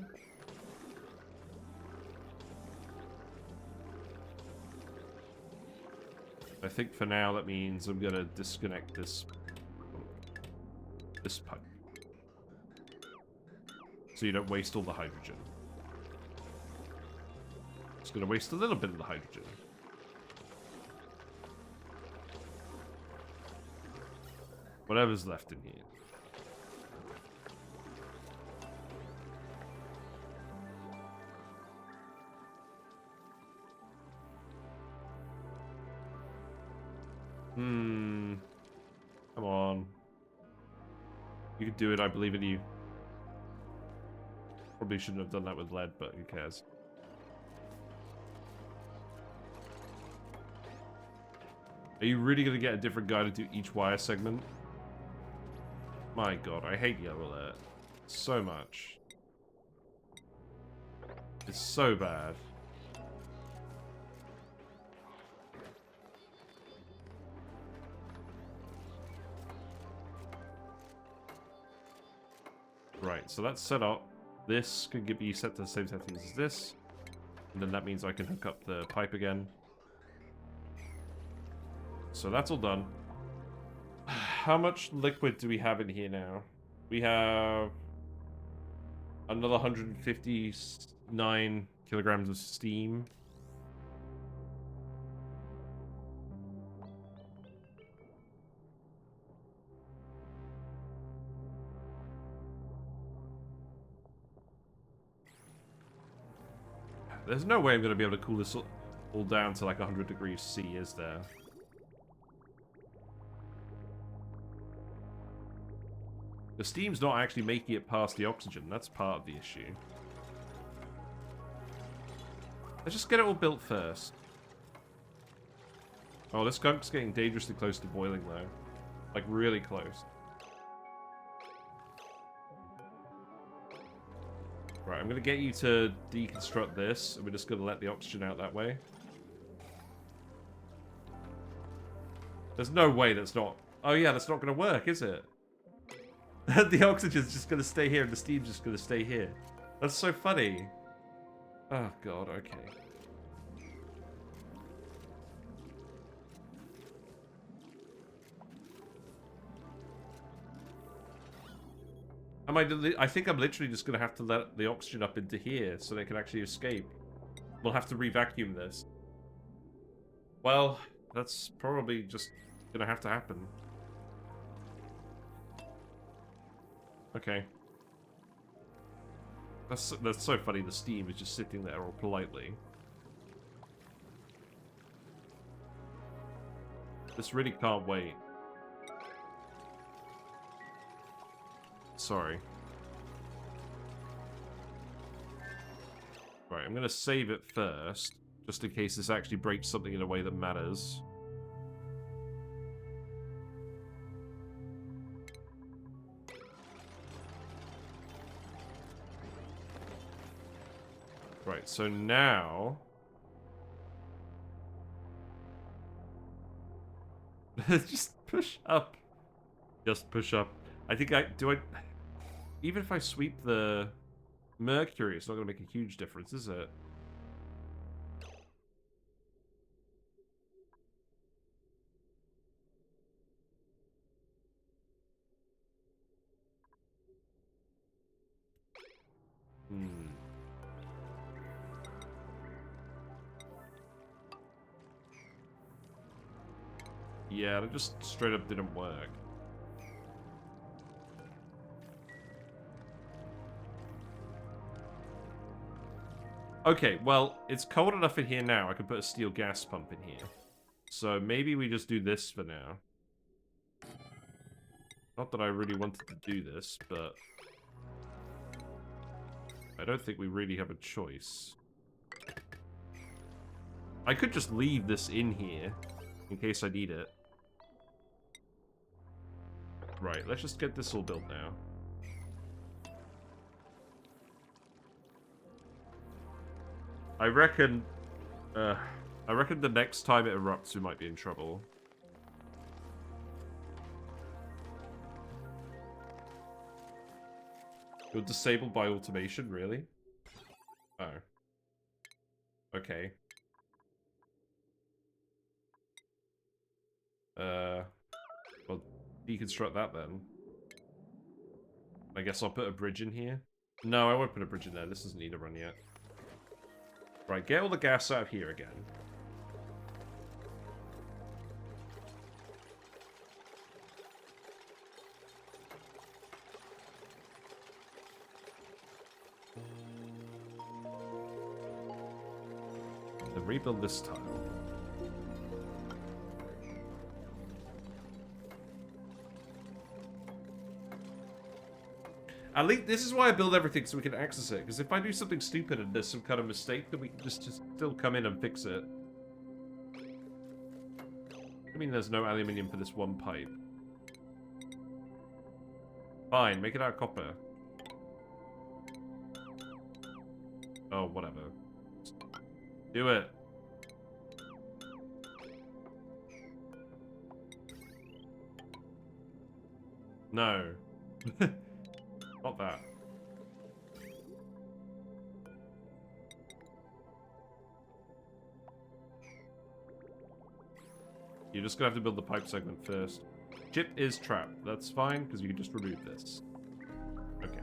I think for now that means I'm gonna disconnect this pipe. So you don't waste all the hydrogen. It's gonna waste a little bit of the hydrogen. Whatever's left in here. Come on. You can do it, I believe in you. Probably shouldn't have done that with lead, but who cares? Are you really going to get a different guy to do each wire segment? My god, I hate yellow alert so much. It's so bad. Right, so that's set up. This can be set to the same settings as this. And then that means I can hook up the pipe again. So that's all done. How much liquid do we have in here now? We have another 159 kilograms of steam. There's no way I'm going to be able to cool this all down to like 100 degrees C, is there? The steam's not actually making it past the oxygen. That's part of the issue. Let's just get it all built first. Oh, this skunk's getting dangerously close to boiling, though. Like, really close. Right, I'm going to get you to deconstruct this, and we're just going to let the oxygen out that way. There's no way that's not... Oh, yeah, that's not going to work, is it? The oxygen's just gonna stay here and the steam's just gonna stay here. That's so funny. Oh god, okay. I think I'm literally just gonna have to let the oxygen up into here so they can actually escape. We'll have to re-vacuum this. Well, that's probably just gonna have to happen. Okay. That's so funny, the steam is just sitting there all politely. This really can't wait. Sorry. Right, I'm gonna save it first, just in case this actually breaks something in a way that matters. Right, so now... just push up. Just push up. I think even if I sweep the mercury, it's not going to make a huge difference, is it? Yeah, it just straight up didn't work. Okay, well, it's cold enough in here now. I can put a steel gas pump in here. So maybe we just do this for now. Not that I really wanted to do this, but... I don't think we really have a choice. I could just leave this in here, in case I need it. Right, let's just get this all built now. I reckon the next time it erupts, we might be in trouble. You're disabled by automation, really? Oh. Okay. Well, deconstruct that then. I guess I'll put a bridge in here. No, I won't put a bridge in there. This doesn't need a run yet. Right, get all the gas out of here again. Then rebuild this tile. At least this is why I build everything, so we can access it. Because if I do something stupid and there's some kind of mistake, then we can just still come in and fix it. I mean, there's no aluminium for this one pipe. Fine, make it out of copper. Oh, whatever. Do it. No. Not that. You're just gonna have to build the pipe segment first. Chip is trapped. That's fine, because you can just remove this. Okay.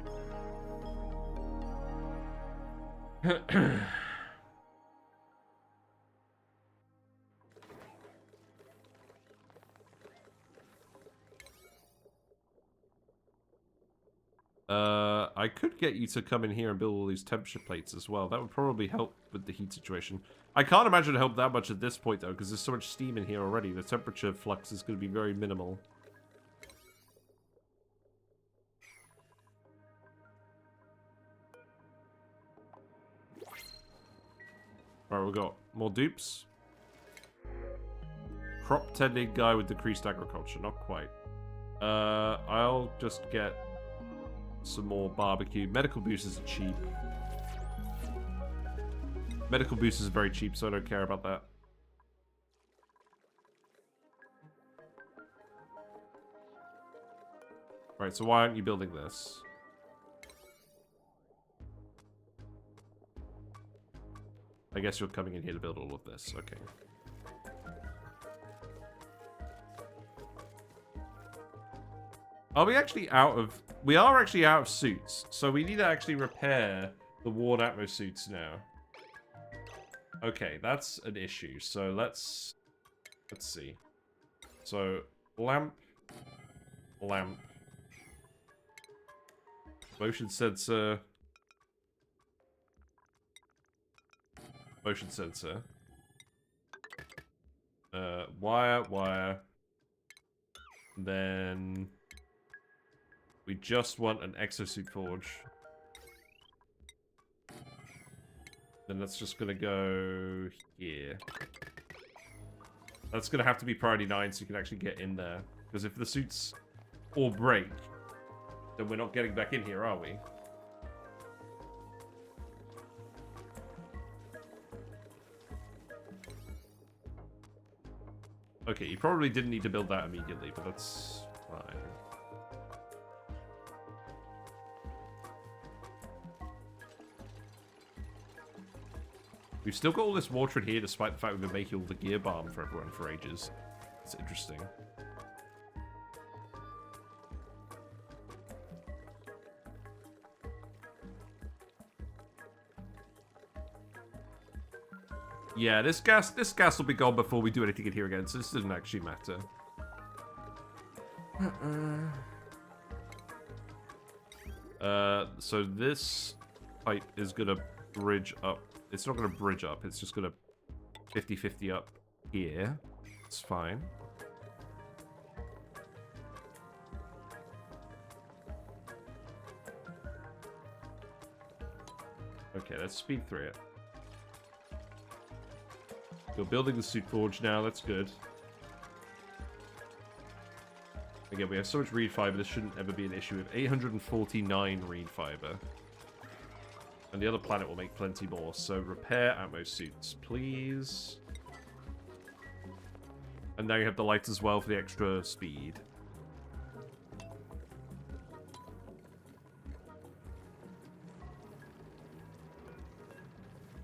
I could get you to come in here and build all these temperature plates as well. That would probably help with the heat situation. I can't imagine it help that much at this point, though, because there's so much steam in here already. The temperature flux is going to be very minimal. Alright, we've got more dupes. Crop tending guy with decreased agriculture. Not quite. I'll just get some more barbecue. Medical boosters are cheap. Medical boosters are very cheap, so I don't care about that. Right, so why aren't you building this? I guess you're coming in here to build all of this. Okay. Are we actually out of... We are actually out of suits. So we need to actually repair the Ward Atmo suits now. Okay, that's an issue. So let's see. So, lamp. Lamp. Motion sensor. Motion sensor. Wire. Then we just want an exosuit forge. Then that's just gonna go here. That's gonna have to be priority 9 so you can actually get in there. Because if the suits all break, then we're not getting back in here, are we? Okay, you probably didn't need to build that immediately, but that's fine. We've still got all this water in here, despite the fact we've been making all the gear balm for everyone for ages. It's interesting. Yeah, this gas will be gone before we do anything in here again, so this doesn't actually matter. So this pipe is gonna bridge up. It's not gonna bridge up, it's just gonna 50-50 up here. It's fine. Okay, let's speed through it. You're building the suit forge now, that's good. Again, we have so much reed fiber, this shouldn't ever be an issue. We have 849 reed fiber. And the other planet will make plenty more. So repair Atmo suits, please. And now you have the lights as well for the extra speed.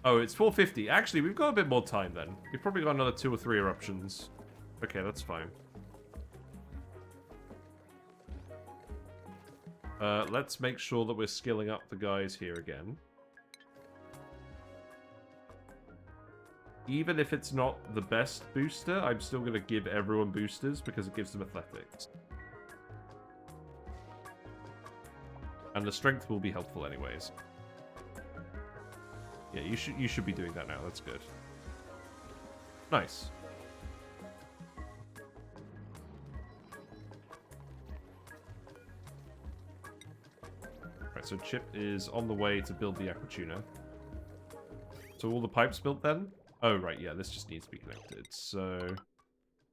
Oh, it's 450. Actually, we've got a bit more time then. We've probably got another 2 or 3 eruptions. Okay, that's fine. Let's make sure that we're skilling up the guys here again. Even if it's not the best booster, I'm still going to give everyone boosters because it gives them athletics. And the strength will be helpful anyways. Yeah, you should be doing that now. That's good. Nice. Right, so Chip is on the way to build the Aquatuner. So all the pipes built then? Oh, right, yeah, this just needs to be connected. So,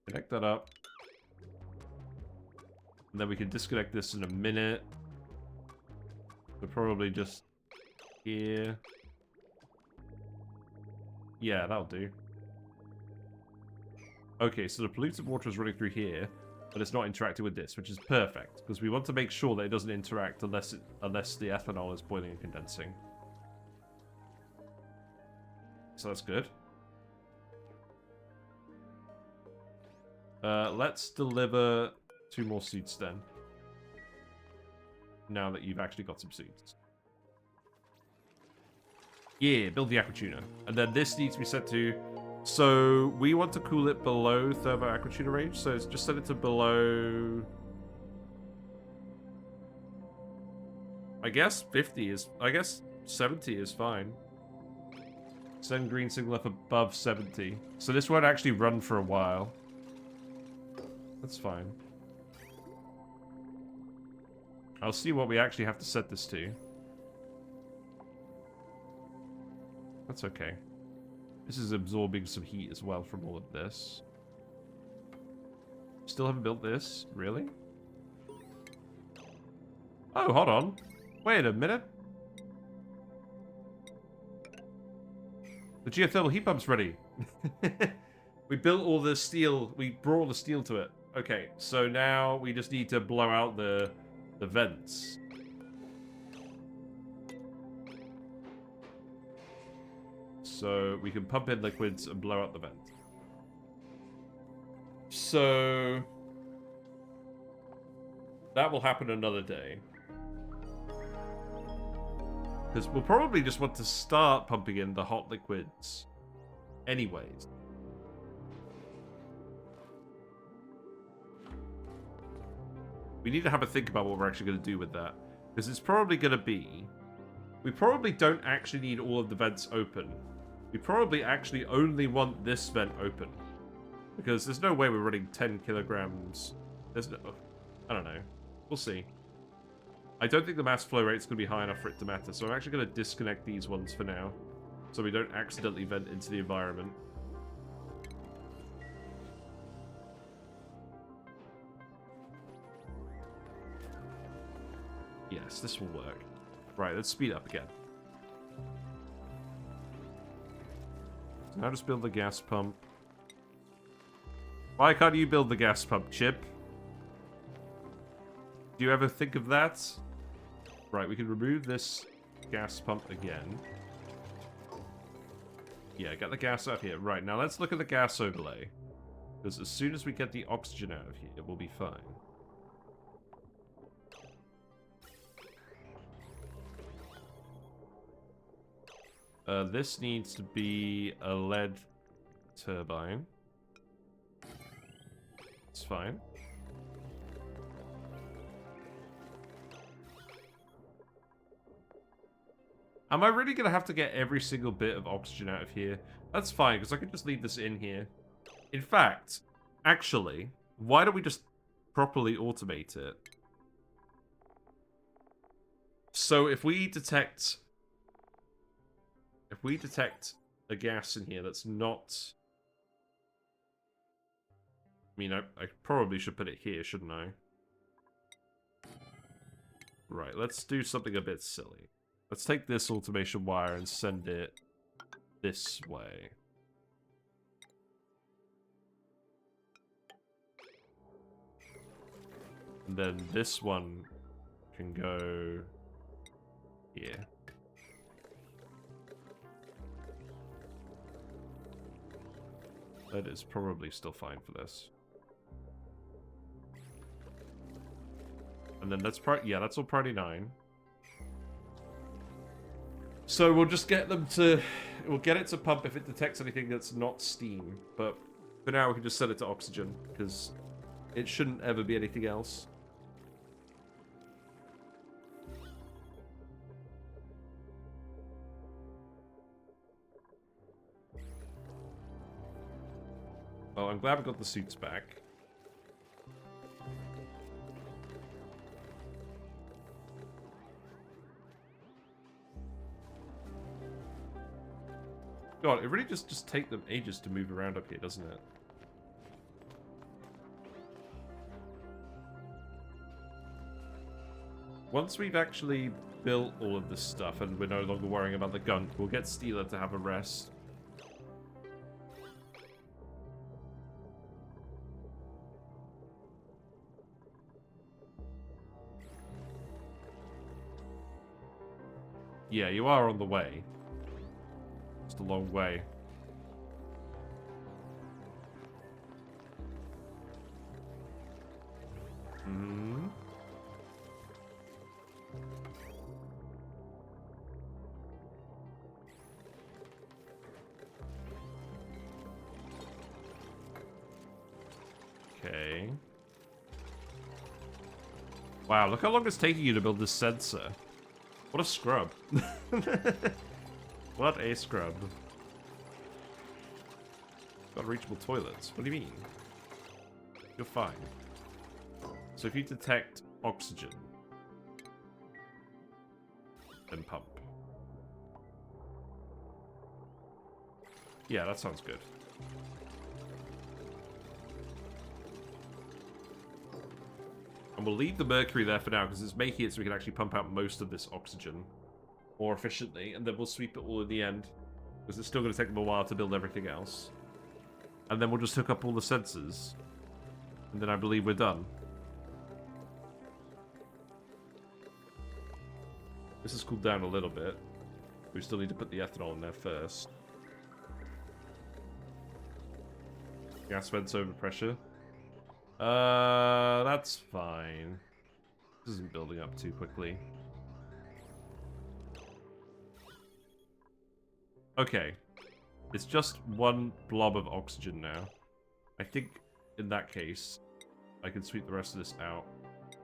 connect that up. And then we can disconnect this in a minute. We're probably just here. Yeah, that'll do. Okay, so the polluted water is running through here, but it's not interacting with this, which is perfect, because we want to make sure that it doesn't interact unless the ethanol is boiling and condensing. So that's good. Let's deliver 2 more suits then. Now that you've actually got some suits. Yeah, build the Aquatuner. And then this needs to be set to... So, we want to cool it below thermo Aquatuner range, so it's just set it to below... I guess 50 is... I guess 70 is fine. Send green signal up above 70. So this won't actually run for a while. That's fine. I'll see what we actually have to set this to. That's okay. This is absorbing some heat as well from all of this. Still haven't built this? Really? Oh, hold on. Wait a minute. The geothermal heat pump's ready. We built all the steel. We brought all the steel to it. Okay, so now we just need to blow out the the vents. So we can pump in liquids and blow out the vent. So that will happen another day. Because we'll probably just want to start pumping in the hot liquids anyways. We need to have a think about what we're actually going to do with that. Because it's probably going to be... We probably don't actually need all of the vents open. We probably actually only want this vent open. Because there's no way we're running 10 kilograms. There's no... I don't know. We'll see. I don't think the mass flow rate's going to be high enough for it to matter. So I'm actually going to disconnect these ones for now. So we don't accidentally vent into the environment. Yes, this will work. Right, let's speed up again. So now just build the gas pump. Why can't you build the gas pump, Chip? Do you ever think of that? Right, we can remove this gas pump again. Yeah, get the gas out of here. Right, now let's look at the gas overlay. Because as soon as we get the oxygen out of here, it will be fine. This needs to be a lead turbine. It's fine. Am I really going to have to get every single bit of oxygen out of here? That's fine, because I can just leave this in here. In fact, actually, why don't we just properly automate it? So if we detect a gas in here that's not... I mean, I probably should put it here, shouldn't I? Right, let's do something a bit silly. Let's take this automation wire and send it this way. And then this one can go here. That is probably still fine for this. And then that's that's all priority 9. So we'll just get them to... We'll get it to pump if it detects anything that's not steam. But for now, we can just set it to oxygen, because it shouldn't ever be anything else. Oh, I'm glad we got the suits back. God, it really just take them ages to move around up here, doesn't it? Once we've actually built all of this stuff and we're no longer worrying about the gunk, we'll get Steeler to have a rest. Yeah, you are on the way. Just a long way. Hmm. Okay. Wow, look how long it's taking you to build this sensor. What a scrub. What a scrub. Got reachable toilets. What do you mean? You're fine. So if you detect oxygen, then pump. Yeah, that sounds good. And we'll leave the mercury there for now, because it's making it so we can actually pump out most of this oxygen more efficiently, and then we'll sweep it all in the end, because it's still going to take them a while to build everything else. And then we'll just hook up all the sensors, and then I believe we're done. This has cooled down a little bit. We still need to put the ethanol in there first. Gas vents over pressure. That's fine. This isn't building up too quickly. Okay. It's just one blob of oxygen now. I think, in that case, I can sweep the rest of this out.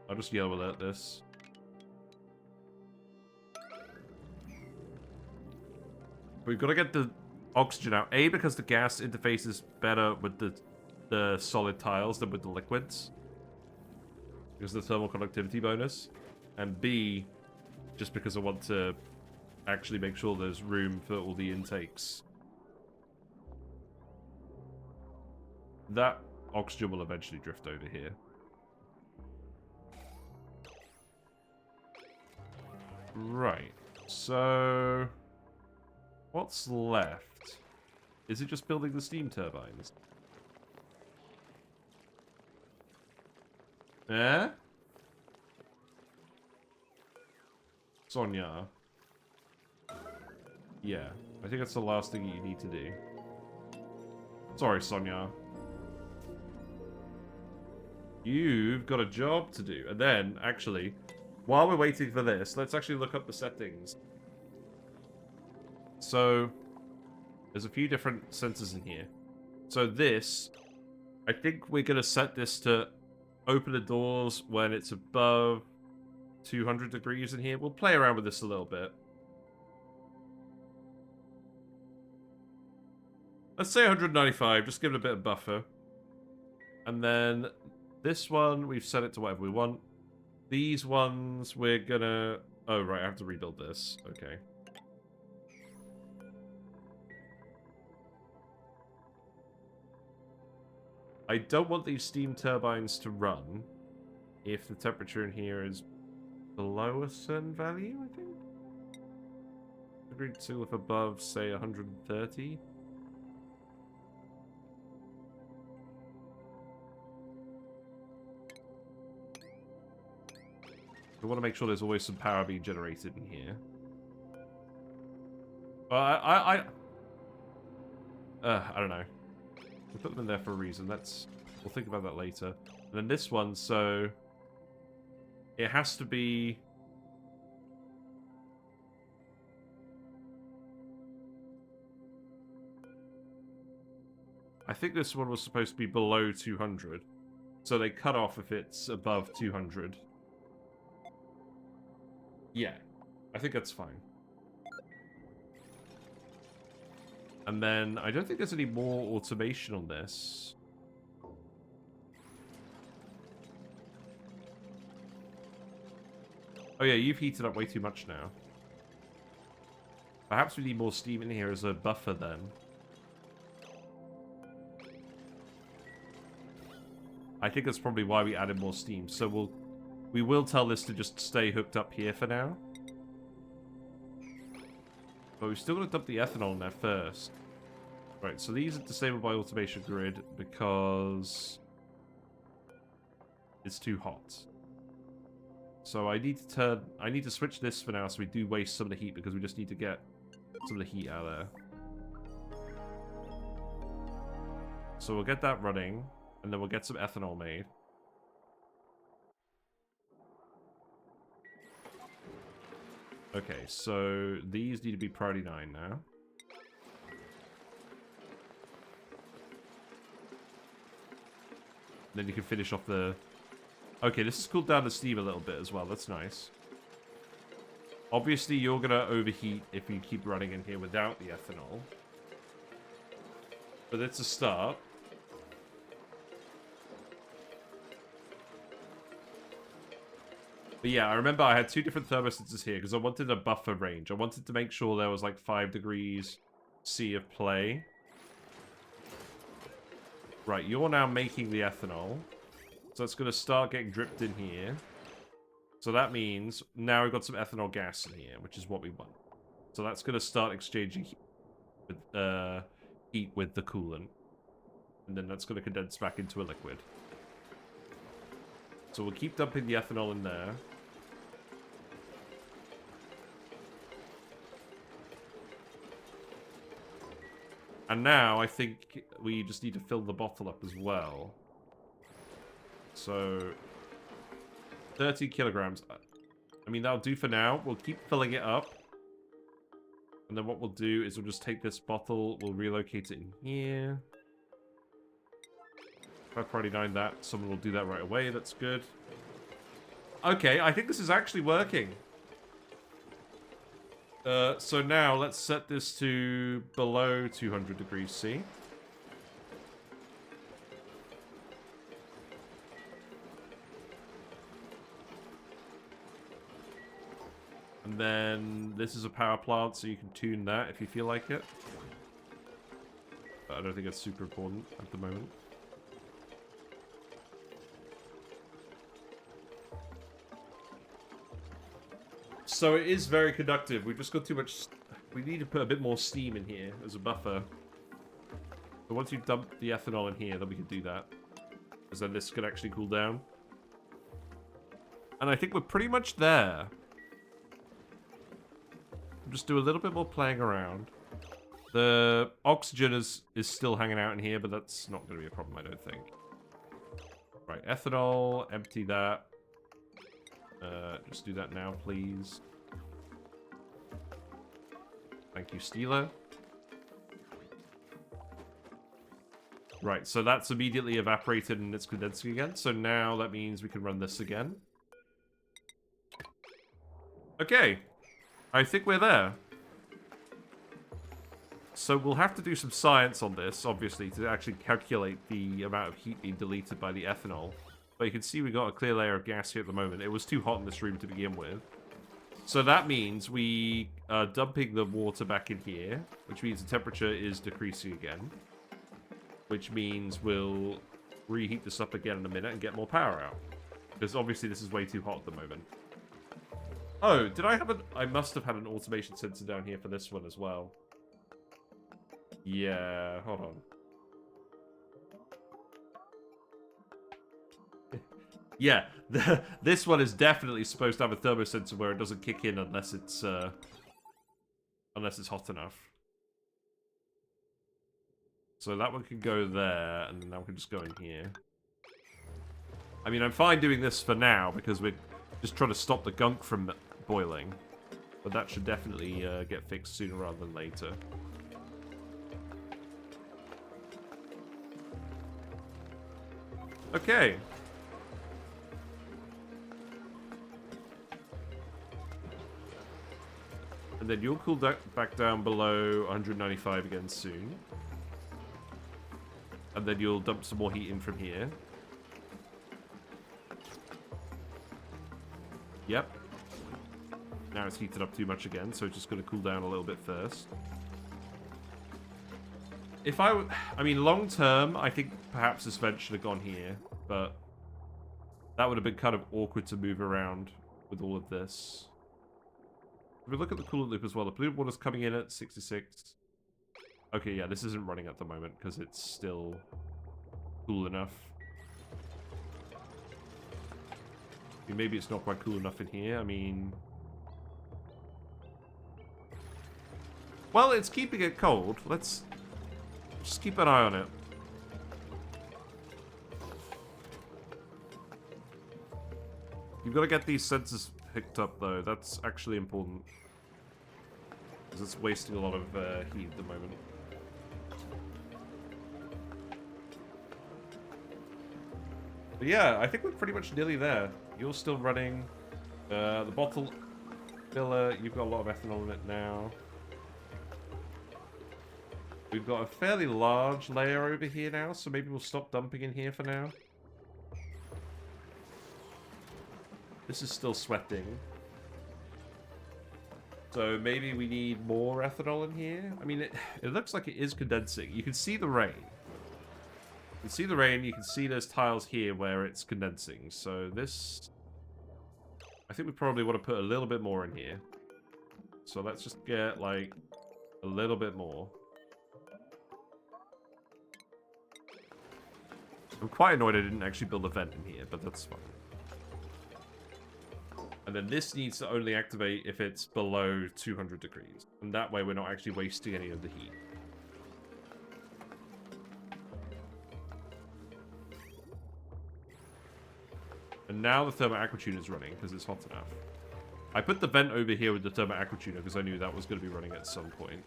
I'll just yellow alert this. We've got to get the oxygen out. A, because the gas interface is better with the solid tiles than with the liquids. Because of the thermal conductivity bonus. And B, just because I want to actually make sure there's room for all the intakes. That oxygen will eventually drift over here. Right. So what's left? Is it just building the steam turbines? Eh? Sonia. Yeah, I think that's the last thing you need to do. Sorry, Sonia. You've got a job to do. And then, actually, while we're waiting for this, let's actually look up the settings. So, there's a few different sensors in here. So this, I think we're going to set this to open the doors when it's above 200 degrees in here. We'll play around with this a little bit. Let's say 195, just give it a bit of buffer. And then this one, we've set it to whatever we want. These ones, we're gonna... Oh, right, I have to rebuild this. Okay. I don't want these steam turbines to run if the temperature in here is below a certain value, I think? Agreed to if above, say, 130. We want to make sure there's always some power being generated in here. I don't know. We put them in there for a reason. We'll think about that later. And then this one, so it has to be. I think this one was supposed to be below 200. So they cut off if it's above 200. Yeah, I think that's fine. And then, I don't think there's any more automation on this. Oh yeah, you've heated up way too much now. Perhaps we need more steam in here as a buffer then. I think that's probably why we added more steam. So we will tell this to just stay hooked up here for now. But we've still got to dump the ethanol in there first. Right, so these are disabled by automation grid because it's too hot. So I need to switch this for now so we do waste some of the heat because we just need to get some of the heat out of there. So we'll get that running and then we'll get some ethanol made. Okay, so these need to be priority 9 now. Then you can finish off the... Okay, this has cooled down the steam a little bit as well. That's nice. Obviously, you're going to overheat if you keep running in here without the ethanol. But it's a start. But yeah, I remember I had two different thermostats here because I wanted a buffer range. I wanted to make sure there was like 5 degrees C of play. Right, you're now making the ethanol. So it's going to start getting dripped in here. So that means now we've got some ethanol gas in here, which is what we want. So that's going to start exchanging heat with the coolant. And then that's going to condense back into a liquid. So we'll keep dumping the ethanol in there. And now I think we just need to fill the bottle up as well. So 30 kilograms. I mean, that'll do for now. We'll keep filling it up. And then what we'll do is we'll just take this bottle, we'll relocate it in here. 549 that. Someone will do that right away. That's good. Okay, I think this is actually working. So now let's set this to below 200 degrees C. And then this is a power plant, so you can tune that if you feel like it. But I don't think it's super important at the moment. So it is very conductive. We've just got too much... We need to put a bit more steam in here as a buffer. But once you dump the ethanol in here, then we can do that. Because then this could actually cool down. And I think we're pretty much there. Just do a little bit more playing around. The oxygen is still hanging out in here, but that's not going to be a problem, I don't think. Right, ethanol, empty that. Just do that now, please. Thank you, Steeler. Right, so that's immediately evaporated and it's condensing again. So now that means we can run this again. Okay. I think we're there. So we'll have to do some science on this, obviously, to actually calculate the amount of heat being deleted by the ethanol. But you can see we got a clear layer of gas here at the moment. It was too hot in this room to begin with. So that means we are dumping the water back in here, which means the temperature is decreasing again. Which means we'll reheat this up again in a minute and get more power out. Because obviously this is way too hot at the moment. Oh, did I have an... I must have had an automation sensor down here for this one as well. Yeah, hold on. Yeah, this one is definitely supposed to have a thermosensor where it doesn't kick in unless it's hot enough. So that one can go there, and then that one can just go in here. I mean, I'm fine doing this for now, because we're just trying to stop the gunk from boiling. But that should definitely get fixed sooner rather than later. Okay. And then you'll cool back down below 195 again soon. And then you'll dump some more heat in from here. Yep. Now it's heated up too much again, so it's just going to cool down a little bit first. If I mean, long term, I think perhaps this vent should have gone here, but that would have been kind of awkward to move around with all of this. If we look at the coolant loop as well, the polluted water's coming in at 66. Okay, yeah, this isn't running at the moment because it's still cool enough. I mean, maybe it's not quite cool enough in here. I mean... Well, it's keeping it cold. Let's just keep an eye on it. You've got to get these sensors hooked up, though. That's actually important. Because it's wasting a lot of heat at the moment. But yeah, I think we're pretty much nearly there. You're still running. The bottle filler, you've got a lot of ethanol in it now. We've got a fairly large layer over here now, so maybe we'll stop dumping in here for now. This is still sweating. So maybe we need more ethanol in here? I mean, it looks like it is condensing. You can see the rain. You can see the rain, you can see there's tiles here where it's condensing. So this... I think we probably want to put a little bit more in here. So let's just get, like, a little bit more. I'm quite annoyed I didn't actually build a vent in here, but that's fine. And then this needs to only activate if it's below 200 degrees. And that way we're not actually wasting any of the heat. And now the thermal aquatuner is running because it's hot enough. I put the vent over here with the thermal aquatuner because I knew that was going to be running at some point.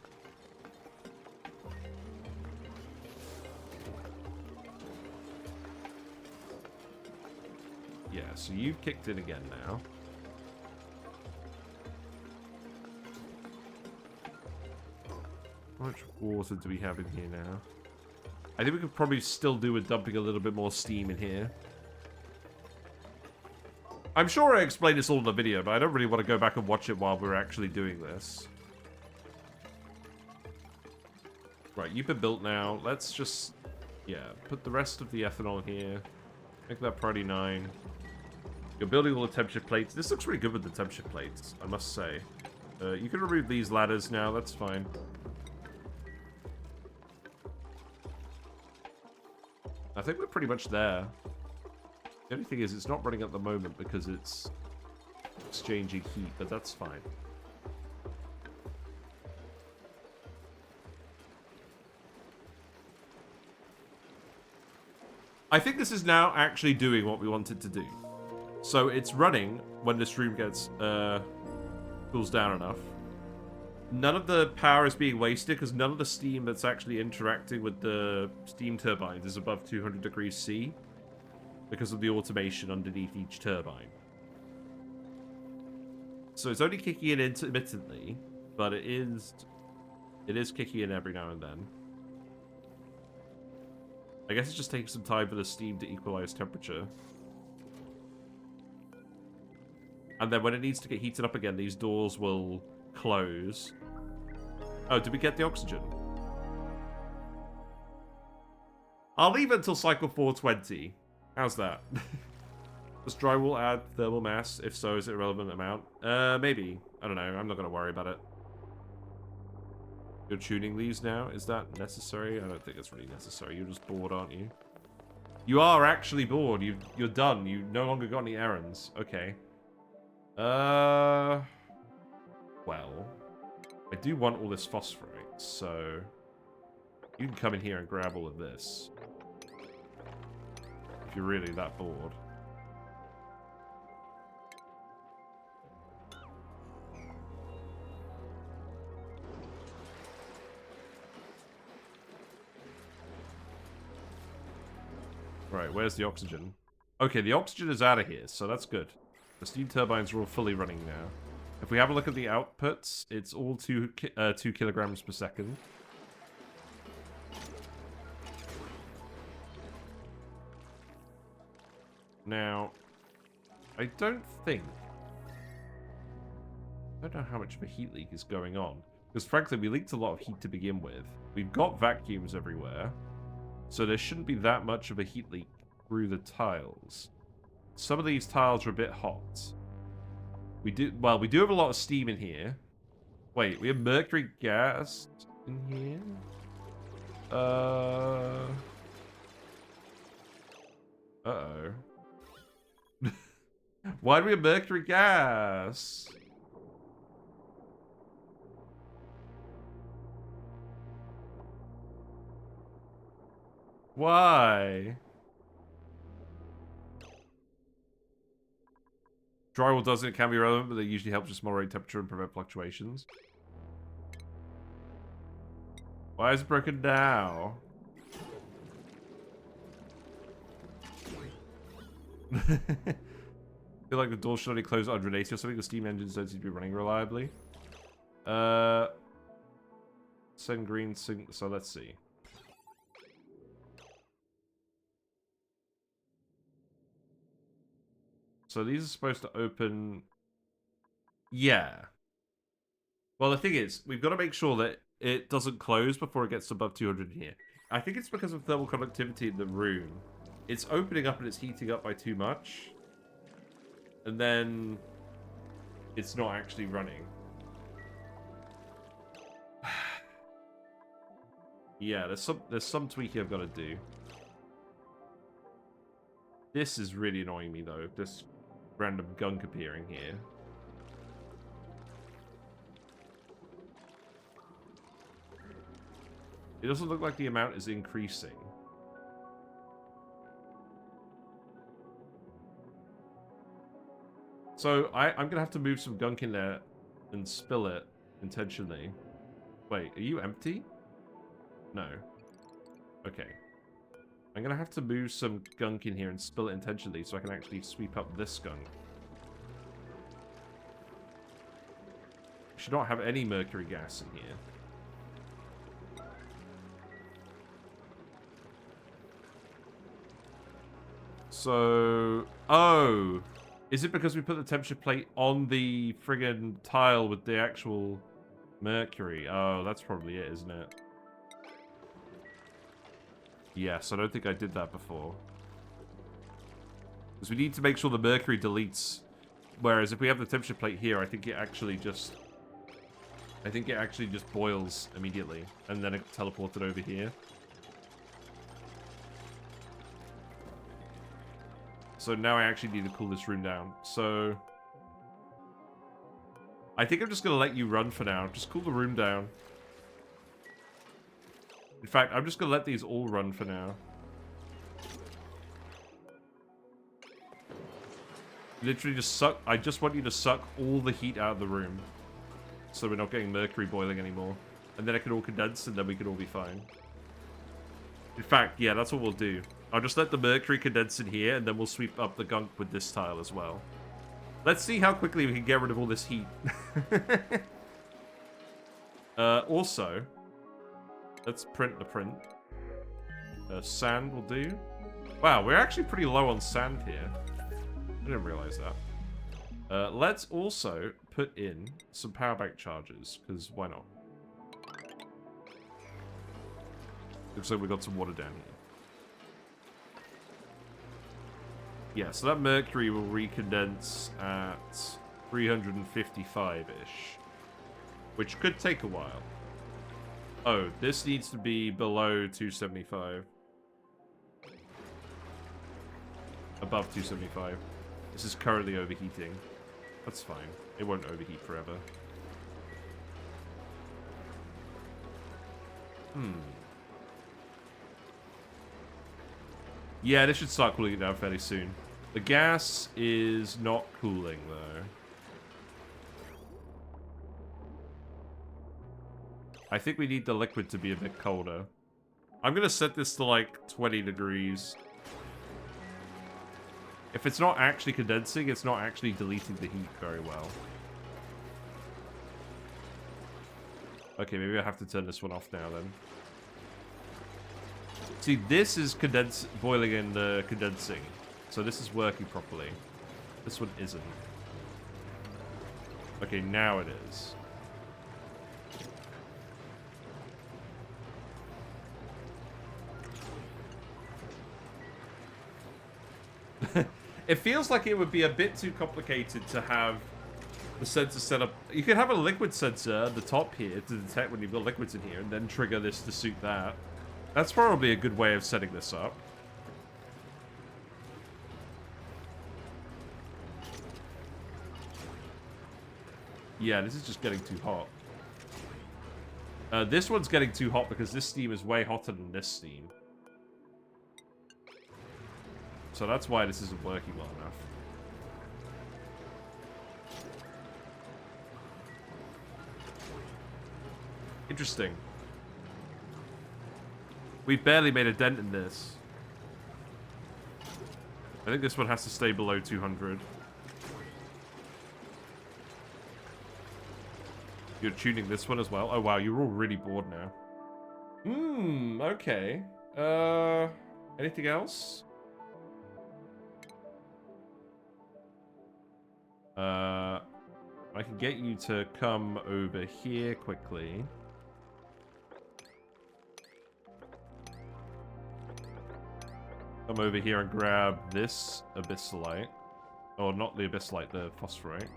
Yeah, so you've kicked in again now. How much water do we have in here now? I think we could probably still do with dumping a little bit more steam in here. I'm sure I explained this all in the video, but I don't really want to go back and watch it while we're actually doing this. Right, you've been built now. Let's just, yeah, put the rest of the ethanol here. Make that priority 9. You're building all the temperature plates. This looks really good with the temperature plates, I must say. You can remove these ladders now, that's fine. I think we're pretty much there. The only thing is it's not running at the moment because it's exchanging heat, but that's fine. I think this is now actually doing what we want it to do. So it's running when this room gets cools down enough. None of the power is being wasted because none of the steam that's actually interacting with the steam turbines is above 200 degrees C because of the automation underneath each turbine. So it's only kicking in intermittently, but it is kicking in every now and then. I guess it's just taking some time for the steam to equalize temperature. And then when it needs to get heated up again, these doors will close. Oh, did we get the oxygen? I'll leave it until cycle 420. How's that? Does drywall add thermal mass? If so, is it a relevant amount? Maybe. I don't know. I'm not going to worry about it. You're tuning these now? Is that necessary? I don't think it's really necessary. You're just bored, aren't you? You are actually bored. You're done. You no longer got any errands. Okay. Well, I do want all this phosphorite, so you can come in here and grab all of this. If you're really that bored. Right, where's the oxygen? Okay, the oxygen is out of here, so that's good. The steam turbines are all fully running now. If we have a look at the outputs, it's all 2 kilograms per second. Now, I don't know how much of a heat leak is going on. Because frankly, we leaked a lot of heat to begin with. We've got vacuums everywhere. So there shouldn't be that much of a heat leak through the tiles. Some of these tiles are a bit hot. We do have a lot of steam in here. Wait, we have mercury gas in here? Uh-oh. Why do we have mercury gas? Why? Drywall doesn't, it can be relevant, but they usually help just moderate temperature and prevent fluctuations. Why is it broken now? I feel like the door should only close at 180 or something. The steam engines don't seem to be running reliably. Send green, so let's see. So these are supposed to open... Yeah. Well, the thing is, we've got to make sure that it doesn't close before it gets above 200 in here. I think it's because of thermal conductivity in the room. It's opening up and it's heating up by too much. And then it's not actually running. Yeah, there's some tweaking I've got to do. This is really annoying me, though. This random gunk appearing here. It doesn't look like the amount is increasing. So I'm gonna have to move some gunk in there and spill it intentionally. Wait, are you empty? No. Okay. I'm gonna have to move some gunk in here and spill it intentionally so I can actually sweep up this gunk. Should not have any mercury gas in here. So... Oh! Is it because we put the temperature plate on the friggin' tile with the actual mercury? Oh, that's probably it, isn't it? Yes, I don't think I did that before. Because we need to make sure the mercury deletes. Whereas if we have the temperature plate here, I think it actually just... I think it actually just boils immediately. And then it teleported over here. So now I actually need to cool this room down. So... I think I'm just going to let you run for now. Just cool the room down. In fact, I'm just going to let these all run for now. Literally just suck... I just want you to suck all the heat out of the room. So we're not getting mercury boiling anymore. And then it can all condense and then we can all be fine. In fact, yeah, that's what we'll do. I'll just let the mercury condense in here and then we'll sweep up the gunk with this tile as well. Let's see how quickly we can get rid of all this heat. Also, let's print the print. Sand will do. Wow, we're actually pretty low on sand here. I didn't realize that. Let's also put in some power bank charges, because why not? Looks like we got some water down here. Yeah, so that mercury will recondense at 355-ish. Which could take a while. Oh, this needs to be below 275. Above 275. This is currently overheating. That's fine. It won't overheat forever. Yeah, this should start cooling it down fairly soon. The gas is not cooling, though. I think we need the liquid to be a bit colder. I'm going to set this to, like, 20 degrees. If it's not actually condensing, it's not actually deleting the heat very well. Okay, maybe I have to turn this one off now, then. See, this is boiling and condensing. So this is working properly. This one isn't. Okay, now it is. It feels like it would be a bit too complicated to have the sensor set up. You could have a liquid sensor at the top here to detect when you've got liquids in here and then trigger this to suit that. That's probably a good way of setting this up. Yeah, this is just getting too hot. This one's getting too hot because this steam is way hotter than this steam. So that's why this isn't working well enough. Interesting. We've barely made a dent in this. I think this one has to stay below 200. You're tuning this one as well? Oh wow, you're all really bored now. Okay. Anything else? I can get you to come over here quickly. Come over here and grab this abyssalite. Oh, not the abyssalite, the phosphorite.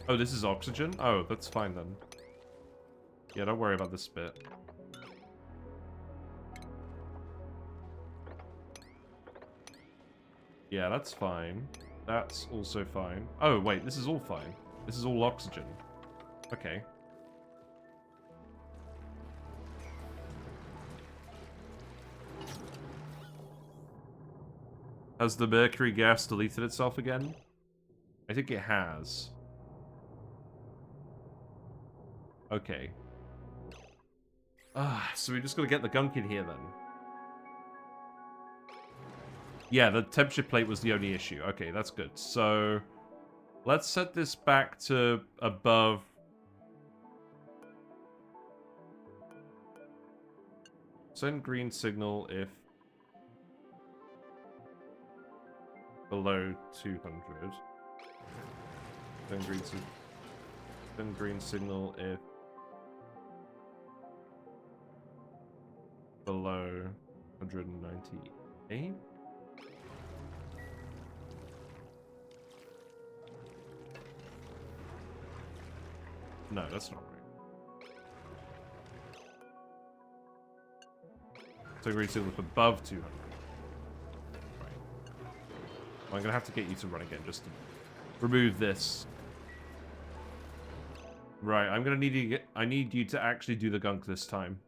Oh, this is oxygen? Oh, that's fine then. Yeah, don't worry about this bit. Yeah, that's fine. That's also fine. Oh, wait, this is all fine. This is all oxygen. Okay. Has the mercury gas deleted itself again? I think it has. Okay. So we just gotta get the gunk in here then. Yeah, the temperature plate was the only issue. Okay, that's good. So let's set this back to above. Send green signal if below 200. Send green signal if below 198. No, that's not right. So green signal if above 200. Right. Well, I'm gonna have to get you to run again just to remove this. Right, I'm gonna need you. I need you to actually do the gunk this time,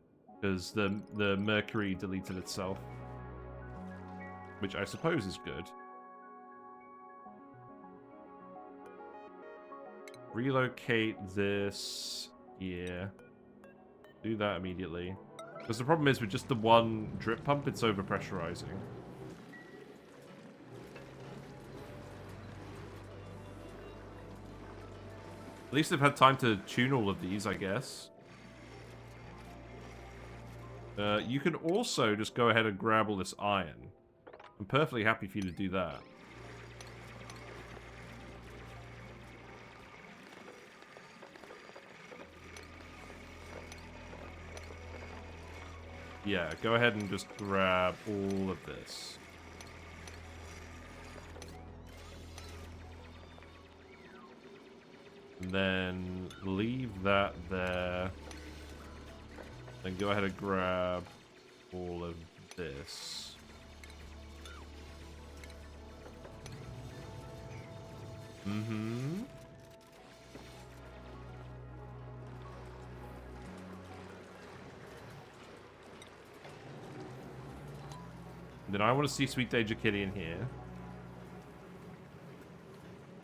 because the mercury deleted itself, which I suppose is good. Relocate this here. Do that immediately. Because the problem is with just the one drip pump, it's overpressurizing. At least they've had time to tune all of these, I guess. You can also just go ahead and grab all this iron. I'm perfectly happy for you to do that. Yeah, go ahead and just grab all of this. And then leave that there. Then go ahead and grab all of this. Mm-hmm. Then I want to see Sweet Danger Kitty in here.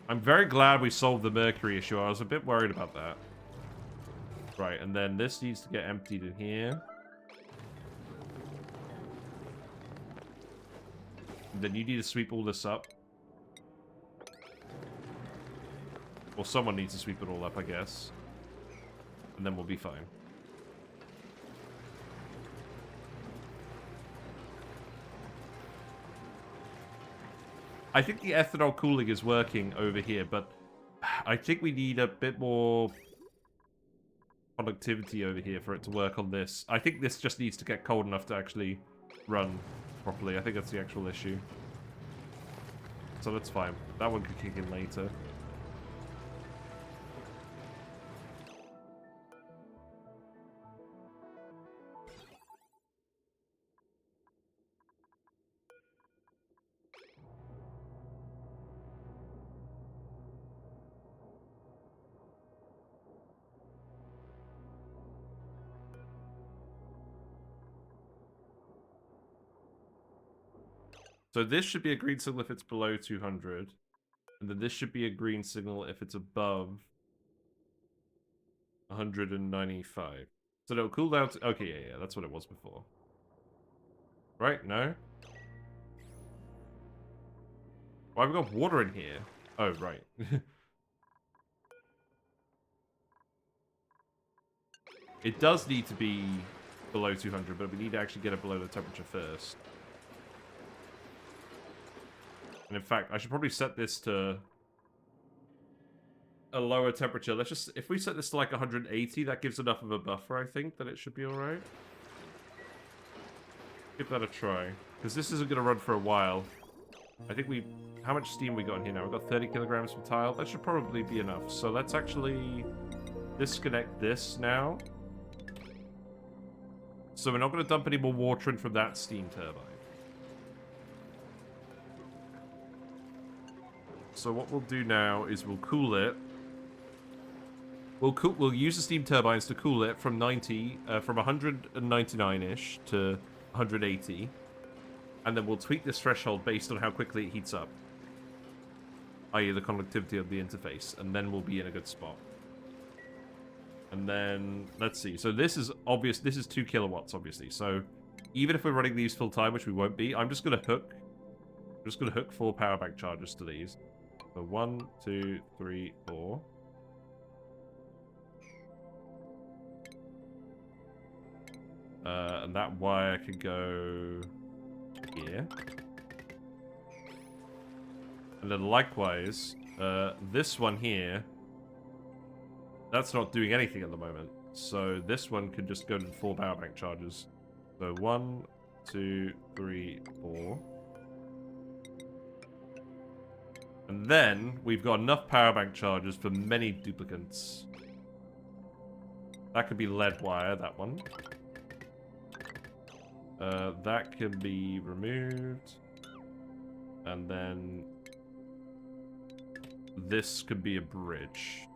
I'm very glad we solved the mercury issue. I was a bit worried about that. Right, and then this needs to get emptied in here. And then you need to sweep all this up. Or someone needs to sweep it all up, I guess. And then we'll be fine. I think the ethanol cooling is working over here, but I think we need a bit more productivity over here for it to work on this. I think this just needs to get cold enough to actually run properly. I think that's the actual issue. So that's fine. That one could kick in later. So this should be a green signal if it's below 200. And then this should be a green signal if it's above 195. So it'll cool down to... Okay, yeah, that's what it was before. Right? No? Why have we got water in here? Oh, right. It does need to be below 200, but we need to actually get it below the temperature first. And in fact, I should probably set this to a lower temperature. Let's just... If we set this to like 180, that gives enough of a buffer, I think, that it should be alright. Give that a try. Because this isn't going to run for a while. I think we... How much steam we got in here now? We've got 30 kilograms from tile. That should probably be enough. So let's actually disconnect this now. So we're not going to dump any more water in from that steam turbine. So what we'll do now is we'll cool it. We'll use the steam turbines to cool it from 199-ish to 180. And then we'll tweak this threshold based on how quickly it heats up. i.e. the conductivity of the interface, and then we'll be in a good spot. And then, let's see. So this is obvious. This is 2 kilowatts, obviously. So even if we're running these full time, which we won't be, I'm just going to hook 4 power bank chargers to these. So 1, 2, 3, 4. And that wire could go here. And then likewise, this one here, that's not doing anything at the moment. So this one could just go to 4 power bank charges. So 1, 2, 3, 4. And then we've got enough power bank charges for many duplicants. That could be lead wire, that one. That can be removed. And then this could be a bridge.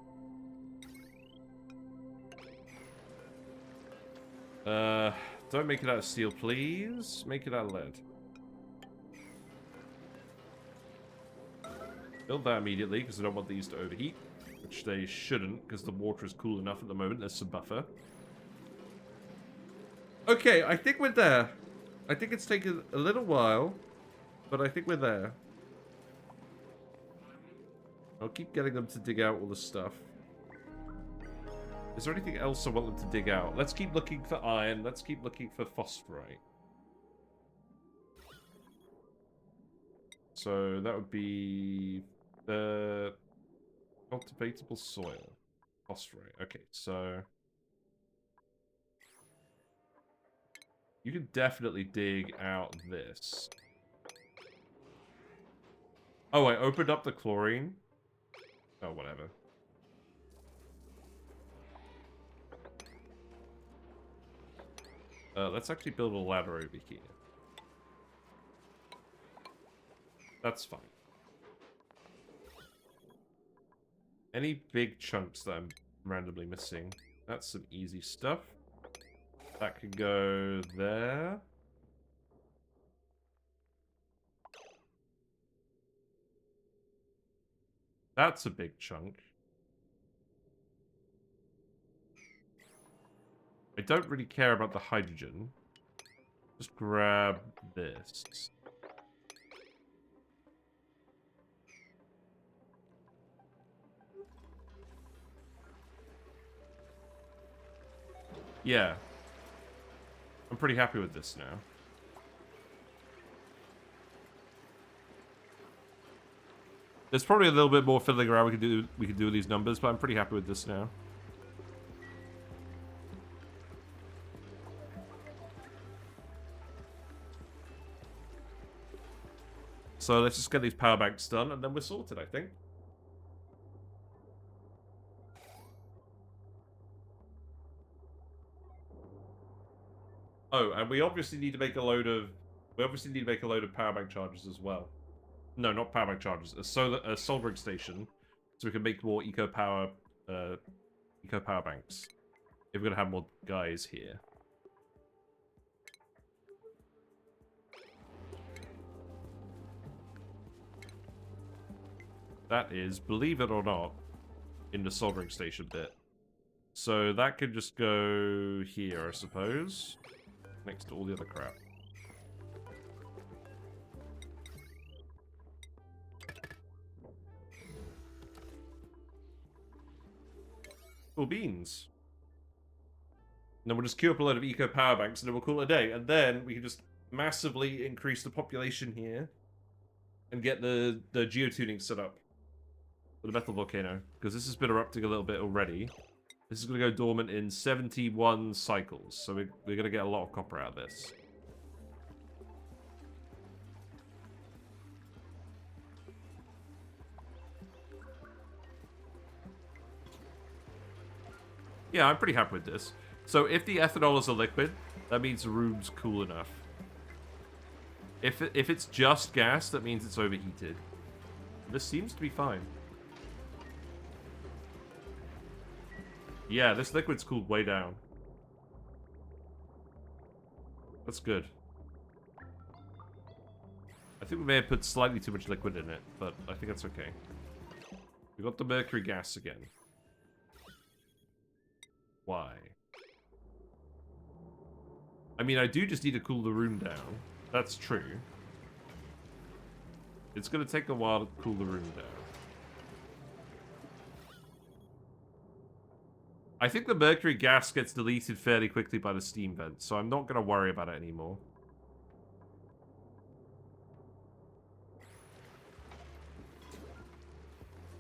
Don't make it out of steel, please. Make it out of lead. Build that immediately, because I don't want these to overheat. Which they shouldn't, because the water is cool enough at the moment. There's some buffer. Okay, I think we're there. I think it's taken a little while, but I think we're there. I'll keep getting them to dig out all the stuff. Is there anything else I want them to dig out? Let's keep looking for iron. Let's keep looking for phosphorite. So that would be the cultivatable soil. Phosphorite. Okay, so you can definitely dig out this. Oh, I opened up the chlorine. Oh, whatever. Let's actually build a ladder over here. That's fine. Any big chunks that I'm randomly missing? That's some easy stuff. That could go there. That's a big chunk. I don't really care about the hydrogen. Just grab this. Yeah. I'm pretty happy with this now. There's probably a little bit more fiddling around we could do with these numbers, but I'm pretty happy with this now. So let's just get these power banks done, and then we're sorted, I think. Oh, and we obviously need to make a load of power bank chargers as well. No, not power bank chargers. A soldering station, so we can make more eco power banks. If we're gonna have more guys here. That is, believe it or not, in the soldering station bit. So that could just go here, I suppose. Next to all the other crap. Cool beans. And then we'll just queue up a load of eco power banks and then we'll call it a day. And then we can just massively increase the population here and get the geotuning set up for the metal volcano. Because this has been erupting a little bit already. This is going to go dormant in 71 cycles. So we're going to get a lot of copper out of this. Yeah, I'm pretty happy with this. So if the ethanol is a liquid, that means the room's cool enough. If it's just gas, that means it's overheated. This seems to be fine. Yeah, this liquid's cooled way down. That's good. I think we may have put slightly too much liquid in it, but I think that's okay. We got the mercury gas again. Why? I mean, I do just need to cool the room down. That's true. It's going to take a while to cool the room down. I think the mercury gas gets deleted fairly quickly by the steam vent, so I'm not going to worry about it anymore.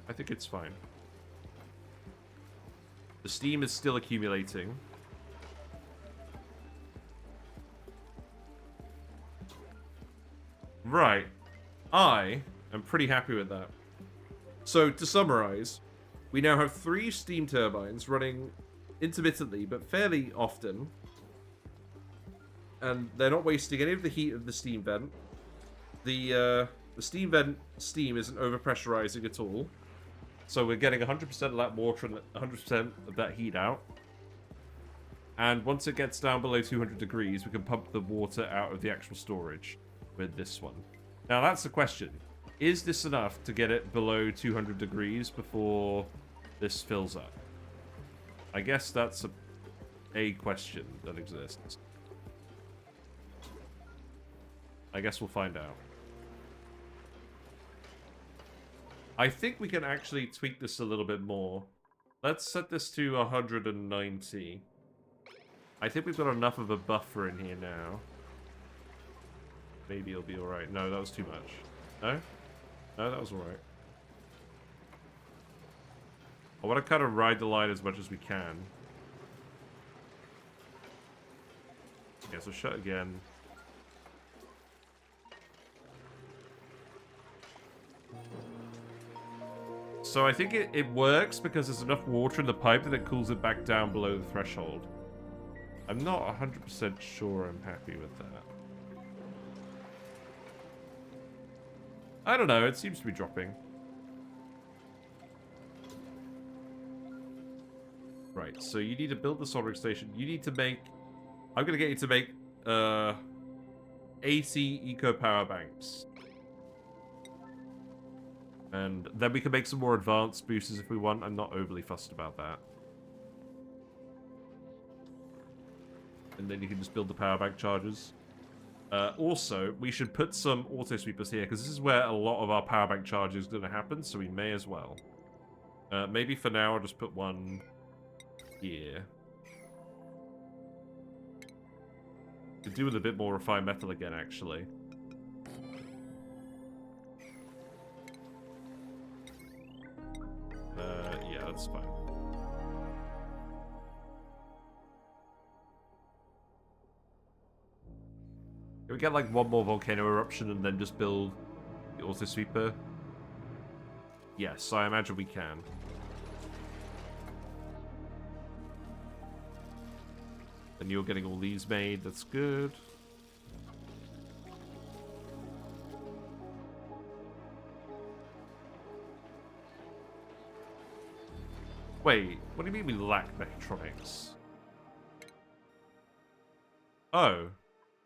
I think it's fine. The steam is still accumulating. Right. I am pretty happy with that. So, to summarize, we now have 3 steam turbines running intermittently, but fairly often. And they're not wasting any of the heat of the steam vent. The steam vent steam isn't overpressurizing at all. So we're getting 100% of that water and 100% of that heat out. And once it gets down below 200 degrees, we can pump the water out of the actual storage with this one. Now that's the question. Is this enough to get it below 200 degrees before this fills up? I guess that's a question that exists. I guess we'll find out. I think we can actually tweak this a little bit more. Let's set this to 190. I think we've got enough of a buffer in here now. Maybe it'll be alright. No, that was too much. No? No, that was alright. I want to kind of ride the line as much as we can. Yeah, so shut again. So I think it works because there's enough water in the pipe that it cools it back down below the threshold. I'm not 100% sure I'm happy with that. I don't know, it seems to be dropping. Right, so you need to build the soldering station. You need to make... I'm going to get you to make 80 eco power banks. And then we can make some more advanced boosters if we want. I'm not overly fussed about that. And then you can just build the power bank chargers. Also, we should put some auto sweepers here, because this is where a lot of our power bank charges is going to happen, so we may as well. Maybe for now I'll just put one here. Could do with a bit more refined metal again, actually. Yeah, that's fine. Can we get like one more volcano eruption and then just build the auto sweeper? Yes, I imagine we can. And you're getting all these made, that's good. Wait, what do you mean we lack mechatronics? Oh.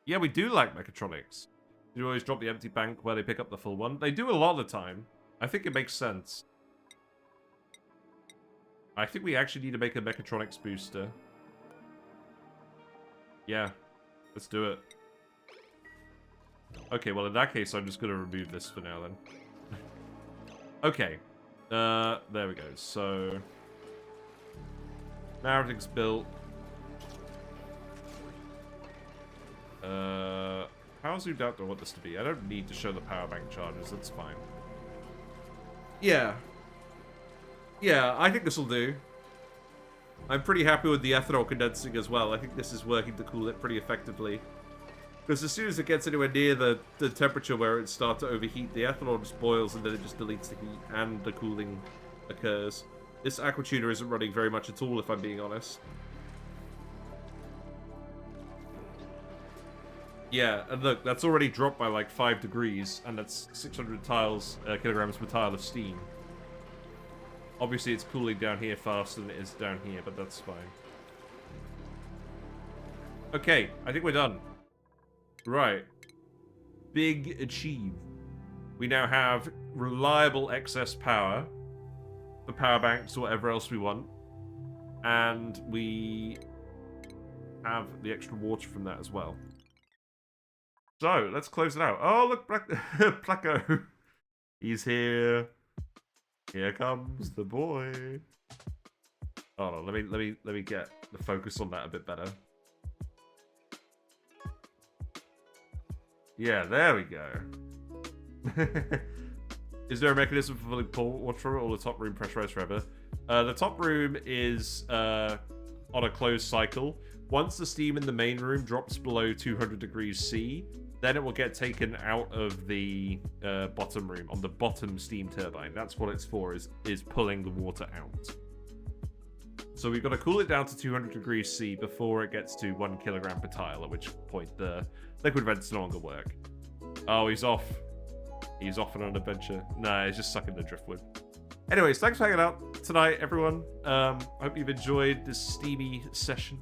Yeah, we do lack mechatronics. You always drop the empty bank where they pick up the full one. They do a lot of the time. I think it makes sense. I think we actually need to make a mechatronics booster. Yeah, let's do it. Okay, well in that case I'm just going to remove this for now then. Okay. There we go. So... now everything's built. How zoomed out do I want this to be? I don't need to show the power bank charges, that's fine. Yeah. Yeah, I think this will do. I'm pretty happy with the ethanol condensing as well. I think this is working to cool it pretty effectively. Because as soon as it gets anywhere near the temperature where it starts to overheat, the ethanol just boils and then it just deletes the heat and the cooling occurs. This aquatuner isn't running very much at all, if I'm being honest. Yeah, and look, that's already dropped by like 5 degrees, and that's 600 kilograms per tile of steam. Obviously, it's cooling down here faster than it is down here, but that's fine. Okay, I think we're done. Right. Big achieve. We now have reliable excess power. the power banks or whatever else we want. And we have the extra water from that as well. So, let's close it out. Oh, look, Placco. He's here. Here comes the boy. Hold on, let me get the focus on that a bit better. Yeah, there we go. Is there a mechanism for filling pool water or the top room pressurized forever? The top room is on a closed cycle. Once the steam in the main room drops below 200 degrees C, then it will get taken out of the bottom room on the bottom steam turbine. That's what it's for, is pulling the water out. So we've got to cool it down to 200 degrees C before it gets to 1 kilogram per tile, at which point the liquid vents no longer work. Oh, he's off. He's off on an adventure. Nah, he's just sucking the driftwood. Anyways, thanks for hanging out tonight, everyone. Hope you've enjoyed this steamy session.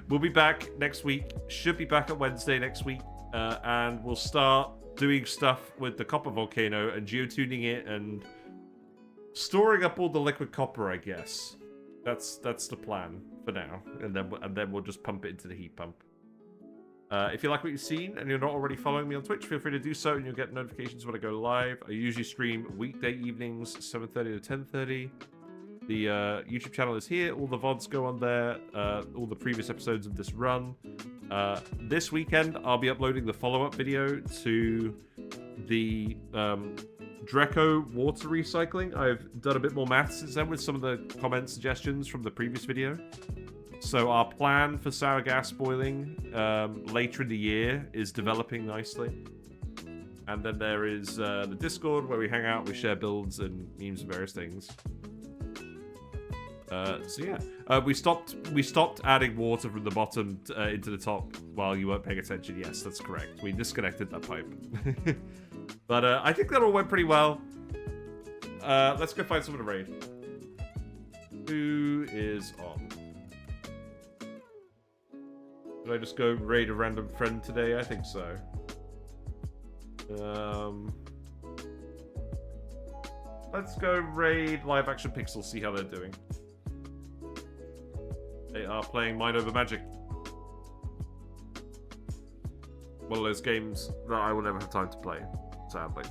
We'll be back next week. Should be back on Wednesday next week. And we'll start doing stuff with the copper volcano and geotuning it and storing up all the liquid copper, I guess. That's the plan for now. And then we'll just pump it into the heat pump. If you like what you've seen and you're not already following me on Twitch, feel free to do so and you'll get notifications when I go live. I usually stream weekday evenings, 7:30 to 10:30. The YouTube channel is here. All the VODs go on there. All the previous episodes of this run. This weekend, I'll be uploading the follow-up video to the Dreco water recycling. I've done a bit more maths since then with some of the comment suggestions from the previous video. So our plan for sour gas boiling later in the year is developing nicely. And then there is the Discord where we hang out, we share builds and memes and various things. So yeah, we stopped adding water from the bottom into the top while you weren't paying attention. Yes, that's correct. We disconnected that pipe. But I think that all went pretty well. Let's go find someone to raid. Who is on? Did I just go raid a random friend today? I think so. Let's go raid Live Action Pixel, see how they're doing. They are playing Mind Over Magic. One of those games that I will never have time to play, sadly.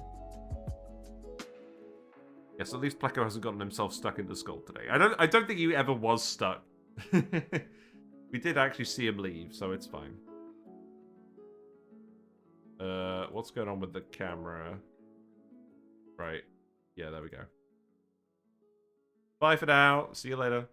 Yes, at least Pleco hasn't gotten himself stuck in the skull today. I don't think he ever was stuck. We did actually see him leave, so it's fine. What's going on with the camera? Right. Yeah, there we go. Bye for now. See you later.